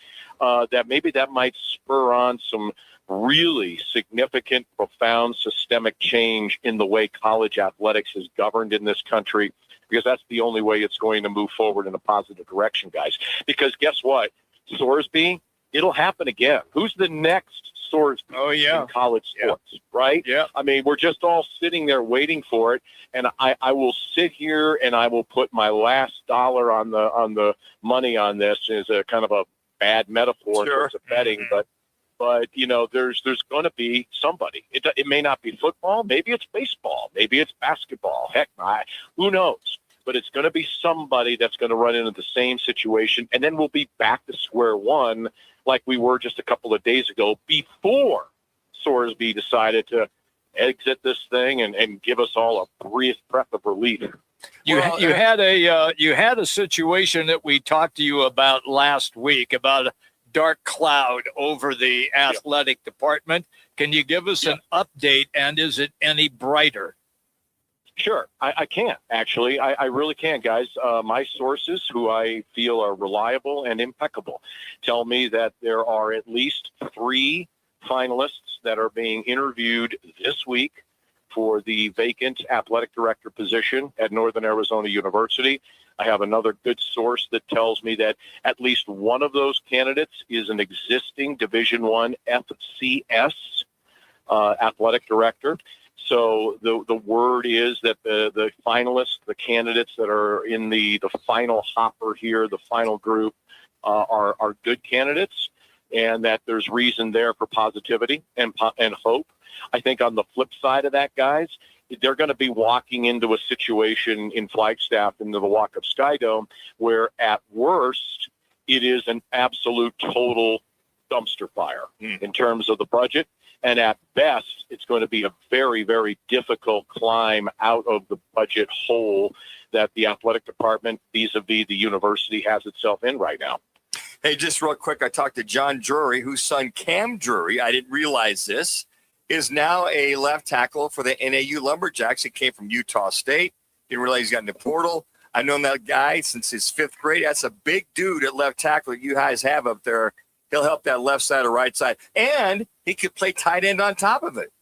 Speaker 10: that maybe that might spur on some really significant, profound, systemic change in the way college athletics is governed in this country, because that's the only way it's going to move forward in a positive direction, guys. Because guess what? Sorsby, it'll happen again. Who's the next Sorsby in college sports, right?
Speaker 3: Yeah.
Speaker 10: I mean, we're just all sitting there waiting for it, and I will sit here and I will put my last dollar on the money on this as a kind of a bad metaphor in terms of betting, but you know, there's going to be somebody. It may not be football, maybe it's baseball, maybe it's basketball. Heck, who knows? But it's going to be somebody that's going to run into the same situation, and then we'll be back to square one like we were just a couple of days ago before Sorsby decided to exit this thing and give us all a brief breath of relief.
Speaker 3: You had a situation that we talked to you about last week about a dark cloud over the athletic department. Can you give us an update, and is it any brighter?
Speaker 10: Sure. I can, actually. I really can, guys. My sources, who I feel are reliable and impeccable, tell me that there are at least 3 finalists that are being interviewed this week for the vacant athletic director position at Northern Arizona University. I have another good source that tells me that at least one of those candidates is an existing Division I FCS athletic director. So the word is that the finalists, the candidates that are in the final hopper here, the final group, are good candidates, and that there's reason there for positivity and hope. I think on the flip side of that, guys, they're going to be walking into a situation in Flagstaff, into the Walk-Up Skydome, where at worst it is an absolute total dumpster fire in terms of the budget. And at best, it's going to be a very, very difficult climb out of the budget hole that the athletic department vis-a-vis the university has itself in right now.
Speaker 4: Hey, just real quick, I talked to John Drury, whose son Cam Drury, I didn't realize this, is now a left tackle for the NAU Lumberjacks. He came from Utah State. Didn't realize he's got in the portal. I've known that guy since his 5th grade. That's a big dude at left tackle that you guys have up there. He'll help that left side or right side. And he could play tight end on top of it.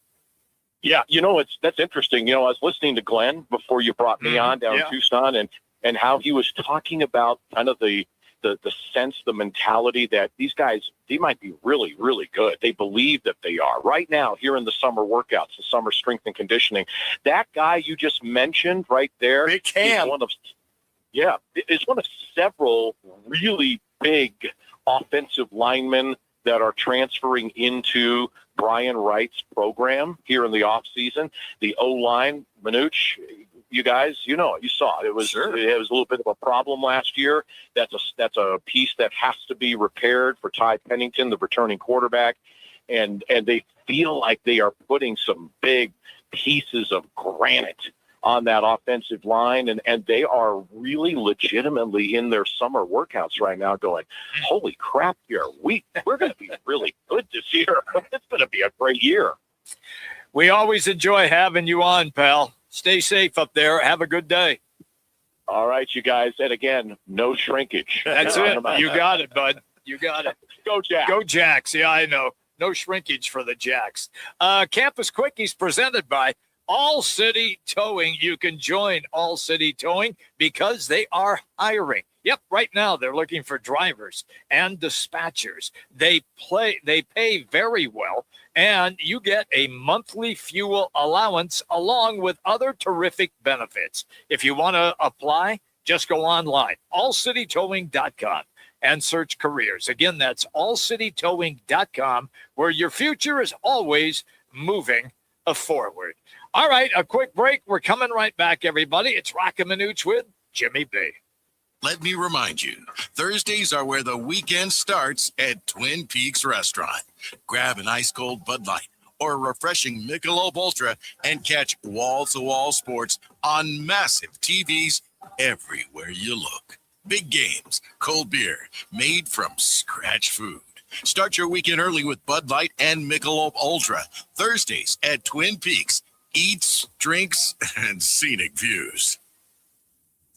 Speaker 10: Yeah, you know, that's interesting. You know, I was listening to Glenn before you brought me on down in Tucson, and how he was talking about kind of the sense, the mentality that these guys, they might be really, really good. They believe that they are. Right now, here in the summer workouts, the summer strength and conditioning, that guy you just mentioned right there
Speaker 4: Big Cam.
Speaker 10: is one of several really big offensive linemen that are transferring into Brian Wright's program here in the offseason. The O-line, Manuch, you guys, you know it. You saw it. It was a little bit of a problem last year. That's a piece that has to be repaired for Ty Pennington, the returning quarterback. And they feel like they are putting some big pieces of granite on that offensive line, and they are really legitimately in their summer workouts right now going, holy crap, we're going to be really good this year. It's going to be a great year.
Speaker 3: We always enjoy having you on, pal. Stay safe up there. Have a good day.
Speaker 10: All right, you guys. And again, no shrinkage.
Speaker 3: That's it. You got it, bud. You got it.
Speaker 10: Go Jacks.
Speaker 3: Go Jacks. Yeah, I know. No shrinkage for the Jacks. Campus Quickies presented by All City Towing. You can join All City Towing because they are hiring. Yep, right now they're looking for drivers and dispatchers. They pay very well, and you get a monthly fuel allowance along with other terrific benefits. If you want to apply, just go online, allcitytowing.com, and search careers. Again, that's allcitytowing.com, where your future is always moving forward. All right, a quick break. We're coming right back, everybody. It's Roc and Manuch with Jimmy B.
Speaker 7: Let me remind you, Thursdays are where the weekend starts at Twin Peaks Restaurant. Grab an ice-cold Bud Light or a refreshing Michelob Ultra and catch wall-to-wall sports on massive TVs everywhere you look. Big games, cold beer, made from scratch food. Start your weekend early with Bud Light and Michelob Ultra. Thursdays at Twin Peaks. Eats, drinks, and scenic views.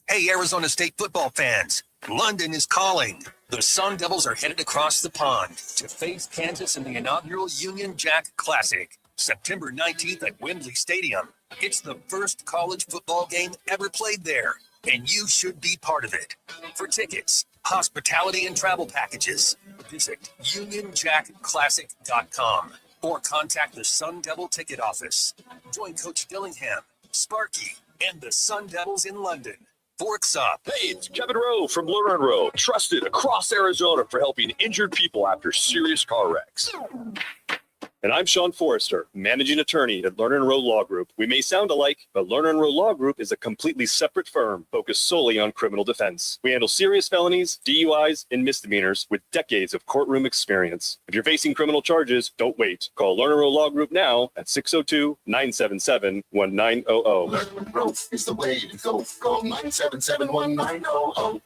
Speaker 9: Hey, Arizona State football fans, London is calling. The Sun Devils are headed across the pond to face Kansas in the inaugural Union Jack Classic, September 19th at Wembley Stadium. It's the first college football game ever played there, and you should be part of it. For tickets, hospitality, and travel packages, visit UnionJackClassic.com or contact the Sun Devil ticket office. Join Coach Dillingham, Sparky, and the Sun Devils in London. Forks up.
Speaker 20: Hey, it's Kevin Rowe from Lerner & Rowe, trusted across Arizona for helping injured people after serious car wrecks. And I'm Sean Forrester, managing attorney at Lerner & Rowe Law Group. We may sound alike, but Lerner & Rowe Law Group is a completely separate firm focused solely on criminal defense. We handle serious felonies, DUIs, and misdemeanors with decades of courtroom experience. If you're facing criminal charges, don't wait. Call Lerner & Rowe Law Group now at 602-977-1900.
Speaker 8: Lerner & Rowe is the way to go. Call 977-1900.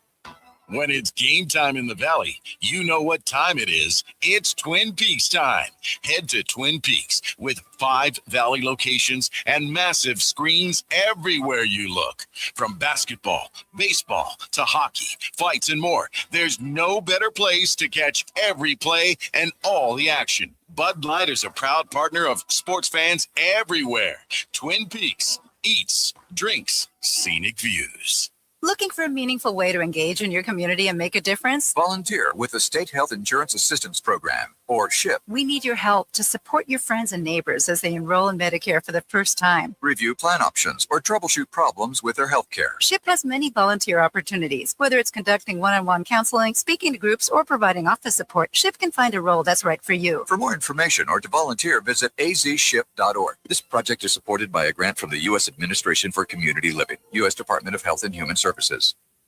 Speaker 7: When it's game time in the Valley, you know what time it is. It's Twin Peaks time. Head to Twin Peaks with 5 Valley locations and massive screens everywhere you look. From basketball, baseball, to hockey, fights, and more, there's no better place to catch every play and all the action. Bud Light is a proud partner of sports fans everywhere. Twin Peaks, eats, drinks, scenic views.
Speaker 11: Looking for a meaningful way to engage in your community and make a difference?
Speaker 21: Volunteer with the State Health Insurance Assistance Program, or SHIP.
Speaker 11: We need your help to support your friends and neighbors as they enroll in Medicare for the first time.
Speaker 21: Review plan options or troubleshoot problems with their health care.
Speaker 11: SHIP has many volunteer opportunities. Whether it's conducting one-on-one counseling, speaking to groups, or providing office support, SHIP can find a role that's right for you.
Speaker 21: For more information or to volunteer, visit azship.org. This project is supported by a grant from the U.S. Administration for Community Living, U.S. Department of Health and Human Services.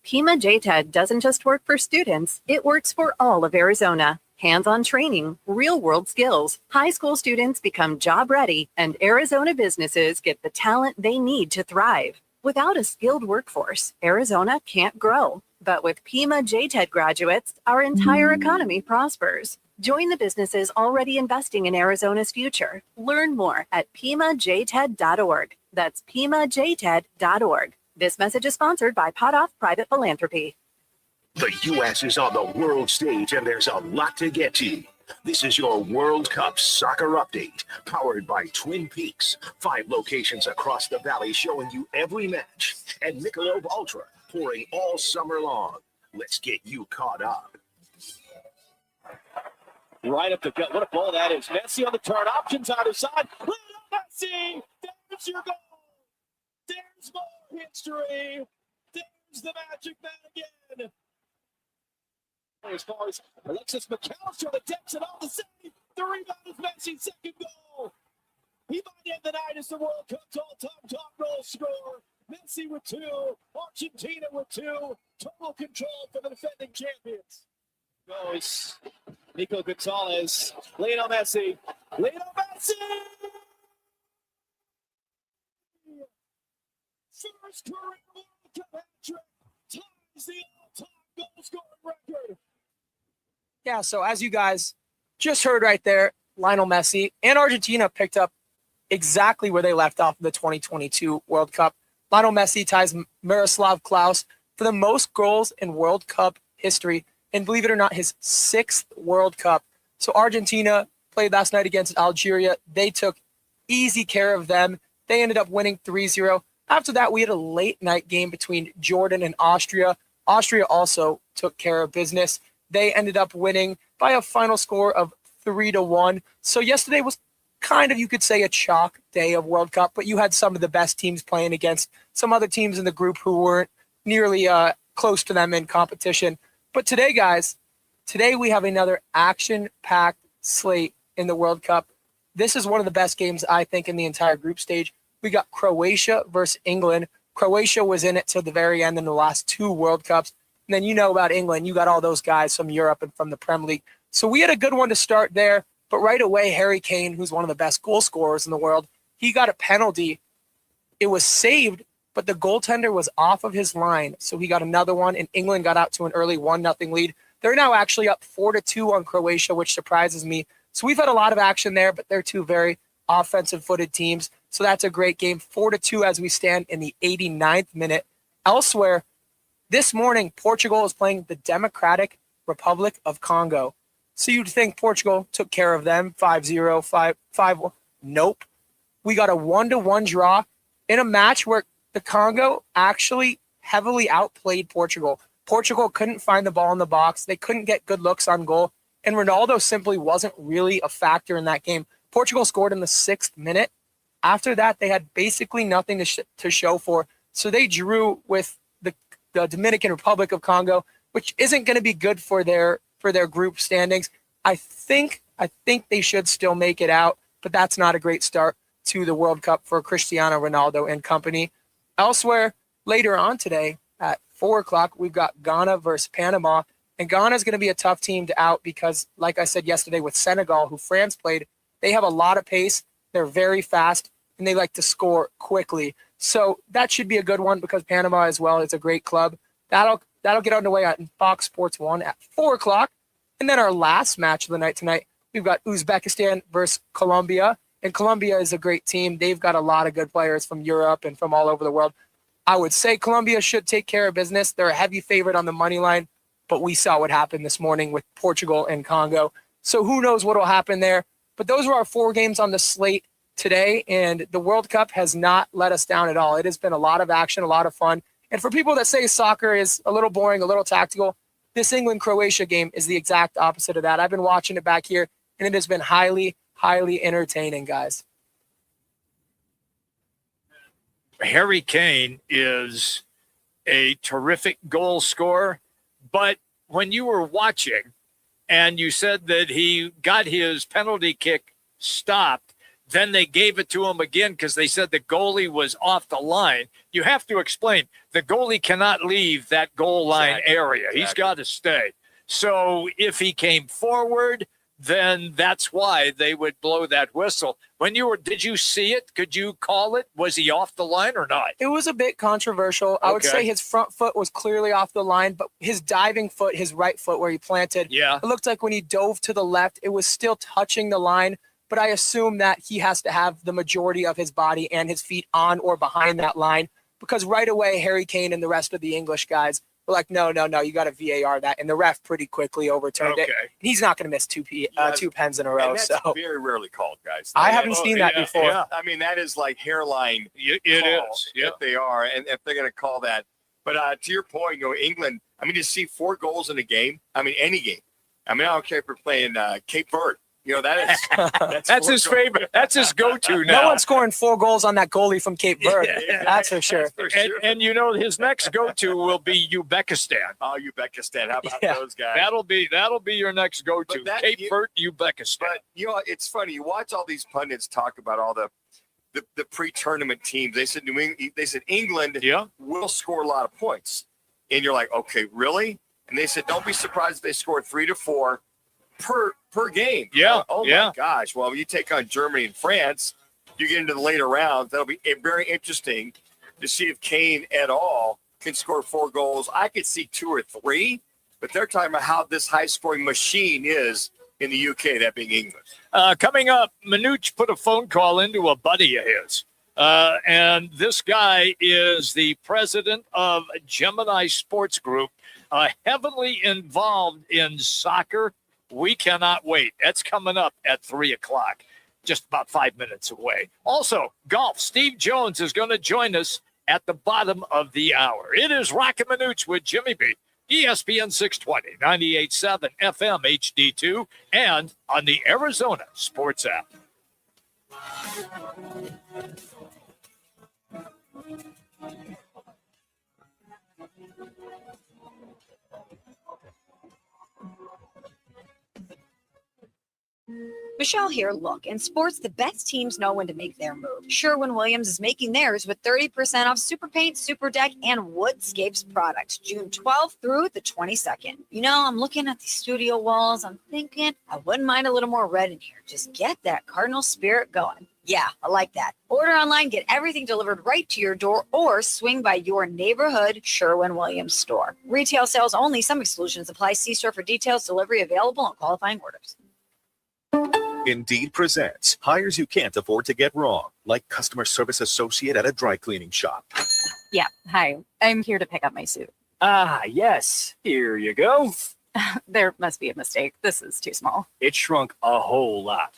Speaker 23: Pima JTED doesn't just work for students, it works for all of Arizona. Hands-on training, real-world skills, high school students become job-ready, and Arizona businesses get the talent they need to thrive. Without a skilled workforce, Arizona can't grow. But with Pima JTED graduates, our entire economy prospers. Join the businesses already investing in Arizona's future. Learn more at PimaJTED.org. That's PimaJTED.org. This message is sponsored by Potoff Private Philanthropy.
Speaker 1: The U.S. is on the world stage, and there's a lot to get to. This is your World Cup soccer update, powered by Twin Peaks. 5 locations across the valley showing you every match, and Michelob Ultra pouring all summer long. Let's get you caught up.
Speaker 17: Right up the gut. What a ball that is. Messi on the turn. Options either side. Messi. There's your goal. There's more history. There's the magic man again. As far as Alexis McAllister, the depths and all the save. The rebound is Messi's second goal. He might end the night as the World Cup's all-time top goal scorer. Messi with 2. Argentina with 2. Total control for the defending champions. Goes Nico Gonzalez. Lionel Messi. Lionel Messi! First career World Cup hat-trick ties the all-time goal-scoring record.
Speaker 13: Yeah, so as you guys just heard right there, Lionel Messi and Argentina picked up exactly where they left off in the 2022 World Cup. Lionel Messi ties Miroslav Klose for the most goals in World Cup history, and believe it or not, his 6th World Cup. So Argentina played last night against Algeria. They took easy care of them. They ended up winning 3-0. After that, we had a late night game between Jordan and Austria. Austria also took care of business. They ended up winning by a final score of 3-1. So yesterday was kind of, you could say, a chalk day of World Cup, but you had some of the best teams playing against some other teams in the group who weren't nearly close to them in competition. But today, guys, today we have another action-packed slate in the World Cup. This is one of the best games, I think, in the entire group stage. We got Croatia versus England. Croatia was in it till the very end in the last 2 World Cups. And then you know about England. You got all those guys from Europe and from the Premier League. So we had a good one to start there. But right away, Harry Kane, who's one of the best goal scorers in the world, he got a penalty. It was saved, but the goaltender was off of his line. So he got another one, and England got out to an early 1-0 lead. They're now actually up 4-2 on Croatia, which surprises me. So we've had a lot of action there, but they're 2 very offensive-footed teams. So that's a great game. 4-2 as we stand in the 89th minute. Elsewhere, This morning, Portugal is playing the Democratic Republic of Congo. So you'd think Portugal took care of them, 5-0, 5-1. Nope. We got a 1-1 draw in a match where the Congo actually heavily outplayed Portugal. Portugal couldn't find the ball in the box. They couldn't get good looks on goal. And Ronaldo simply wasn't really a factor in that game. Portugal scored in the 6th minute. After that, they had basically nothing to show for. So they drew with the Dominican Republic of Congo, which isn't going to be good for their group standings. I think they should still make it out, but that's not a great start to the World Cup for Cristiano Ronaldo and company. Elsewhere, later on today at 4 o'clock, we've got Ghana versus Panama. And Ghana is going to be a tough team to out because, like I said yesterday with Senegal, who France played, they have a lot of pace. They're very fast, and they like to score quickly. So that should be a good one because Panama as well is a great club. That'll get underway on Fox Sports 1 at 4 o'clock. And then our last match of the night tonight, we've got Uzbekistan versus Colombia. And Colombia is a great team. They've got a lot of good players from Europe and from all over the world. I would say Colombia should take care of business. They're a heavy favorite on the money line, but we saw what happened this morning with Portugal and Congo. So who knows what will happen there. But those were our 4 games on the slate today, and the World Cup has not let us down at all. It has been a lot of action, a lot of fun. And for people that say soccer is a little boring, a little tactical, this England-Croatia game is the exact opposite of that. I've been watching it back here, and it has been highly, highly entertaining, guys.
Speaker 3: Harry Kane is a terrific goal scorer, but when you were watching and you said that he got his penalty kick stopped, then they gave it to him again because they said the goalie was off the line. You have to explain, the goalie cannot leave that goal line area. He's got to stay. So if he came forward, then that's why they would blow that whistle. Did you see it? Could you call it? Was he off the line or not?
Speaker 13: It was a bit controversial. I would say his front foot was clearly off the line, but his diving foot, his right foot where he planted, it looked like when he dove to the left, it was still touching the line. But I assume that he has to have the majority of his body and his feet on or behind that line because right away, Harry Kane and the rest of the English guys were like, no, you got to VAR that. And the ref pretty quickly overturned it. He's not going to miss two pens in a row.
Speaker 4: And that's very rarely called, guys.
Speaker 13: I haven't seen that before.
Speaker 4: Yeah. I mean, that is like hairline calls if they are, and if they're going to call that. But to your point, England, I mean, to see 4 goals in a game, I mean, any game. I mean, I don't care if we're playing Cape Verde. That's
Speaker 3: his favorite. That's his go-to now.
Speaker 13: No one's scoring 4 goals on that goalie from Cape Verde. That's for sure.
Speaker 3: And his next go-to will be Uzbekistan.
Speaker 4: Oh, Uzbekistan. How about those guys?
Speaker 3: That'll be your next go-to. Cape Verde, Uzbekistan.
Speaker 4: But it's funny. You watch all these pundits talk about all the pre-tournament teams. They said England will score a lot of points, and you're like, okay, really? And they said, don't be surprised if they score 3 to 4 per game. My gosh. Well, when you take on Germany and France, you get into the later rounds. That'll be very interesting to see if Kane at all can score 4 goals. I could see 2 or 3, but they're talking about how this high-scoring machine is in the UK, that being England.
Speaker 3: Coming up, Manuch put a phone call into a buddy of his. And this guy is the president of Gemini Sports Group, heavily involved in soccer. We cannot wait. That's coming up at 3 o'clock, just about 5 minutes away. Also, golf. Steve Jones is going to join us at the bottom of the hour. It is Roc and Manuch with Jimmy B, ESPN 620, 98.7 FM HD2, and on the Arizona Sports app.
Speaker 2: Michelle here. Look, in sports, the best teams know when to make their move. Sherwin-Williams is making theirs with 30% off Super Paint, Super Deck, and Woodscapes products, June 12th through the 22nd. I'm looking at the studio walls. I'm thinking I wouldn't mind a little more red in here. Just get that Cardinal spirit going. Yeah, I like that. Order online, get everything delivered right to your door, or swing by your neighborhood Sherwin-Williams store. Retail sales only. Some exclusions apply. See store for details. Delivery available on qualifying orders.
Speaker 1: Indeed presents hires you can't afford to get wrong, like customer service associate at a dry cleaning shop.
Speaker 6: Yeah, hi. I'm here to pick up my suit. Ah, yes. Here you go.
Speaker 11: There must be a mistake. This is too small.
Speaker 6: It shrunk a whole lot.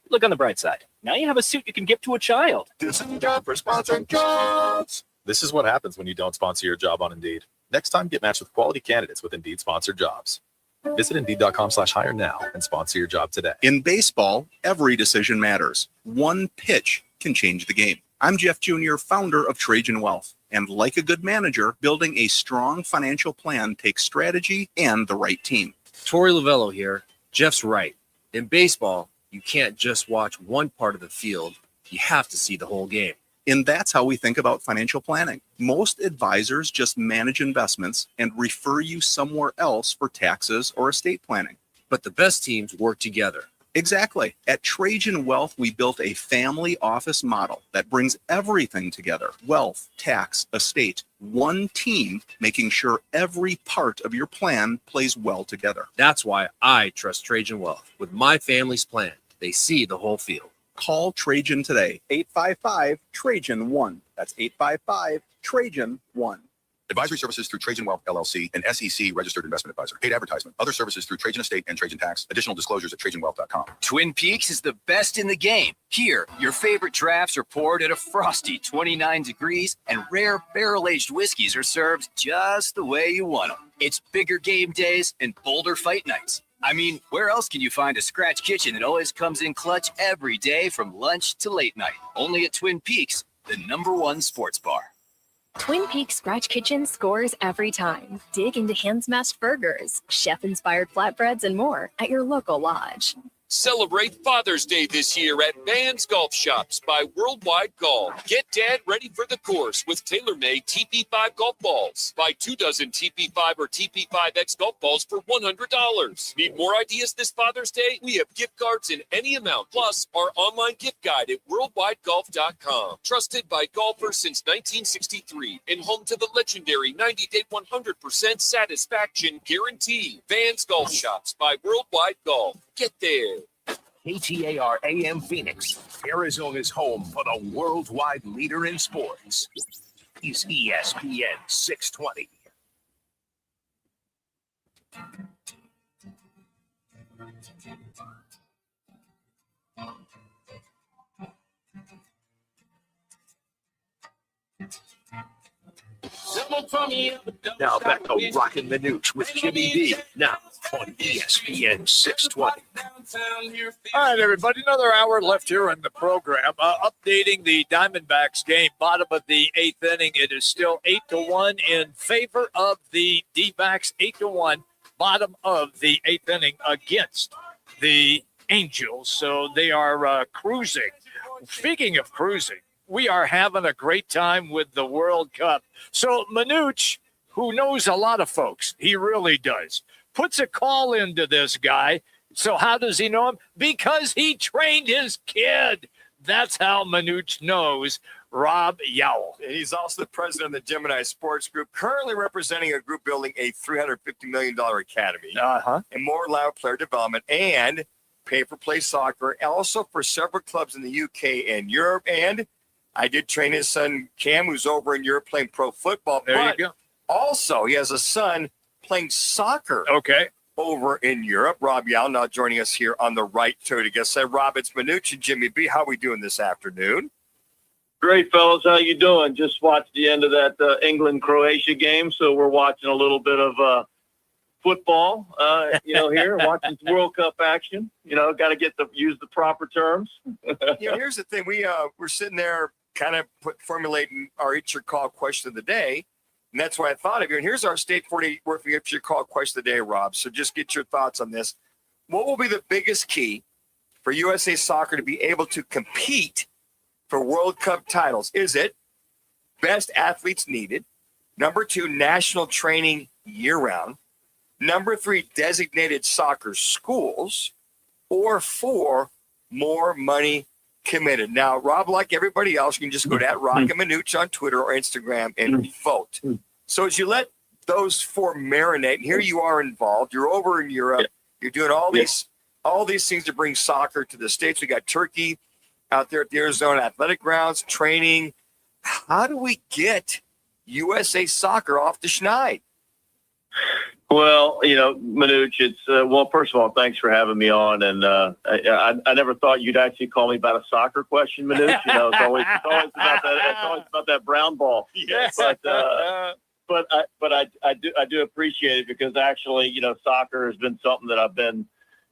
Speaker 6: Look on the bright side. Now you have a suit you can give to a child.
Speaker 8: This is the job for sponsoring jobs.
Speaker 12: This is what happens when you don't sponsor your job on Indeed. Next time, get matched with quality candidates with Indeed sponsored jobs. Visit Indeed.com/hire now and sponsor your job today.
Speaker 14: In baseball, every decision matters. One pitch can change the game. I'm Jeff Jr., founder of Trajan Wealth. And like a good manager, building a strong financial plan takes strategy and the right team.
Speaker 24: Torey Lavello here. Jeff's right. In baseball, you can't just watch one part of the field. You have to see the whole game.
Speaker 14: And that's how we think about financial planning. Most advisors just manage investments and refer you somewhere else for taxes or estate planning.
Speaker 24: But the best teams work together.
Speaker 14: Exactly. At Trajan Wealth, we built a family office model that brings everything together. Wealth, tax, estate, one team, making sure every part of your plan plays well together.
Speaker 24: That's why I trust Trajan Wealth. With my family's plan, they see the whole field.
Speaker 14: Call Trajan today, 855-TRAJAN-1. That's 855-TRAJAN-1.
Speaker 25: Advisory services through Trajan Wealth, LLC, an SEC registered investment advisor. Paid advertisement. Other services through Trajan Estate and Trajan Tax. Additional disclosures at TrajanWealth.com.
Speaker 26: Twin Peaks is the best in the game. Here, your favorite drafts are poured at a frosty 29 degrees, and rare barrel-aged whiskeys are served just the way you want them. It's bigger game days and bolder fight nights. I mean, where else can you find a scratch kitchen that always comes in clutch every day from lunch to late night? Only at Twin Peaks, the #1 sports bar.
Speaker 27: Twin Peaks Scratch Kitchen scores every time. Dig into hand-smashed burgers, chef-inspired flatbreads, and more at your local lodge.
Speaker 17: Celebrate Father's Day this year at Vans Golf Shops by Worldwide Golf. Get dad ready for the course with tailor-made TP5 golf balls. Buy 2 dozen TP5 or TP5X golf balls for $100. Need more ideas this Father's Day? We have gift cards in any amount, plus our online gift guide at worldwidegolf.com. Trusted by golfers since 1963 and home to the legendary 90-day 100% satisfaction guarantee. Vans Golf Shops by Worldwide Golf. Get there.
Speaker 1: KTAR AM Phoenix, Arizona's home for the worldwide leader in sports, is ESPN 620. Now back to Roc and Manuch with Jimmy B. Now on ESPN 620.
Speaker 3: All right, everybody. Another hour left here in the program. Updating the Diamondbacks game. Bottom of the 8th inning. It is still 8-1 in favor of the D-backs. 8-1. Bottom of the 8th inning against the Angels. So they are cruising. Speaking of cruising, we are having a great time with the World Cup. So Manuch, who knows a lot of folks, he really does, puts a call into this guy. So how does he know him? Because he trained his kid. That's how Manuch knows Rob Yowell.
Speaker 4: And he's also the president of the Gemini Sports Group, currently representing a group building a $350 million academy and more allowed player development and pay-for-play soccer, also for several clubs in the UK and Europe. And I did train his son, Cam, who's over in Europe playing pro football.
Speaker 3: There you go.
Speaker 4: Also, he has a son playing soccer over in Europe. Rob Yowell now joining us here on the right to guest. Rob, it's Manuch and Jimmy B. How are we doing this afternoon?
Speaker 28: Great, fellas. How you doing? Just watched the end of that England-Croatia game, so we're watching a little bit of football, here, watching some World Cup action. Got to use the proper terms.
Speaker 4: Here's the thing. We're sitting there kind of formulating our It's Your Call question of the day, and that's why I thought of you. And here's our State 40 worth of It's Your Call question of the day, Rob. So just get your thoughts on this. What will be the biggest key for USA Soccer to be able to compete for World Cup titles? Is it best athletes needed? Number 2, national training year-round. Number 3, designated soccer schools. Or 4, more money committed. Now, Rob, like everybody else, you can just go to Roc and Manuch on Twitter or Instagram and vote. So as you let those 4 marinate, and here you are involved, you're over in Europe, you're doing all these things to bring soccer to the States. We got Turkey out there at the Arizona Athletic Grounds, training. How do we get USA Soccer off the schneid?
Speaker 28: Well, Manuch, it's well. First of all, thanks for having me on, and I never thought you'd actually call me about a soccer question, Manuch. It's always about that. It's always about that brown ball.
Speaker 3: Yes.
Speaker 28: But I do appreciate it because actually, soccer has been something that I've been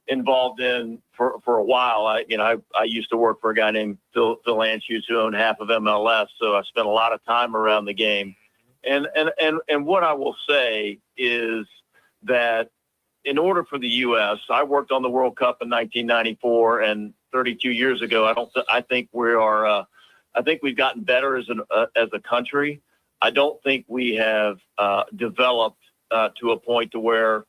Speaker 28: involved in for a while. I used to work for a guy named Phil Anschutz who owned half of MLS, so I spent a lot of time around the game. And what I will say is that in order for the U.S., I worked on the World Cup in 1994, and 32 years ago, I think we've gotten better as a country. I don't think we have developed to a point to where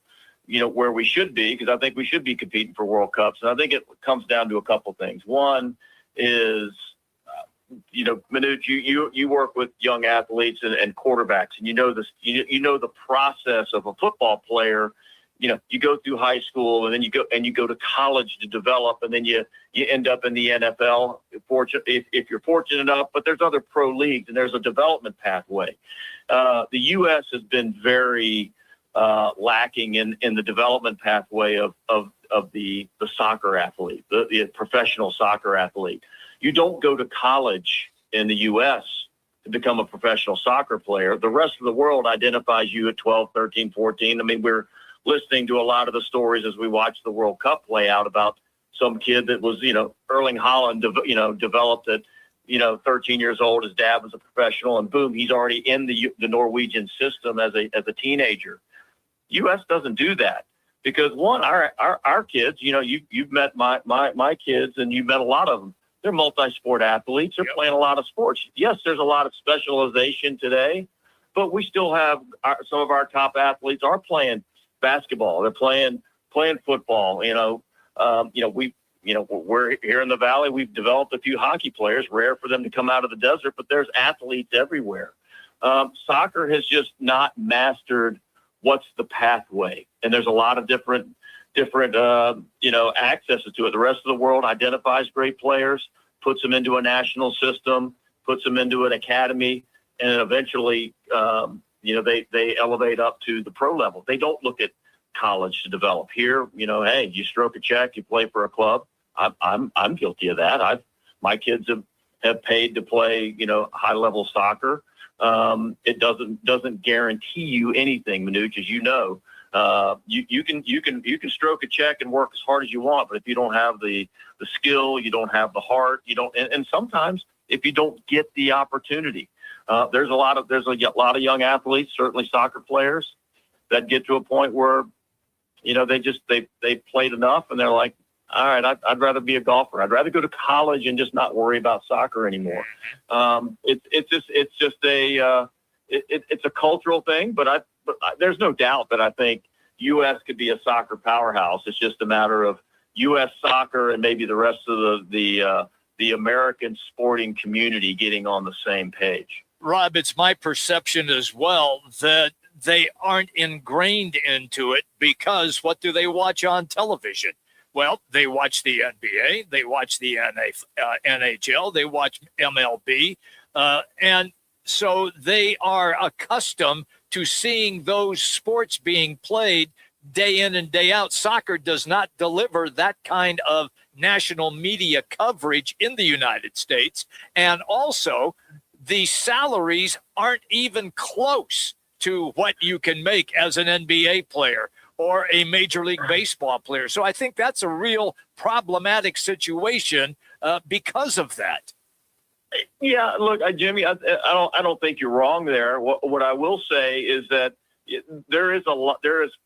Speaker 28: we should be, because I think we should be competing for World Cups. And I think it comes down to a couple things. One is, Manuch, you work with young athletes and quarterbacks, and you know the process of a football player. You go through high school, and then you go to college to develop, and then you end up in the NFL. If you're fortunate enough, but there's other pro leagues, and there's a development pathway. The U.S. has been very lacking in the development pathway of the soccer athlete, the professional soccer athlete. You don't go to college in the U.S. to become a professional soccer player. The rest of the world identifies you at 12, 13, 14. I mean, we're listening to a lot of the stories as we watch the World Cup play out about some kid that was, Erling Haaland, developed at, 13 years old. His dad was a professional, and boom, he's already in the Norwegian system as a teenager. U.S. doesn't do that because, one, our kids, you've met my kids, and you've met a lot of them. They're multi-sport athletes. They're playing a lot of sports. Yes, there's a lot of specialization today, but we still have some of our top athletes are playing basketball. They're playing football. We're here in the Valley. We've developed a few hockey players. Rare for them to come out of the desert, but there's athletes everywhere. Soccer has just not mastered what's the pathway, and there's a lot of different accesses to it. The rest of the world identifies great players, puts them into a national system, puts them into an academy, and eventually, they elevate up to the pro level. They don't look at college to develop. Here, hey, you stroke a check, you play for a club. I'm guilty of that. My kids have paid to play, high level soccer. It doesn't guarantee you anything, Manuch, as you know. You can stroke a check and work as hard as you want, but if you don't have the skill, you don't have the heart, and sometimes if you don't get the opportunity, there's a lot of young athletes, certainly soccer players, that get to a point where, they played enough and they're like, all right, I'd rather be a golfer. I'd rather go to college and just not worry about soccer anymore. It's a cultural thing, but there's no doubt that I think U.S. could be a soccer powerhouse. It's just a matter of U.S. soccer and maybe the rest of the American sporting community getting on the same page.
Speaker 3: Rob, it's my perception as well that they aren't ingrained into it because what do they watch on television? Well, they watch the NBA, they watch the NHL, they watch MLB, and so they are accustomed to seeing those sports being played day in and day out. Soccer does not deliver that kind of national media coverage in the United States. And also, the salaries aren't even close to what you can make as an NBA player or a Major League Baseball player. So I think that's a real problematic situation because of that.
Speaker 28: Yeah, look, Jimmy, I don't think you're wrong there. What I will say is that there is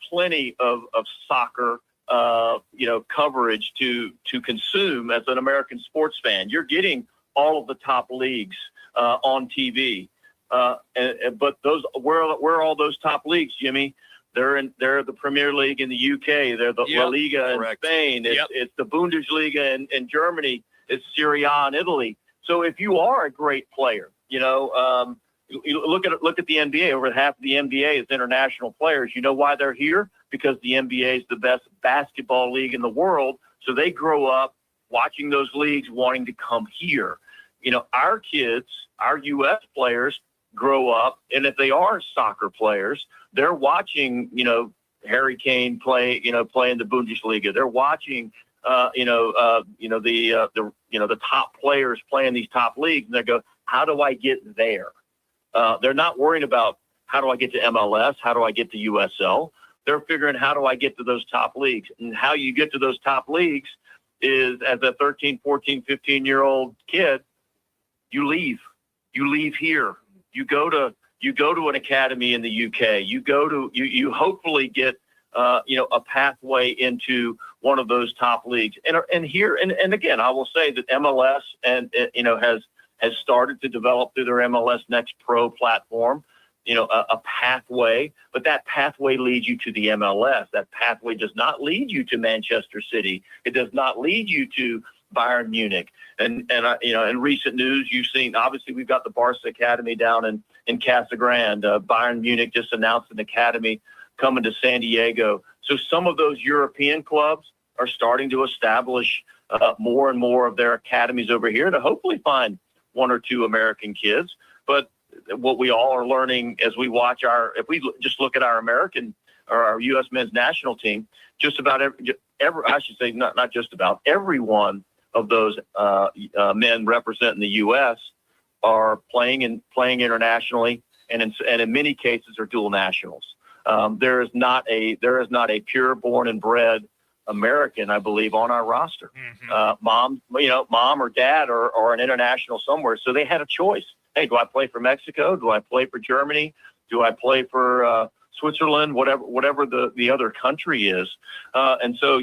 Speaker 28: plenty of soccer, coverage to consume as an American sports fan. You're getting all of the top leagues on TV, but where are all those top leagues, Jimmy? They're the Premier League in the UK. They're the La Liga in Spain. It's the Bundesliga in Germany. It's Serie A in Italy. So if you are a great player, you look at the NBA. Over half of the NBA is international players. You know why they're here? Because the NBA is the best basketball league in the world. So they grow up watching those leagues, wanting to come here. Our kids, our U.S. players grow up, and if they are soccer players, they're watching, Harry Kane play in the Bundesliga. They're watching the top players playing these top leagues, and they go, how do I get there? They're not worrying about how do I get to MLS, how do I get to USL. They're figuring how do I get to those top leagues, and how you get to those top leagues is as a 13, 14, 15-year-old kid, you leave here, you go to an academy in the UK, you hopefully get a pathway into one of those top leagues. And here, and again, I will say that MLS has started to develop through their MLS Next Pro platform, a pathway, but that pathway leads you to the MLS. That pathway does not lead you to Manchester City. It does not lead you to Bayern Munich. And in recent news, you've seen, obviously, we've got the Barca Academy down in Casa Grande. Bayern Munich just announced an academy coming to San Diego. So some of those European clubs are starting to establish more and more of their academies over here to hopefully find one or two American kids. But what we all are learning as we watch if we just look at our American or our U.S. men's national team, just about not just about, every one of those men representing the U.S. are playing internationally, and in many cases are dual nationals. There is not a pure born and bred American, I believe, on our roster. Mom or dad or an international somewhere. So they had a choice. Hey, do I play for Mexico? Do I play for Germany? Do I play for Switzerland? Whatever the other country is. And so,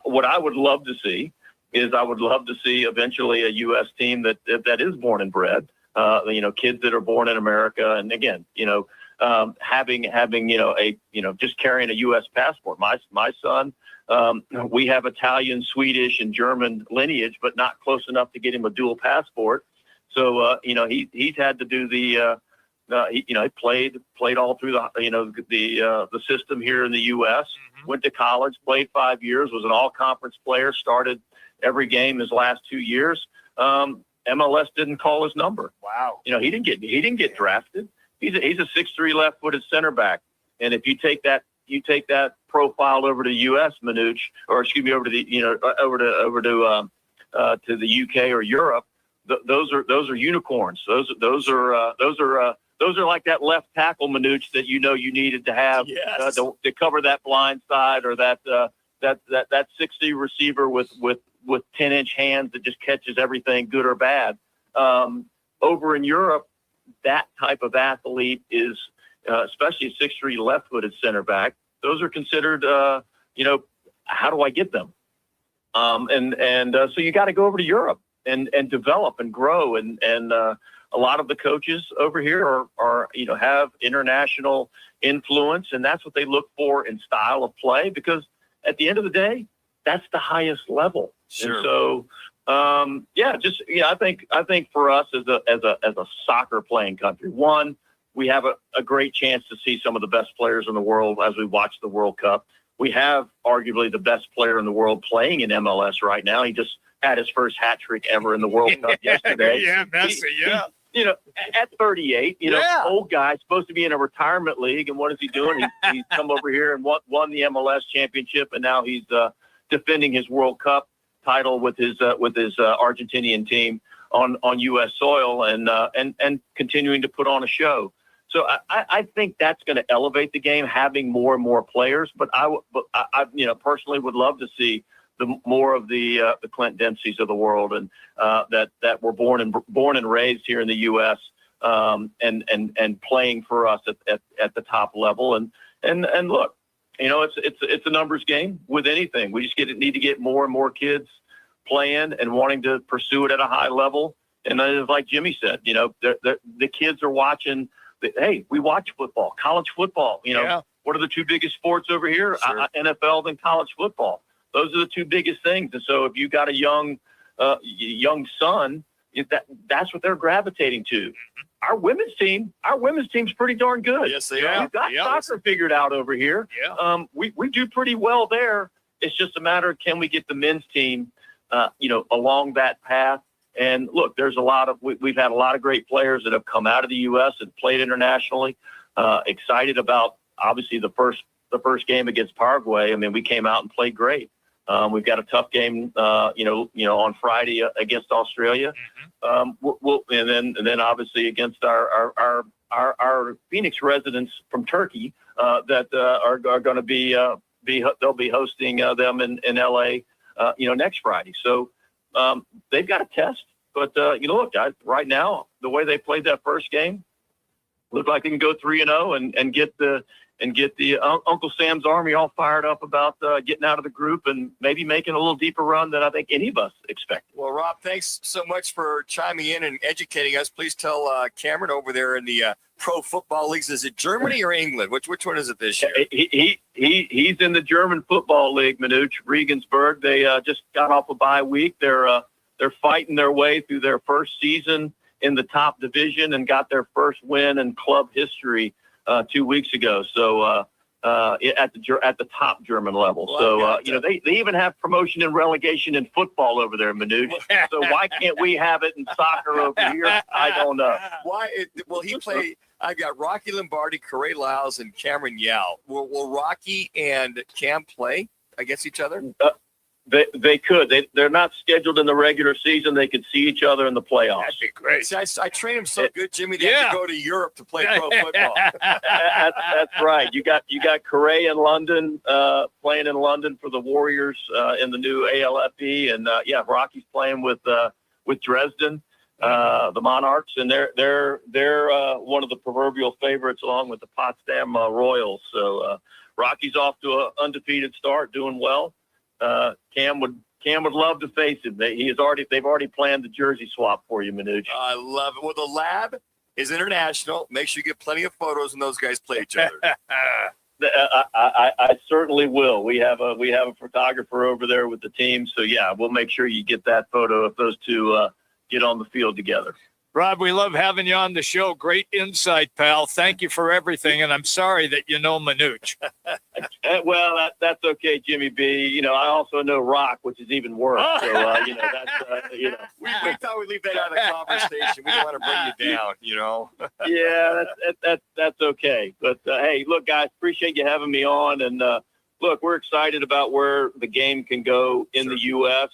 Speaker 28: what I would love to see is eventually a U.S. team that is born and bred. Kids that are born in America, and again, having just carrying a U.S. passport. My son, we have Italian, Swedish, and German lineage, but not close enough to get him a dual passport. So he's had to do he played all through the system here in the U.S. Went to college, played 5 years, was an all-conference player, started every game his last 2 years. MLS didn't call his number.
Speaker 3: Wow.
Speaker 28: He didn't get drafted. He's a 6'3" left-footed center back, and if you take that profile over to U.S. Manuch, or excuse me, over to the to the UK or Europe, those are unicorns. Those are like that left tackle Manuch that you needed to have to cover that blind side, or that 6'0" receiver with 10-inch hands that just catches everything, good or bad. Over in Europe, that type of athlete is, especially a 6'3" left-footed center back. Those are considered, how do I get them? So you got to go over to Europe and develop and grow. And a lot of the coaches over here are have international influence, and that's what they look for in style of play, because at the end of the day, that's the highest level.
Speaker 3: Sure.
Speaker 28: And so, I think for us as a soccer playing country, one, we have a great chance to see some of the best players in the world as we watch the World Cup. We have arguably the best player in the world playing in MLS right now. He just had his first hat trick ever in the World Cup yesterday.
Speaker 3: Yeah, Messi,
Speaker 28: at 38, old guy, supposed to be in a retirement league, and what is he doing? He's come over here and won the MLS championship, and now he's defending his World Cup title with his Argentinian team on U.S. soil, and continuing to put on a show. So I think that's going to elevate the game, having more and more players. But I personally would love to see more of the Clint Dempseys of the world, and that were born and raised here in the U.S. And playing for us at the top level. And look, it's a numbers game with anything. We just need to get more and more kids playing and wanting to pursue it at a high level. And like Jimmy said, the kids are watching. Hey, we watch football, college football. What are the two biggest sports over here? Sure. NFL and college football. Those are the two biggest things. And so if you got a young son, that's what they're gravitating to. Our women's team's pretty darn good.
Speaker 3: Yes, they are.
Speaker 28: We've got soccer figured out over here.
Speaker 3: Yeah.
Speaker 28: We do pretty well there. It's just a matter of, can we get the men's team, along that path? And look, we've had a lot of great players that have come out of the U.S. and played internationally. Excited about, obviously, the first the first game against Paraguay, I mean, we came out and played great. We've got a tough game, on Friday against Australia. And then obviously against our Phoenix residents from Turkey that are going to be they'll be hosting them in LA, next Friday. So they've got a test. But look, guys, right now the way they played that first game, looked like they can go 3-0 and get the Uncle Sam's Army all fired up about getting out of the group and maybe making a little deeper run than I think any of us expected.
Speaker 4: Well, Rob, thanks so much for chiming in and educating us. Please tell Cameron over there in the pro football leagues, is it Germany or England? Which one is it this year?
Speaker 28: He's in the German football league, Manuch, Regensburg. They just got off a bye week. They're fighting their way through their first season in the top division and got their first win in club history 2 weeks ago. So at the top German level.
Speaker 4: Well,
Speaker 28: so they even have promotion and relegation in football over there, Manuch. So why can't we have it in soccer over here? I don't know.
Speaker 4: Will he play? I've got Rocky Lombardi, Corey Lyles, and Cameron Yowell. Will Rocky and Cam play against each other?
Speaker 28: They could. They're not scheduled in the regular season. They could see each other in the playoffs.
Speaker 3: That'd be great.
Speaker 4: See, I trained him so good, Jimmy. They have to go to Europe to play pro football.
Speaker 28: That's right. You got Correa in London, playing in London for the Warriors in the new ALFE, and Rocky's playing with Dresden, the Monarchs, and they're one of the proverbial favorites along with the Potsdam Royals. So Rocky's off to an undefeated start, doing well. Cam would love to face him. They've already planned the jersey swap for you, Manuch.
Speaker 4: I love it. Well, the lab is international. Make sure you get plenty of photos when those guys play each other.
Speaker 28: I certainly will. We have a photographer over there with the team, so we'll make sure you get that photo if those two get on the field together.
Speaker 3: Rob, we love having you on the show. Great insight, pal. Thank you for everything, and I'm sorry that you know Manuch.
Speaker 28: Well, that's okay, Jimmy B. I also know Rock, which is even worse. So, that's
Speaker 4: We thought we'd leave that out of the conversation. We don't want to bring you down,
Speaker 28: Yeah, that's okay. But hey, look, guys, appreciate you having me on, and look, we're excited about where the game can go in the U.S.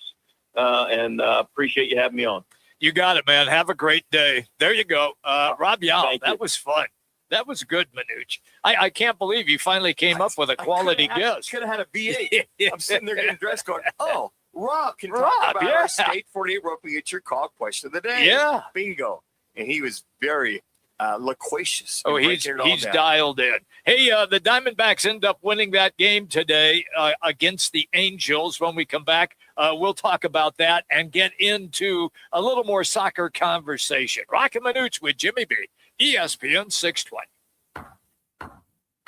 Speaker 28: And appreciate you having me on.
Speaker 3: You got it, man. Have a great day. There you go. Rob Yowell, that was fun. That was good, Manuch. I can't believe you finally came up with a quality guest.
Speaker 4: Could have had a V8. I'm sitting there getting dressed going, Rob can talk about our State 48 Roc Manuch call question of the day.
Speaker 3: Yeah.
Speaker 4: Bingo. And he was very loquacious.
Speaker 3: Oh, he's dialed in. Hey, the Diamondbacks end up winning that game today against the Angels. When we come back, we'll talk about that and get into a little more soccer conversation. Roc and Manuch with Jimmy B, ESPN 620.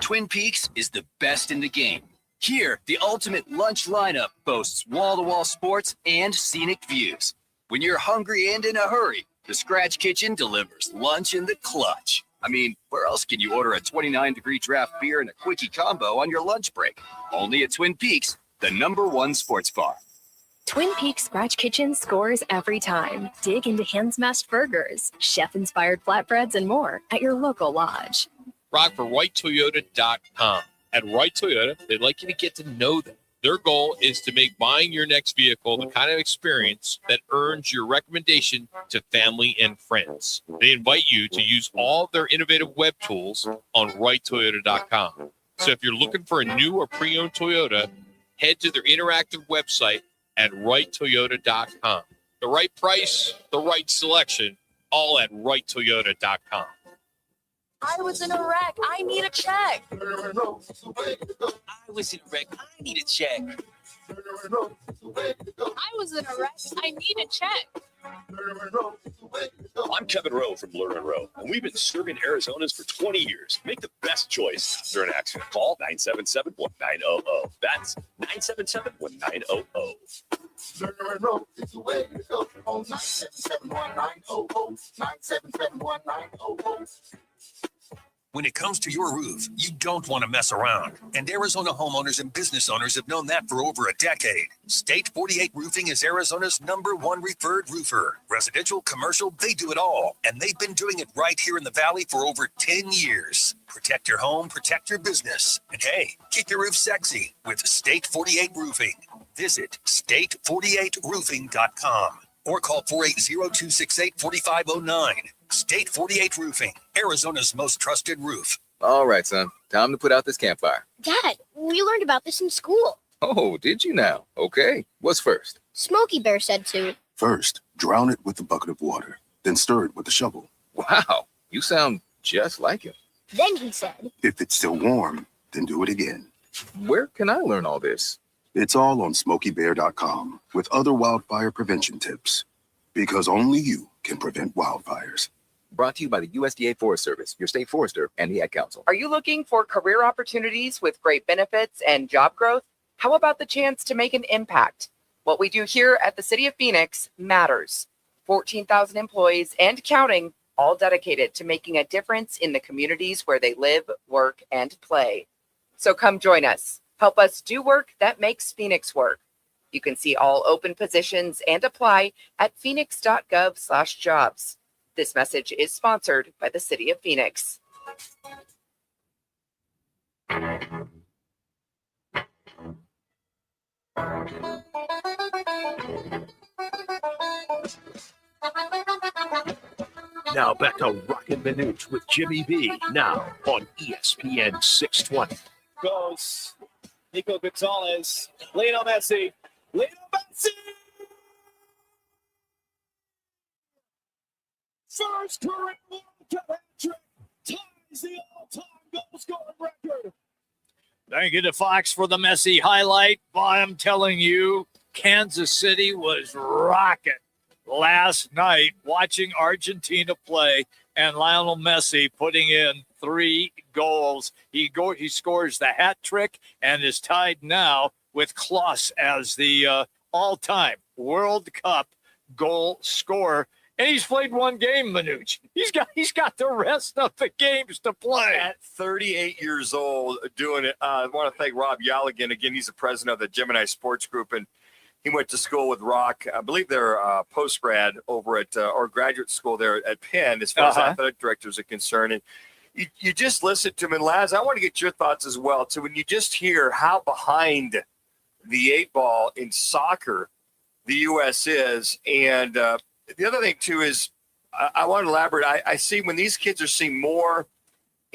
Speaker 26: Twin Peaks is the best in the game. Here, the ultimate lunch lineup boasts wall-to-wall sports and scenic views. When you're hungry and in a hurry, the Scratch Kitchen delivers lunch in the clutch. I mean, where else can you order a 29-degree draft beer and a quickie combo on your lunch break? Only at Twin Peaks, the #1 sports bar.
Speaker 27: Twin Peaks Scratch Kitchen scores every time. Dig into hand-smashed burgers, chef-inspired flatbreads, and more at your local lodge.
Speaker 5: Rock for WrightToyota.com. At Wright Toyota, they'd like you to get to know them. Their goal is to make buying your next vehicle the kind of experience that earns your recommendation to family and friends. They invite you to use all of their innovative web tools on WrightToyota.com. So if you're looking for a new or pre-owned Toyota, head to their interactive website at WrightToyota.com. The right price, the right selection, all at WrightToyota.com.
Speaker 9: I was in a wreck. I need a check.
Speaker 10: I was in a wreck. I need a check.
Speaker 9: I was in a wreck. I need a check.
Speaker 20: I'm Kevin Rowe from Learn and Rowe, and we've been serving Arizonans for 20 years. Make the best choice during an accident. Call 977-1900. That's 977-1900.
Speaker 8: Learn and Rowe is the way to go. On 977-1900. 977-1900.
Speaker 1: When it comes to your roof, you don't want to mess around. And Arizona homeowners and business owners have known that for over a decade. State 48 Roofing is Arizona's #1 referred roofer. Residential, commercial, they do it all. And they've been doing it right here in the Valley for over 10 years. Protect your home, protect your business. And hey, keep your roof sexy with State 48 Roofing. Visit state48roofing.com or call 480-268-4509. State 48 Roofing, Arizona's most trusted roof.
Speaker 7: All right, son. Time to put out this campfire.
Speaker 10: Dad, we learned about this in school.
Speaker 7: Oh, did you now? Okay. What's first?
Speaker 10: Smokey Bear said to.
Speaker 8: First, drown it with a bucket of water, then stir it with a shovel.
Speaker 7: Wow, you sound just like him.
Speaker 10: Then he said.
Speaker 8: If it's still warm, then do it again.
Speaker 7: Where can I learn all this?
Speaker 8: It's all on SmokeyBear.com with other wildfire prevention tips. Because only you can prevent wildfires.
Speaker 7: Brought to you by the USDA Forest Service, your state forester, and the Ad Council.
Speaker 15: Are you looking for career opportunities with great benefits and job growth? How about the chance to make an impact? What we do here at the City of Phoenix matters. 14,000 employees and counting, all dedicated to making a difference in the communities where they live, work, and play. So come join us. Help us do work that makes Phoenix work. You can see all open positions and apply at phoenix.gov/jobs. This message is sponsored by the City of Phoenix.
Speaker 1: Now back to Roc and Manuch with Jimmy B. Now on ESPN 620.
Speaker 17: Goes Nico Gonzalez, Lionel Messi. Lionel Messi! First career World Cup hat-trick, ties the all-time goal-scoring record.
Speaker 3: Thank you to Fox for the Messi highlight. Boy, I'm telling you, Kansas City was rocking last night watching Argentina play and Lionel Messi putting in 3 goals. He scores the hat trick and is tied now with Klaus as the all-time World Cup goal scorer. And he's played 1 game, Manuch. He's got the rest of the games to play.
Speaker 4: At 38 years old, doing it. I want to thank Rob Yowell again. He's the president of the Gemini Sports Group, and he went to school with Roc. I believe they're post-grad over at or graduate school there at Penn, as far as athletic directors are concerned. And you just listen to him. And Laz, I want to get your thoughts as well, too. When you just hear how behind the 8 ball in soccer the U.S. is, and the other thing, too, is I want to elaborate. I see when these kids are seeing more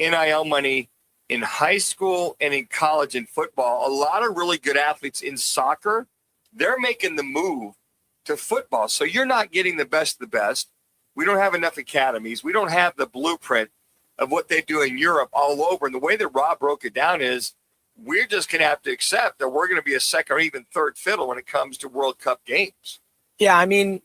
Speaker 4: NIL money in high school and in college and football, a lot of really good athletes in soccer, they're making the move to football. So you're not getting the best of the best. We don't have enough academies. We don't have the blueprint of what they do in Europe all over. And the way that Rob broke it down is we're just going to have to accept that we're going to be a second or even third fiddle when it comes to World Cup games.
Speaker 13: Yeah, I mean,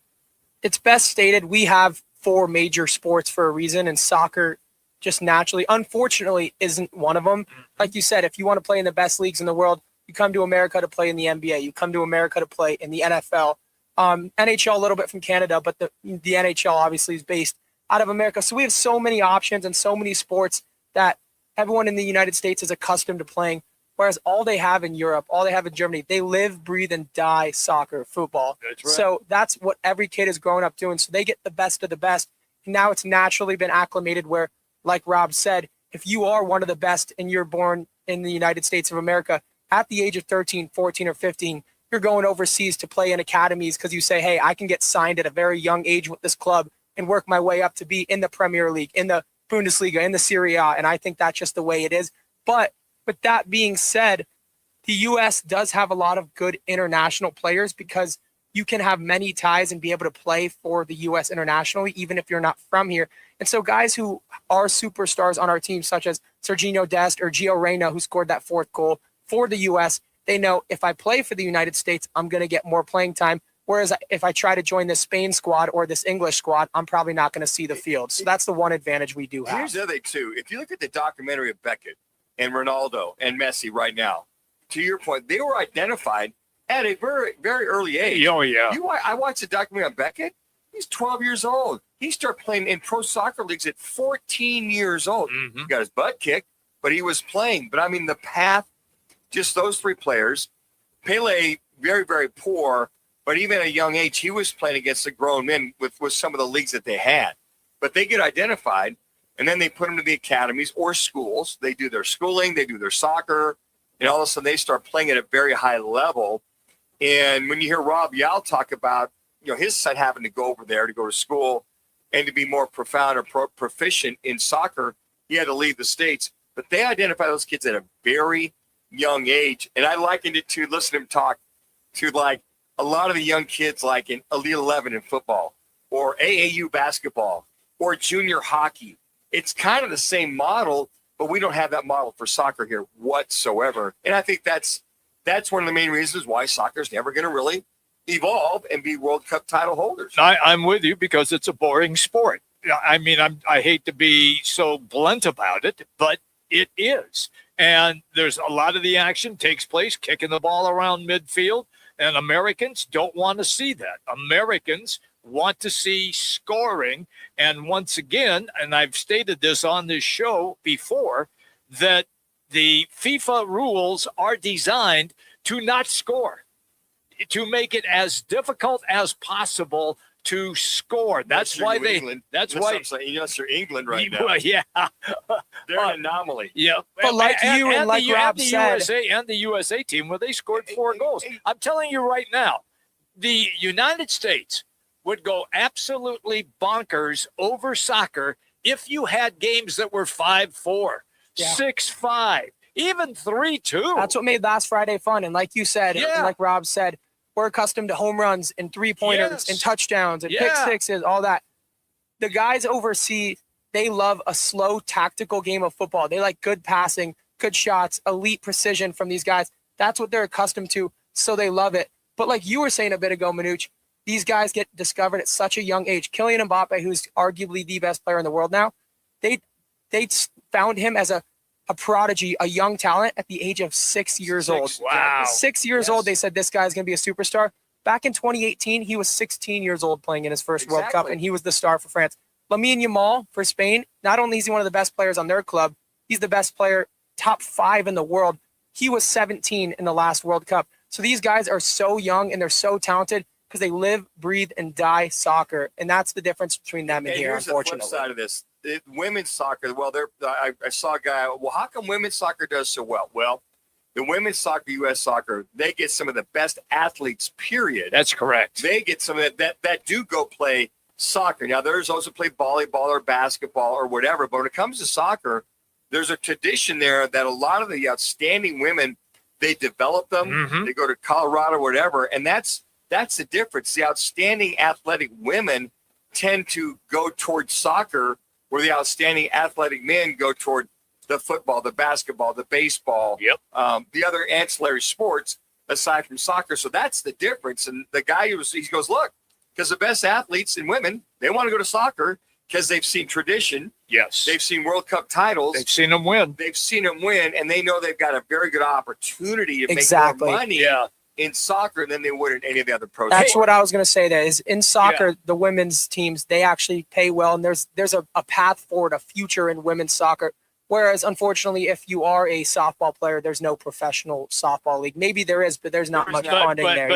Speaker 13: it's best stated we have 4 major sports for a reason, and soccer just naturally, unfortunately, isn't one of them. Like you said, if you want to play in the best leagues in the world, you come to America to play in the NBA. You come to America to play in the NFL. NHL a little bit from Canada, but the NHL obviously is based out of America. So we have so many options and so many sports that everyone in the United States is accustomed to playing. Whereas all they have in Europe, all they have in Germany, they live, breathe, and die soccer, football.
Speaker 3: That's right.
Speaker 13: So that's what every kid is growing up doing. So they get the best of the best. And now it's naturally been acclimated where, like Rob said, if you are one of the best and you're born in the United States of America, at the age of 13, 14, or 15, you're going overseas to play in academies because you say, hey, I can get signed at a very young age with this club and work my way up to be in the Premier League, in the Bundesliga, in the Serie A. And I think that's just the way it is. But with that being said, the U.S. does have a lot of good international players because you can have many ties and be able to play for the U.S. internationally, even if you're not from here. And so guys who are superstars on our team, such as Serginho Dest or Gio Reyna, who scored that 4th goal for the U.S., they know if I play for the United States, I'm going to get more playing time. Whereas if I try to join this Spain squad or this English squad, I'm probably not going to see the field. So that's the one advantage we do have.
Speaker 4: Here's the other thing, too. If you look at the documentary of Beckett and Ronaldo and Messi right now, to your point, they were identified at a very, very early age.
Speaker 3: Oh, yeah.
Speaker 4: I watched the documentary on Beckett. He's 12 years old. He started playing in pro soccer leagues at 14 years old.
Speaker 3: Mm-hmm.
Speaker 4: He got his butt kicked, but he was playing. But, I mean, the path, just those three players, Pele, very, very poor, but even at a young age, he was playing against the grown men with some of the leagues that they had. But they get identified, and then they put them to the academies or schools. They do their schooling, they do their soccer, and all of a sudden they start playing at a very high level. And when you hear Rob Yowell talk about, his son having to go over there to go to school and to be more profound or proficient in soccer, he had to leave the States. But they identify those kids at a very young age. And I likened it to, listen to him talk to like a lot of the young kids like in Elite 11 in football or AAU basketball or junior hockey. It's kind of the same model, but we don't have that model for soccer here whatsoever. And I think that's one of the main reasons why soccer is never going to really evolve and be World Cup title holders.
Speaker 3: I'm with you because it's a boring sport. I mean, I hate to be so blunt about it, but it is. And there's a lot of the action takes place kicking the ball around midfield, and Americans don't want to see that. Americans want to see scoring. And once again, and I've stated this on this show before, that the FIFA rules are designed to not score, to make it as difficult as possible to score. That's why they.
Speaker 4: England.
Speaker 3: That's why.
Speaker 4: You're England right now.
Speaker 3: Yeah,
Speaker 4: they're an anomaly.
Speaker 3: Yeah,
Speaker 13: but like you and like Rob said,
Speaker 3: the USA team, where they scored 4 goals. I'm telling you right now, the United States would go absolutely bonkers over soccer if you had games that were 5-4, 6-5, even 3-2.
Speaker 13: That's what made last Friday fun. And like you said, and like Rob said, we're accustomed to home runs and 3-pointers and touchdowns and pick sixes, all that. The guys overseas, they love a slow tactical game of football. They like good passing, good shots, elite precision from these guys. That's what they're accustomed to, so they love it. But like you were saying a bit ago, Manuch, these guys get discovered at such a young age. Kylian Mbappe, who's arguably the best player in the world now, they found him as a prodigy, a young talent at the age of 6 years old.
Speaker 3: Wow.
Speaker 13: 6 years old, they said this guy's going to be a superstar. Back in 2018, he was 16 years old playing in his first World Cup, and he was the star for France. Lamine Yamal for Spain, not only is he one of the best players on their club, he's the best player, top 5 in the world. He was 17 in the last World Cup. So these guys are so young and they're so talented because they live, breathe, and die soccer. And that's the difference between them and here,
Speaker 4: here's
Speaker 13: unfortunately.
Speaker 4: the flip side of this. Women's soccer, I saw a guy, how come women's soccer does so well? Well, the women's soccer, U.S. soccer, they get some of the best athletes, period.
Speaker 3: That's correct.
Speaker 4: They get some of that do go play soccer. Now, there's those who play volleyball or basketball or whatever, but when it comes to soccer, there's a tradition there that a lot of the outstanding women, they develop them, they go to Colorado or whatever, and that's the difference. The outstanding athletic women tend to go towards soccer, where the outstanding athletic men go toward the football, the basketball, the baseball, the other ancillary sports aside from soccer. So that's the difference. And the guy he goes, look, because the best athletes and women, they want to go to soccer because they've seen tradition.
Speaker 3: Yes.
Speaker 4: They've seen World Cup titles.
Speaker 3: They've seen them win.
Speaker 4: And they know they've got a very good opportunity to make more money in soccer than they would in any of the other pro sports.
Speaker 13: That's what I was going to say there is in soccer, the women's teams, they actually pay well. And there's a path forward, a future in women's soccer. Whereas, unfortunately, if you are a softball player, there's no professional softball league. Maybe there is, but there's not much funding there.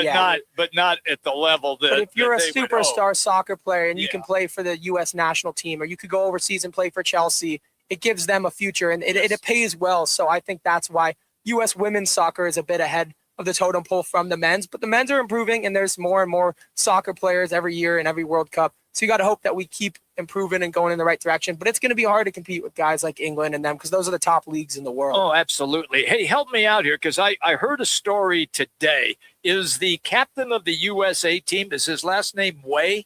Speaker 3: But not at the level that.
Speaker 13: But if you're a superstar soccer player and you can play for the U.S. national team, or you could go overseas and play for Chelsea, it gives them a future, and it pays well. So I think that's why U.S. women's soccer is a bit ahead of the totem pole from the men's. But the men's are improving, and there's more and more soccer players every year in every World Cup. So you got to hope that we keep improving and going in the right direction. But it's going to be hard to compete with guys like England and them because those are the top leagues in the world.
Speaker 3: Oh, absolutely. Hey, help me out here because I heard a story today. Is the captain of the USA team, is his last name Way?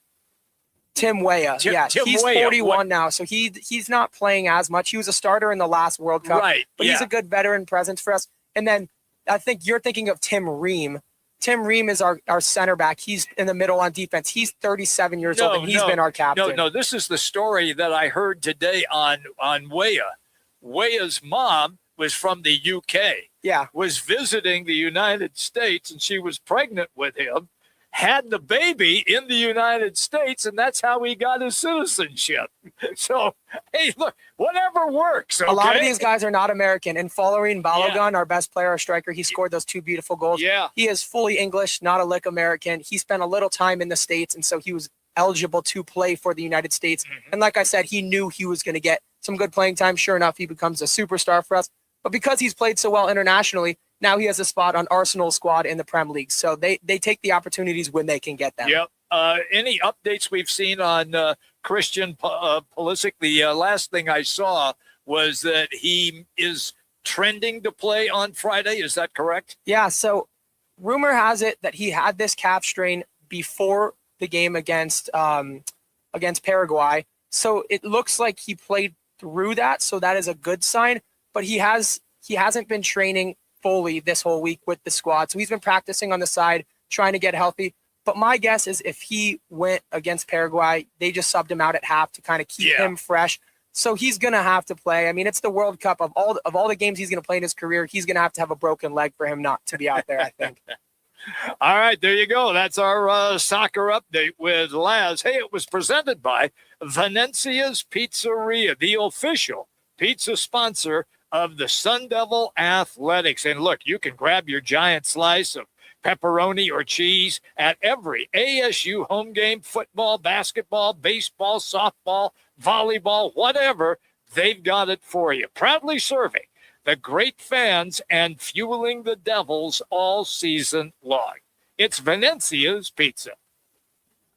Speaker 13: Tim Weah. He's
Speaker 3: Weah.
Speaker 13: 41 now, so he's not playing as much. He was a starter in the last World Cup.
Speaker 3: Right,
Speaker 13: But he's a good veteran presence for us. And then I think you're thinking of Tim Ream. Tim Ream is our center back. He's in the middle on defense. He's 37 years old, and he's been our captain.
Speaker 3: No, this is the story that I heard today on Weah. Weah's mom was from the UK.
Speaker 13: Yeah.
Speaker 3: Was visiting the United States, and she was pregnant with him. had the baby in the United States, and that's how he got his citizenship. So, hey, look, whatever works. Okay?
Speaker 13: A lot of these guys are not American. And following Balogun, our best player, our striker, he scored those 2 beautiful goals.
Speaker 3: Yeah.
Speaker 13: He is fully English, not a lick American. He spent a little time in the States, and so he was eligible to play for the United States. And like I said, he knew he was going to get some good playing time. Sure enough, he becomes a superstar for us. But because he's played so well internationally, now he has a spot on Arsenal's squad in the Prem League. So they take the opportunities when they can get them.
Speaker 3: Yep. Any updates we've seen on Christian Pulisic? The last thing I saw was that he is trending to play on Friday. Is that correct?
Speaker 13: Yeah, so rumor has it that he had this calf strain before the game against Paraguay. So it looks like he played through that, so that is a good sign. But he hasn't been training fully this whole week with the squad. So he's been practicing on the side, trying to get healthy. But my guess is if he went against Paraguay, they just subbed him out at half to kind of keep him fresh. So he's going to have to play. I mean, it's the World Cup. Of all the games he's going to play in his career, he's going to have a broken leg for him not to be out there, I think.
Speaker 3: All right, there you go. That's our soccer update with Laz. Hey, it was presented by Venezia's Pizzeria, the official pizza sponsor of the Sun Devil Athletics. And look, you can grab your giant slice of pepperoni or cheese at every ASU home game, football, basketball, baseball, softball, volleyball, whatever. They've got it for you. Proudly serving the great fans and fueling the Devils all season long. It's Venezia's Pizza,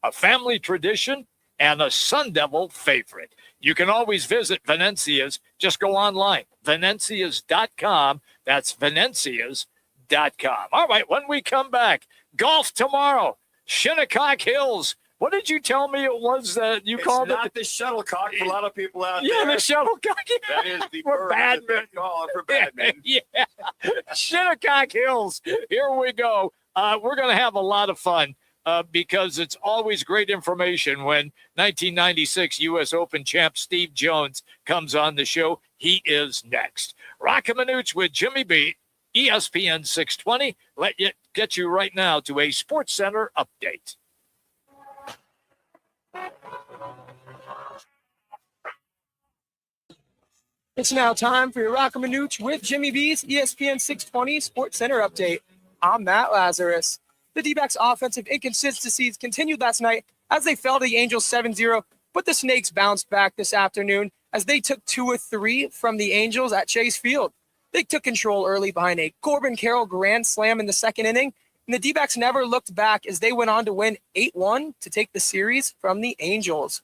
Speaker 3: a family tradition and a Sun Devil favorite. You can always visit Venezia's. Just go online, Venezias.com. That's Venezias.com. All right, when we come back, golf tomorrow, Shinnecock Hills. What did you tell me it was that you called it?
Speaker 4: It's not the shuttlecock for a lot of people out there.
Speaker 3: Yeah, the shuttlecock.
Speaker 4: That is the
Speaker 3: for badminton.
Speaker 4: For badminton.
Speaker 3: Yeah. Shinnecock Hills. Here we go. We're going to have a lot of fun because it's always great information when 1996 U.S. Open champ Steve Jones comes on the show. He is next. Roc and Manuch with Jimmy B, ESPN 620. Get you right now to a Sports Center update.
Speaker 13: It's now time for your Roc and Manuch with Jimmy B's ESPN 620 Sports Center update. I'm Matt Lazarus. The D-backs' offensive inconsistencies continued last night as they fell to the Angels 7-0, but the Snakes bounced back this afternoon as they took 2 of 3 from the Angels at Chase Field. They took control early behind a Corbin Carroll grand slam in the second inning, and the D-backs never looked back as they went on to win 8-1 to take the series from the Angels.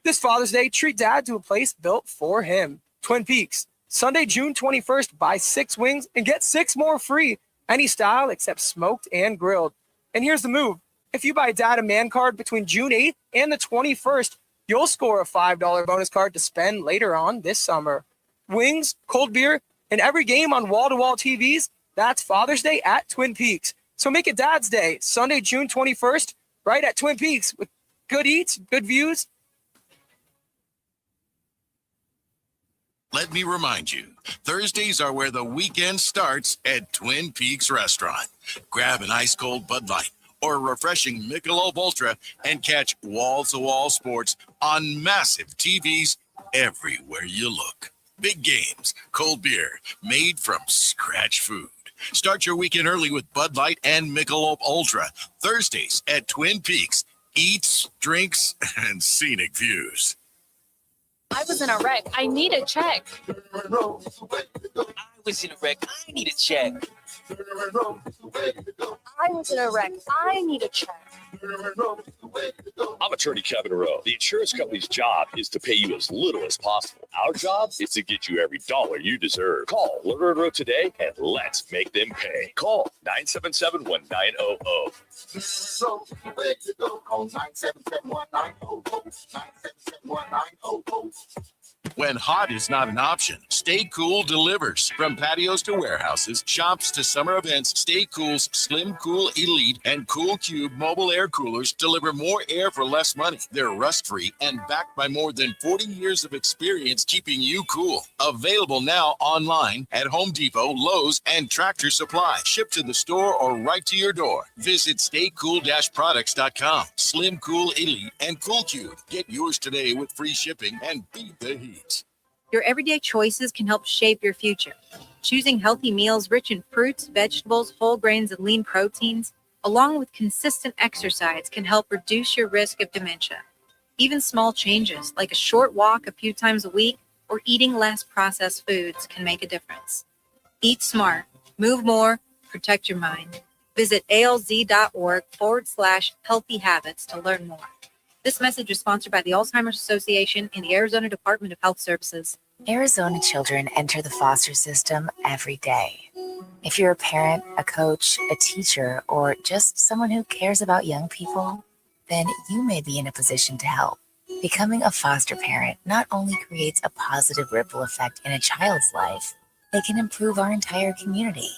Speaker 13: This Father's Day, treat Dad to a place built for him. Twin Peaks, Sunday, June 21st, buy 6 wings and get 6 more free. Any style except smoked and grilled. And here's the move. If you buy Dad a man card between June 8th and the 21st, you'll score a $5 bonus card to spend later on this summer. Wings, cold beer, and every game on wall-to-wall TVs, that's Father's Day at Twin Peaks. So make it Dad's Day, Sunday, June 21st, right at Twin Peaks with good eats, good views.
Speaker 2: Let me remind you, Thursdays are where the weekend starts at Twin Peaks Restaurant. Grab an ice-cold Bud Light or a refreshing Michelob Ultra and catch wall-to-wall sports on massive TVs everywhere you look. Big games, cold beer, made from scratch food. Start your weekend early with Bud Light and Michelob Ultra. Thursdays at Twin Peaks. Eats, drinks, and scenic views.
Speaker 9: I was in a wreck. I need a check.
Speaker 11: I was in a wreck. I need a check.
Speaker 9: I was in a wreck. I need a check.
Speaker 20: I'm attorney Kevin Rowe. The insurance company's job is to pay you as little as possible. Our job is to get you every dollar you deserve. Call Lerner & Rowe today and let's make them pay. Call 977-1900.
Speaker 2: When hot is not an option, Stay Cool delivers. From patios to warehouses, shops to summer events, Stay Cool's Slim Cool Elite and Cool Cube mobile air coolers deliver more air for less money. They're rust-free and backed by more than 40 years of experience keeping you cool. Available now online at Home Depot, Lowe's, and Tractor Supply. Shipped to the store or right to your door. Visit staycool-products.com. Slim Cool Elite and Cool Cube. Get yours today with free shipping and beat the heat.
Speaker 6: Your everyday choices can help shape your future. Choosing healthy meals rich in fruits, vegetables, whole grains, and lean proteins, along with consistent exercise, can help reduce your risk of dementia. Even small changes, like a short walk a few times a week or eating less processed foods, can make a difference. Eat smart, move more, protect your mind. Visit alz.org/healthy habits to learn more. This message is sponsored by the Alzheimer's Association and the Arizona Department of Health Services.
Speaker 11: Arizona children enter the foster system every day. If you're a parent, a coach, a teacher, or just someone who cares about young people, then you may be in a position to help. Becoming a foster parent not only creates a positive ripple effect in a child's life, it can improve our entire community.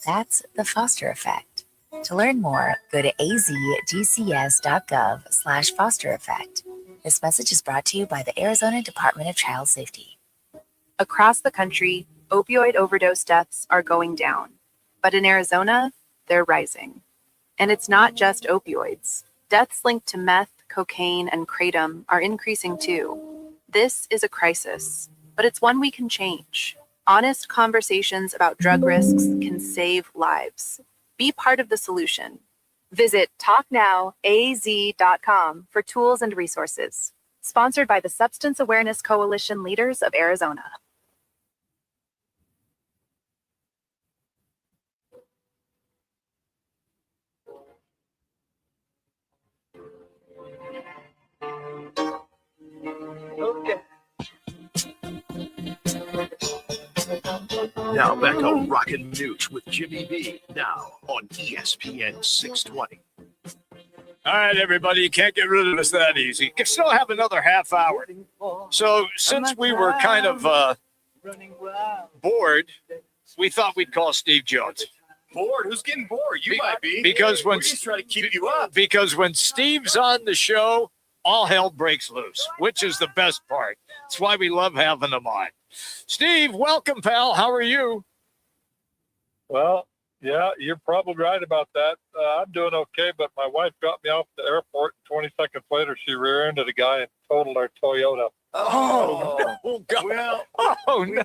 Speaker 11: That's the foster effect. To learn more, go to azgcs.gov/foster effect. This message is brought to you by the Arizona Department of Child Safety.
Speaker 6: Across the country, opioid overdose deaths are going down. But in Arizona, they're rising. And it's not just opioids. Deaths linked to meth, cocaine, and kratom are increasing too. This is a crisis, but it's one we can change. Honest conversations about drug risks can save lives. Be part of the solution. Visit talknowaz.com for tools and resources. Sponsored by the Substance Awareness Coalition Leaders of Arizona.
Speaker 1: Okay. Now back on Roc and Manuch with Jimmy B. Now on ESPN 620.
Speaker 3: All right, everybody, you can't get rid of us that easy. You still have another half hour. So since we were kind of bored, we thought we'd call Steve Jones.
Speaker 4: Bored? Who's getting bored? You might be.
Speaker 3: Because when
Speaker 4: we're just trying to keep you up.
Speaker 3: Because when Steve's on the show, all hell breaks loose, which is the best part. That's why we love having him on. Steve, welcome, pal. How are you?
Speaker 16: Well, yeah, you're probably right about that. I'm doing okay, but my wife got me off the airport. 20 seconds later, she rear-ended a guy and totaled our Toyota.
Speaker 4: Oh, God. Well,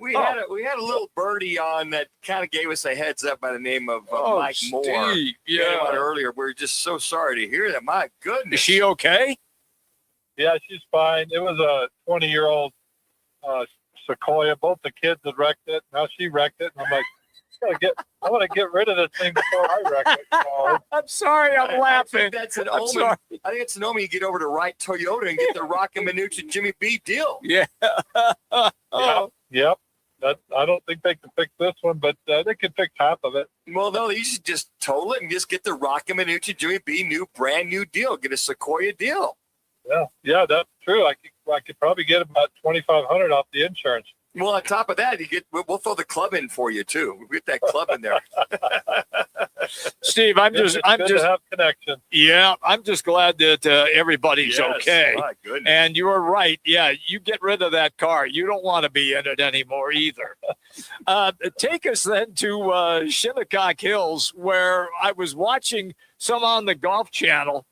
Speaker 4: we had a little birdie on that kind of gave us a heads up by the name of Mike
Speaker 3: Steve,
Speaker 4: Moore.
Speaker 3: yeah.
Speaker 4: On earlier. We're just so sorry to hear that. My goodness.
Speaker 3: Is she okay?
Speaker 16: Yeah, she's fine. It was a 20-year-old Sequoia. Both the kids had wrecked it. Now she wrecked it. And I'm like, I want to get rid of this thing before I wreck it. So,
Speaker 3: I'm sorry, I'm laughing.
Speaker 4: I think that's an omen. I think it's an omen. You get over to Wright Toyota and get the Roc and Manuch and Jimmy B deal.
Speaker 3: Yeah.
Speaker 16: Yep. I don't think they can fix this one, but they can fix half of it.
Speaker 4: Well, no, you should just total it and just get the Roc and Manuch and Jimmy B brand new deal. Get a Sequoia deal.
Speaker 16: Yeah, that's true. I could probably get about $2,500 off the insurance.
Speaker 4: Well, on top of that, we'll throw the club in for you too. We'll get that club in there.
Speaker 3: Steve, I'm just
Speaker 16: to have connection.
Speaker 3: Yeah, I'm just glad that everybody's okay.
Speaker 4: My goodness.
Speaker 3: And you were right. Yeah, you get rid of that car. You don't want to be in it anymore either. Take us then to Shinnecock Hills, where I was watching some on the Golf Channel.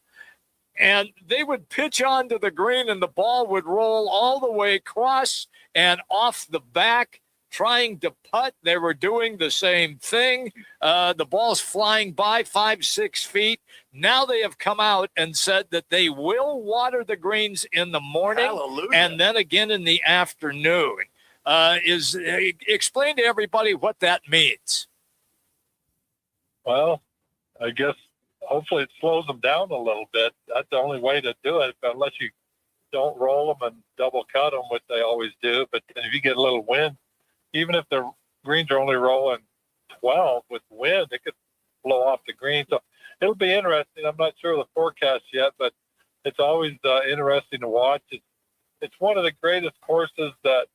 Speaker 3: And they would pitch onto the green and the ball would roll all the way across and off the back, trying to putt. They were doing the same thing. The ball's flying by 5-6 feet. Now they have come out and said that they will water the greens in the morning.
Speaker 4: Hallelujah.
Speaker 3: And then again in the afternoon. Explain to everybody what that means.
Speaker 16: Well, I guess hopefully it slows them down a little bit. That's the only way to do it, unless you don't roll them and double cut them, which they always do. But if you get a little wind, even if the greens are only rolling 12 with wind, it could blow off the green. So it'll be interesting. I'm not sure of the forecast yet, but it's always interesting to watch. It's it's one of the greatest courses that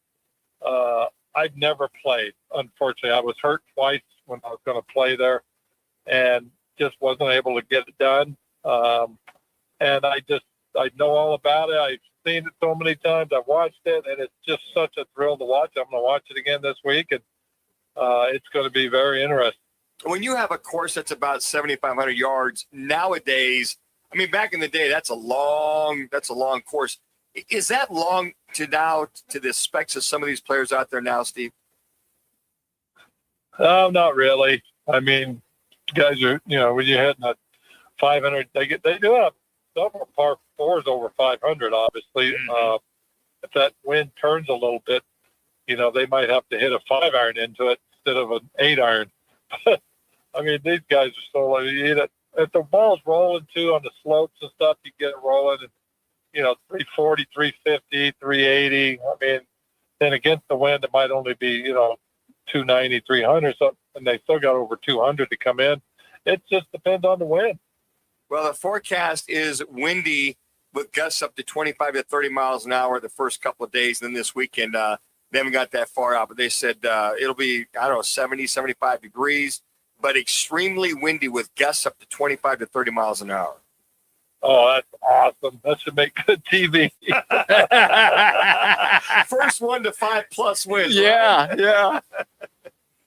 Speaker 16: I've never played. Unfortunately, I was hurt twice when I was going to play there, and just wasn't able to get it done. And I know all about it. I've seen it so many times. I've watched it, and it's just such a thrill to watch. I'm going to watch it again this week, and it's going to be very interesting.
Speaker 4: When you have a course that's about 7,500 yards nowadays, I mean, back in the day, that's a long course. Is that long to the specs of some of these players out there now, Steve?
Speaker 16: Not really. I mean, guys are, when you're hitting a 500, they do have several par fours over 500, obviously. If that wind turns a little bit, they might have to hit a 5-iron into it instead of an 8-iron. I mean, these guys are so like, if the ball's rolling too on the slopes and stuff, you get it rolling and 340, 350, 380. I mean, then against the wind, it might only be 290, 300. So, and they still got over 200 to come in. It just depends on the wind.
Speaker 4: Well, the forecast is windy with gusts up to 25 to 30 miles an hour the first couple of days. And then this weekend, they haven't got that far out, but they said it'll be, 70, 75 degrees, but extremely windy with gusts up to 25 to 30 miles an hour.
Speaker 16: Oh, that's awesome. That should make good TV.
Speaker 4: First 1 to 5+ wins.
Speaker 16: Yeah, right? Yeah.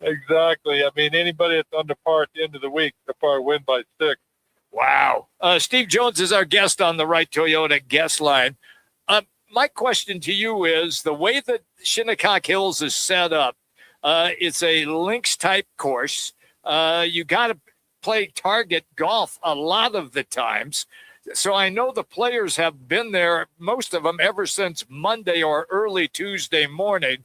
Speaker 16: Exactly. I mean, anybody that's under par at the end of the week, they'll probably win by 6.
Speaker 3: Wow. Steve Jones is our guest on the Right Toyota guest line. My question to you is, the way that Shinnecock Hills is set up, it's a links-type course. You got to play target golf a lot of the times. So I know the players have been there, most of them, ever since Monday or early Tuesday morning.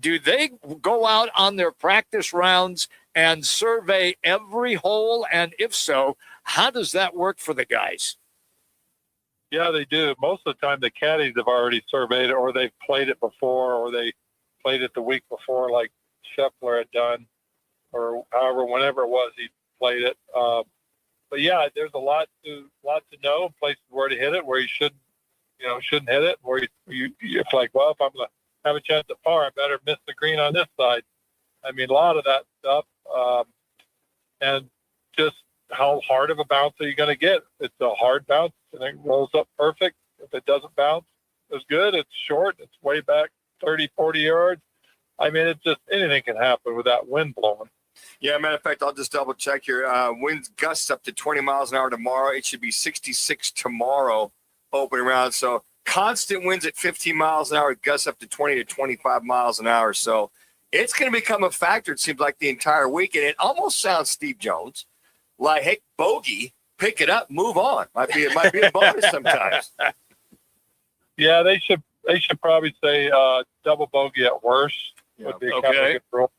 Speaker 3: Do they go out on their practice rounds and survey every hole? And if so, how does that work for the guys?
Speaker 16: Yeah, they do. Most of the time, the caddies have already surveyed it, or they've played it before, or they played it the week before, like Scheffler had done, or however, whenever it was, he played it. But yeah, there's a lot to know, places where to hit it, where you shouldn't hit it, where you're like, well, if I'm going to have a chance at par, I better miss the green on this side. I mean, a lot of that stuff, and just how hard of a bounce are you going to get? It's a hard bounce, and it rolls up perfect. If it doesn't bounce as good, it's short, it's way back 30, 40 yards. I mean, it's just anything can happen with that wind blowing.
Speaker 4: Yeah, matter of fact, I'll just double check here. Winds gusts up to 20 miles an hour tomorrow. It should be 66 tomorrow, opening round. So constant winds at 15 miles an hour, gusts up to 20 to 25 miles an hour. So it's going to become a factor, it seems like, the entire week. And it almost sounds, Steve Jones, like, hey, bogey, pick it up, move on. It might be a bonus sometimes.
Speaker 16: Yeah, they should probably say double bogey at worst. Would be kind of a good rule.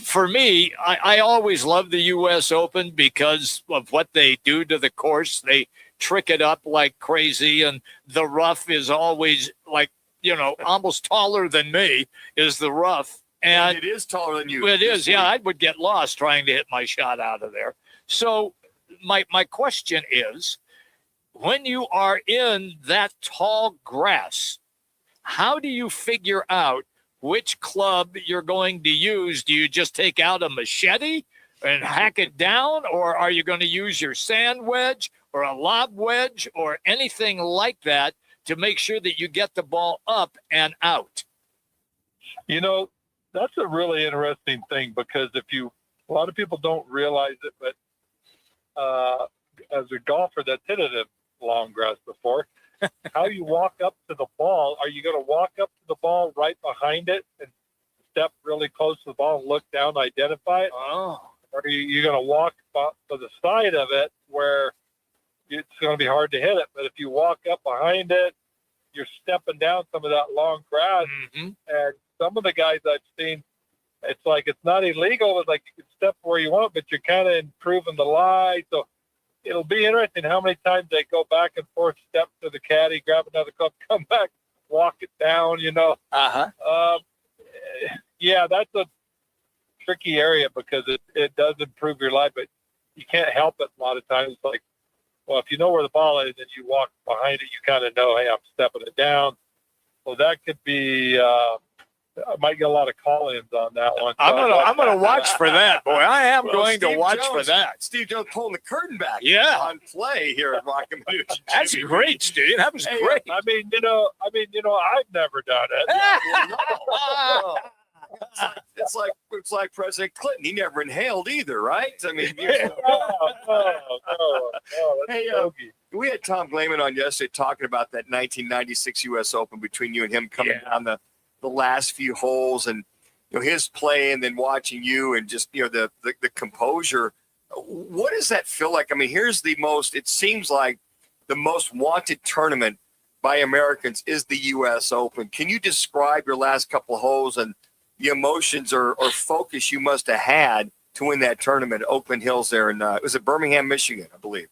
Speaker 3: For me, I always love the U.S. Open because of what they do to the course. They trick it up like crazy, and the rough is always like, almost taller than me is the rough. And
Speaker 4: it is taller than you.
Speaker 3: It is, yeah. I would get lost trying to hit my shot out of there. So my question is, when you are in that tall grass, how do you figure out which club you're going to use? Do you just take out a machete and hack it down, or are you going to use your sand wedge or a lob wedge or anything like that to make sure that you get the ball up and out?
Speaker 16: That's a really interesting thing, because a lot of people don't realize it, but as a golfer that's hit it in long grass before, how you walk up to the ball, are you going to walk up to the ball right behind it and step really close to the ball and look down and identify it?
Speaker 3: Oh.
Speaker 16: Or are you going to walk to the side of it where it's going to be hard to hit it? But if you walk up behind it, you're stepping down some of that long grass.
Speaker 3: Mm-hmm.
Speaker 16: And some of the guys I've seen, it's like it's not illegal. It's like you can step where you want, but you're kind of improving the lie. So it'll be interesting how many times they go back and forth, step to the caddy, grab another club, come back, walk it down, Yeah, that's a tricky area because it does improve your life, but you can't help it a lot of times. Like Well, if you know where the ball is and you walk behind it, you kind of know, hey, I'm stepping it down. So that could be. I might get a lot of call-ins on that one.
Speaker 3: I'm gonna watch for that, boy. I am going to watch for that.
Speaker 4: Steve Jones pulling the curtain back.
Speaker 3: Yeah.
Speaker 4: On play here at Roc and Manuch.
Speaker 3: That's great, Steve. That was
Speaker 16: Hey,
Speaker 3: great.
Speaker 16: I mean, I've never done it.
Speaker 4: It's like President Clinton. He never inhaled either, right? I mean, hey, we had Tom Glayman on yesterday talking about that 1996 U.S. Open between you and him coming down the last few holes and his play, and then watching you and just the composure. What does that feel like? I mean, here's it seems like the most wanted tournament by Americans is the U.S. Open. Can you describe your last couple of holes and the emotions or focus you must have had to win that tournament at Oakland Hills there? And it was at Birmingham, Michigan, I believe.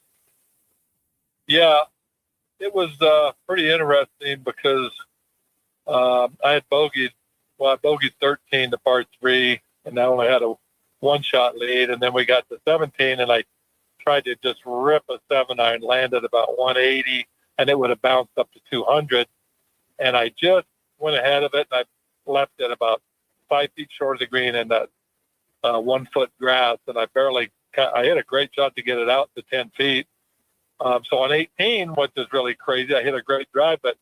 Speaker 16: Yeah, it was pretty interesting because I had bogeyed 13 to par 3, and I only had a one-shot lead. And then we got to 17, and I tried to just rip a 7-iron, landed about 180, and it would have bounced up to 200. And I just went ahead of it, and I left it about 5 feet short of the green in that 1-foot grass, and I hit a great shot to get it out to 10 feet. So on 18, which is really crazy, I hit a great drive, but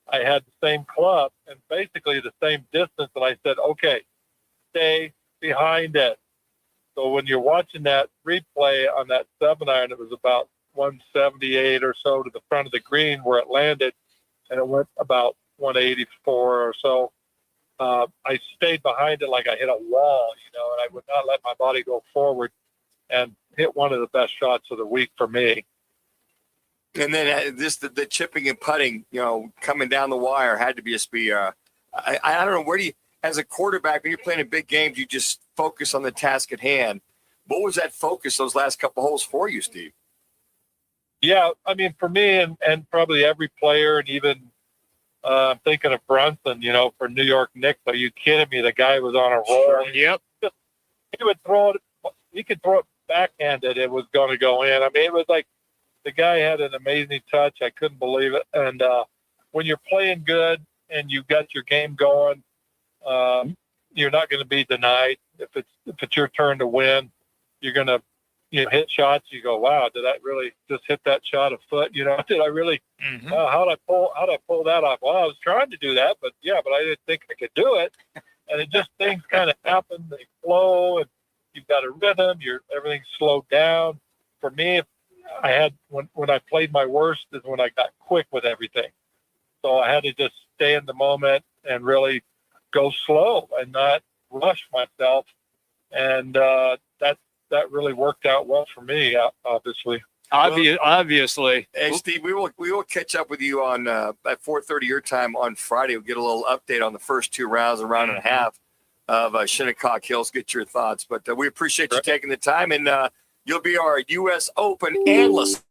Speaker 16: I had the same club and basically the same distance, and I said, okay, stay behind it. So when you're watching that replay on that 7-iron, it was about 178 or so to the front of the green where it landed, and it went about 184 or so. I stayed behind it like I hit a wall, and I would not let my body go forward, and hit one of the best shots of the week for me.
Speaker 4: And then the chipping and putting, coming down the wire had to be I don't know, where do you, as a quarterback, when you're playing in big games, you just focus on the task at hand. What was that focus those last couple holes for you, Steve?
Speaker 16: Yeah, I mean, for me and probably every player, and even I'm thinking of Brunson, for New York Knicks. Are you kidding me? The guy was on a roll.
Speaker 3: Yep.
Speaker 16: He would throw it. He could throw it backhanded. It was going to go in. I mean, it was like the guy had an amazing touch. I couldn't believe it. And when you're playing good and you've got your game going, you're not going to be denied. If it's your turn to win, you're going to hit shots. You go, wow, did I really just hit that shot a foot? Did I really? How'd I pull that off? Well, I was trying to do that, but I didn't think I could do it. And it just things kind of happen. They flow, and you've got a rhythm. Everything's slowed down. For me, I had when I played my worst is when I got quick with everything. So I had to just stay in the moment and really go slow and not rush myself. And that really worked out well for me, obviously.
Speaker 3: Obviously.
Speaker 4: Hey, Steve, we will catch up with you on at 4:30 your time on Friday. We'll get a little update on the first 2 rounds, a round and a half of Shinnecock Hills. Get your thoughts. But we appreciate you taking the time, and you'll be our U.S. Open analyst.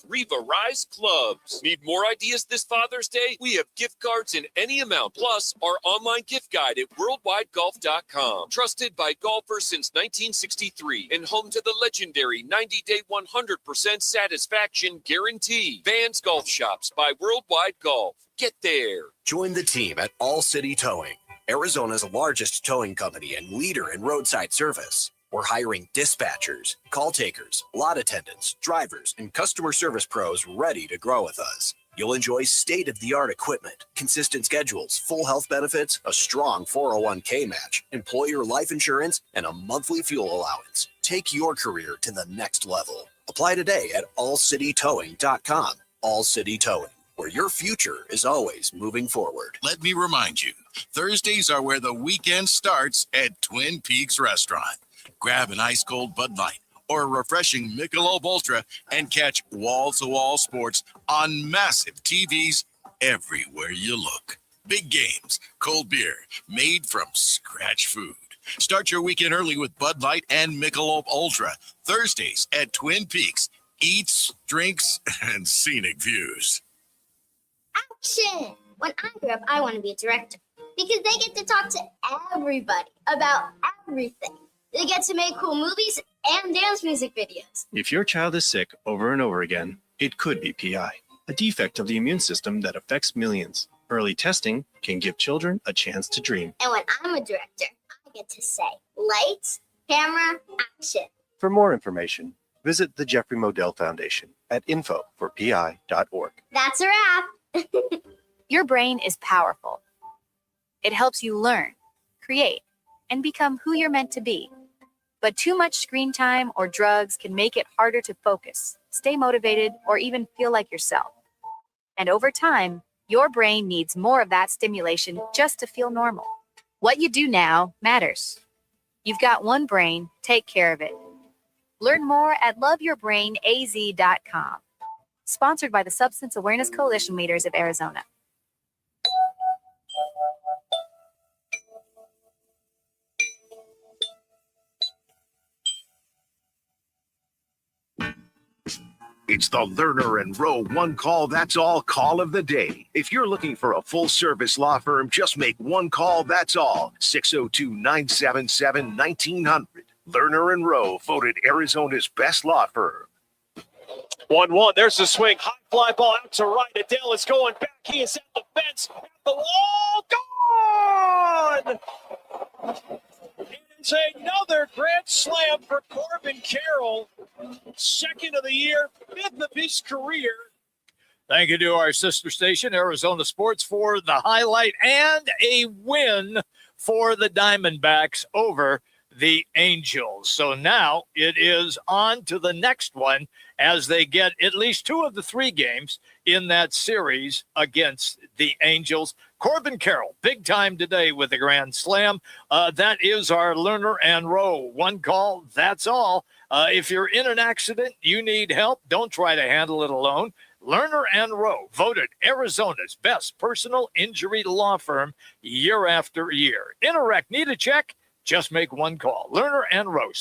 Speaker 5: Riva Rise clubs. Need more ideas this Father's Day? We have gift cards in any amount, plus our online gift guide at worldwidegolf.com. Trusted by golfers since 1963 and home to the legendary 90-day 100% satisfaction guarantee. Vans Golf Shops by Worldwide Golf. Get there.
Speaker 12: Join the team at All City Towing, Arizona's largest towing company and leader in roadside service. We're hiring dispatchers, call takers, lot attendants, drivers, and customer service pros ready to grow with us. You'll enjoy state-of-the-art equipment, consistent schedules, full health benefits, a strong 401k match, employer life insurance, and a monthly fuel allowance. Take your career to the next level. Apply today at allcitytowing.com. All City Towing, where your future is always moving forward.
Speaker 2: Let me remind you, Thursdays are where the weekend starts at Twin Peaks Restaurant. Grab an ice-cold Bud Light or a refreshing Michelob Ultra and catch wall-to-wall sports on massive TVs everywhere you look. Big games, cold beer, made from scratch food. Start your weekend early with Bud Light and Michelob Ultra. Thursdays at Twin Peaks. Eats, drinks, and scenic views.
Speaker 10: Action! When I grow up, I want to be a director because they get to talk to everybody about everything. They get to make cool movies and dance music videos.
Speaker 14: If your child is sick over and over again, it could be PI, a defect of the immune system that affects millions. Early testing can give children a chance to dream.
Speaker 10: And when I'm a director, I get to say, lights, camera, action.
Speaker 14: For more information, visit the Jeffrey Modell Foundation at info4pi.org.
Speaker 10: That's a wrap.
Speaker 6: Your brain is powerful. It helps you learn, create, and become who you're meant to be. But too much screen time or drugs can make it harder to focus, stay motivated, or even feel like yourself. And over time, your brain needs more of that stimulation just to feel normal. What you do now matters. You've got one brain, take care of it. Learn more at loveyourbrainaz.com. Sponsored by the Substance Awareness Coalition Leaders of Arizona.
Speaker 1: It's the Lerner and Rowe one call, that's all call of the day. If you're looking for a full service law firm, just make one call, that's all. 602-977-1900. Lerner and Rowe, voted Arizona's best law firm.
Speaker 17: 1-1. There's the swing. High fly ball out to right. Adele is going back. He is at the fence. At the wall. Gone! It's another grand slam for Corbin Carroll. Second of the year, fifth of his career.
Speaker 3: Thank you to our sister station, Arizona Sports, for the highlight and a win for the Diamondbacks over the Angels. So now it is on to the next one as they get at least two of the three games in that series against the Angels. Corbin Carroll, big time today with a grand slam. That is our Lerner and Rowe. One call, that's all. If you're in an accident, you need help, don't try to handle it alone. Lerner and Rowe, voted Arizona's best personal injury law firm year after year. In a wreck, need a check? Just make one call. Lerner and Rowe,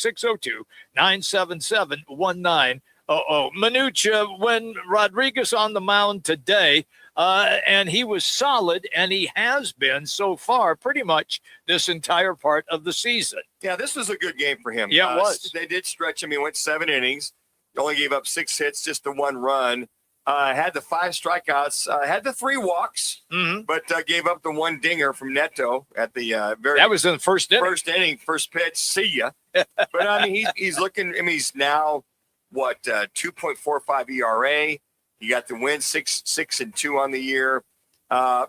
Speaker 3: 602-977-1900. Manuch, when Rodriguez on the mound today, and he was solid, and he has been so far pretty much this entire part of the season.
Speaker 4: Yeah, this was a good game for him.
Speaker 3: Yeah, it was.
Speaker 4: They did stretch him. He went 7 innings. He only gave up 6 hits, just the 1 run. Had the 5 strikeouts, had the 3 walks, but gave up the 1 dinger from Neto at the
Speaker 3: That was in the first inning.
Speaker 4: First pitch. See ya. But I mean, he's looking. I mean, he's now 2.45 ERA. He got the win, 6-2 on the year.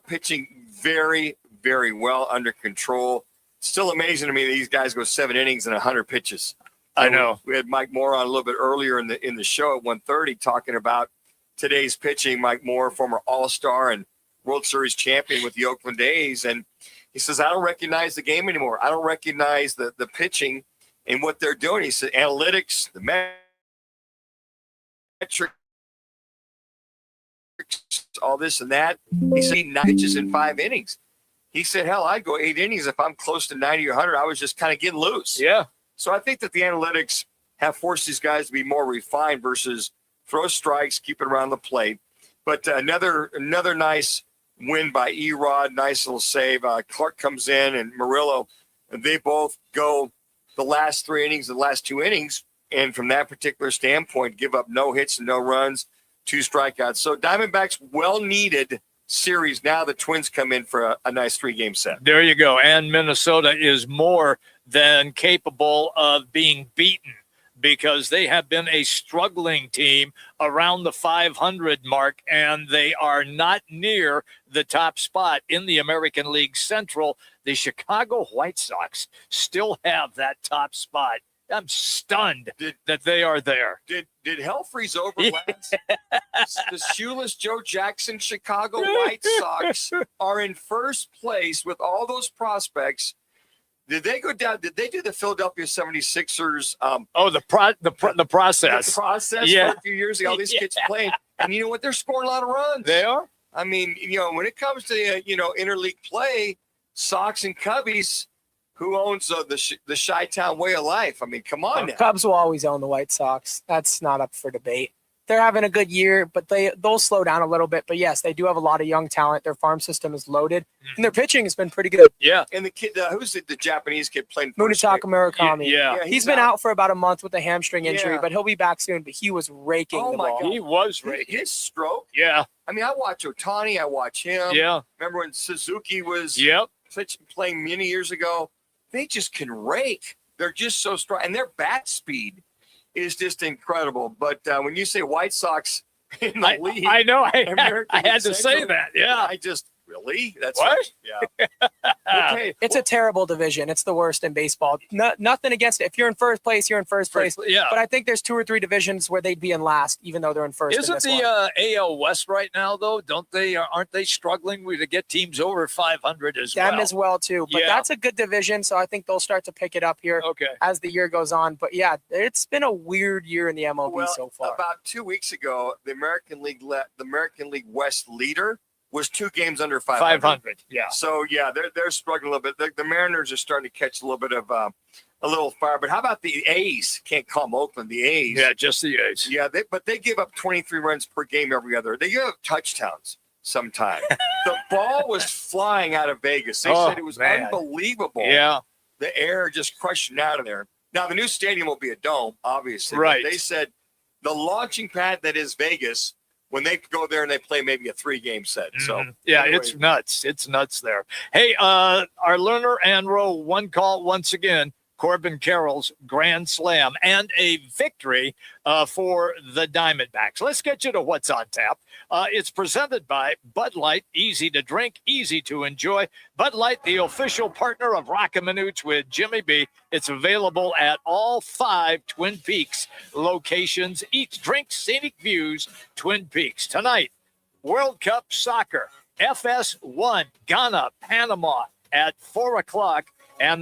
Speaker 4: Pitching very, very well, under control. Still amazing to me that these guys go 7 innings and 100 pitches.
Speaker 3: I know.
Speaker 4: We had Mike Moore on a little bit earlier in the show at 1:30 talking about today's pitching. Mike Moore, former All-Star and World Series champion with the Oakland A's, and he says, I don't recognize the game anymore. I don't recognize the pitching and what they're doing. He said, analytics, the metrics, all this and that. He said 9 pitches in 5 innings. He said, hell, I'd go 8 innings if I'm close to 90 or 100. I was just kind of getting loose.
Speaker 3: Yeah.
Speaker 4: So I think that the analytics have forced these guys to be more refined versus throw strikes, keep it around the plate. But another nice win by Erod, nice little save. Clark comes in and Murillo, and they both go the last 3 innings, the last 2 innings, and from that particular standpoint, give up no hits and no runs, 2 strikeouts. So Diamondbacks well-needed series. Now the Twins come in for a nice 3-game set.
Speaker 3: There you go. And Minnesota is more than capable of being beaten because they have been a struggling team around the 500 mark, and they are not near the top spot in the American League Central. The Chicago White Sox still have that top spot. I'm stunned that they are there.
Speaker 4: Did hell freeze over last? The shoeless Joe Jackson Chicago White Sox are in first place with all those prospects. Did they go down? Did they do the Philadelphia 76ers?
Speaker 3: The process.
Speaker 4: The process
Speaker 3: Yeah.
Speaker 4: for a few years ago. All these kids playing. And you know what? They're scoring a lot of runs.
Speaker 3: They are.
Speaker 4: I mean, when it comes to, interleague play, Sox and Cubbies, who owns the Chi-Town way of life? I mean, come on now.
Speaker 13: Cubs will always own the White Sox. That's not up for debate. They're having a good year, but they'll slow down a little bit. But yes, they do have a lot of young talent. Their farm system is loaded, and their pitching has been pretty good.
Speaker 3: Yeah.
Speaker 4: And the kid, who's the Japanese kid playing?
Speaker 13: Munetaka Murakami.
Speaker 3: Yeah.
Speaker 13: He's been out for about a month with a hamstring injury,
Speaker 4: Yeah.
Speaker 13: but he'll be back soon. But he was raking the
Speaker 4: my
Speaker 13: ball.
Speaker 4: God.
Speaker 3: He was raking.
Speaker 4: His stroke.
Speaker 3: Yeah.
Speaker 4: I mean, I watch Ohtani. I watch him.
Speaker 3: Yeah.
Speaker 4: Remember when Suzuki was
Speaker 3: Yep.
Speaker 4: playing many years ago? They just can rake. They're just so strong. And their bat speed is just incredible. But when you say White Sox in the league.
Speaker 3: I know. I
Speaker 4: American
Speaker 3: had to say
Speaker 4: Central,
Speaker 3: that. Yeah.
Speaker 4: I just really? That's
Speaker 3: What?
Speaker 4: Yeah. Okay.
Speaker 13: It's a terrible division. It's the worst in baseball. Nothing against it. If you're in first place, you're in first place.
Speaker 3: Yeah.
Speaker 13: But I think there's 2 or 3 divisions where they'd be in last, even though they're in first.
Speaker 3: Isn't
Speaker 13: in this
Speaker 3: the
Speaker 13: one.
Speaker 3: AL West right now, though? Aren't they struggling to get teams over 500 as well?
Speaker 13: Them as well, too. But
Speaker 3: Yeah.
Speaker 13: that's a good division, so I think they'll start to pick it up here as the year goes on. But, yeah, it's been a weird year in the MLB so far.
Speaker 4: About 2 weeks ago, the American League West leader was 2 games under 500.
Speaker 3: 500, yeah.
Speaker 4: So yeah, they're struggling a little bit. The Mariners are starting to catch a little bit of a little fire. But how about the A's? Can't call them Oakland. The A's.
Speaker 3: Yeah, just the A's.
Speaker 4: Yeah, they give up 23 runs per game every other. They give up touchdowns sometimes. The ball was flying out of Vegas. They said it was unbelievable.
Speaker 3: Yeah.
Speaker 4: The air just crushing out of there. Now the new stadium will be a dome, obviously.
Speaker 3: Right.
Speaker 4: But they said the launching pad that is Vegas, when they go there and they play maybe a 3-game set. So
Speaker 3: yeah,
Speaker 4: anyway.
Speaker 3: it's nuts. It's nuts there. Hey, our Lerner and Rowe, one call once again. Corbin Carroll's grand slam and a victory for the Diamondbacks. Let's get you to what's on tap. It's presented by Bud Light, easy to drink, easy to enjoy. Bud Light, the official partner of Roc and Manuch with Jimmy B. It's available at all 5 Twin Peaks locations. Eat, drink, scenic views, Twin Peaks. Tonight, World Cup Soccer, FS1, Ghana, Panama at 4 o'clock. And then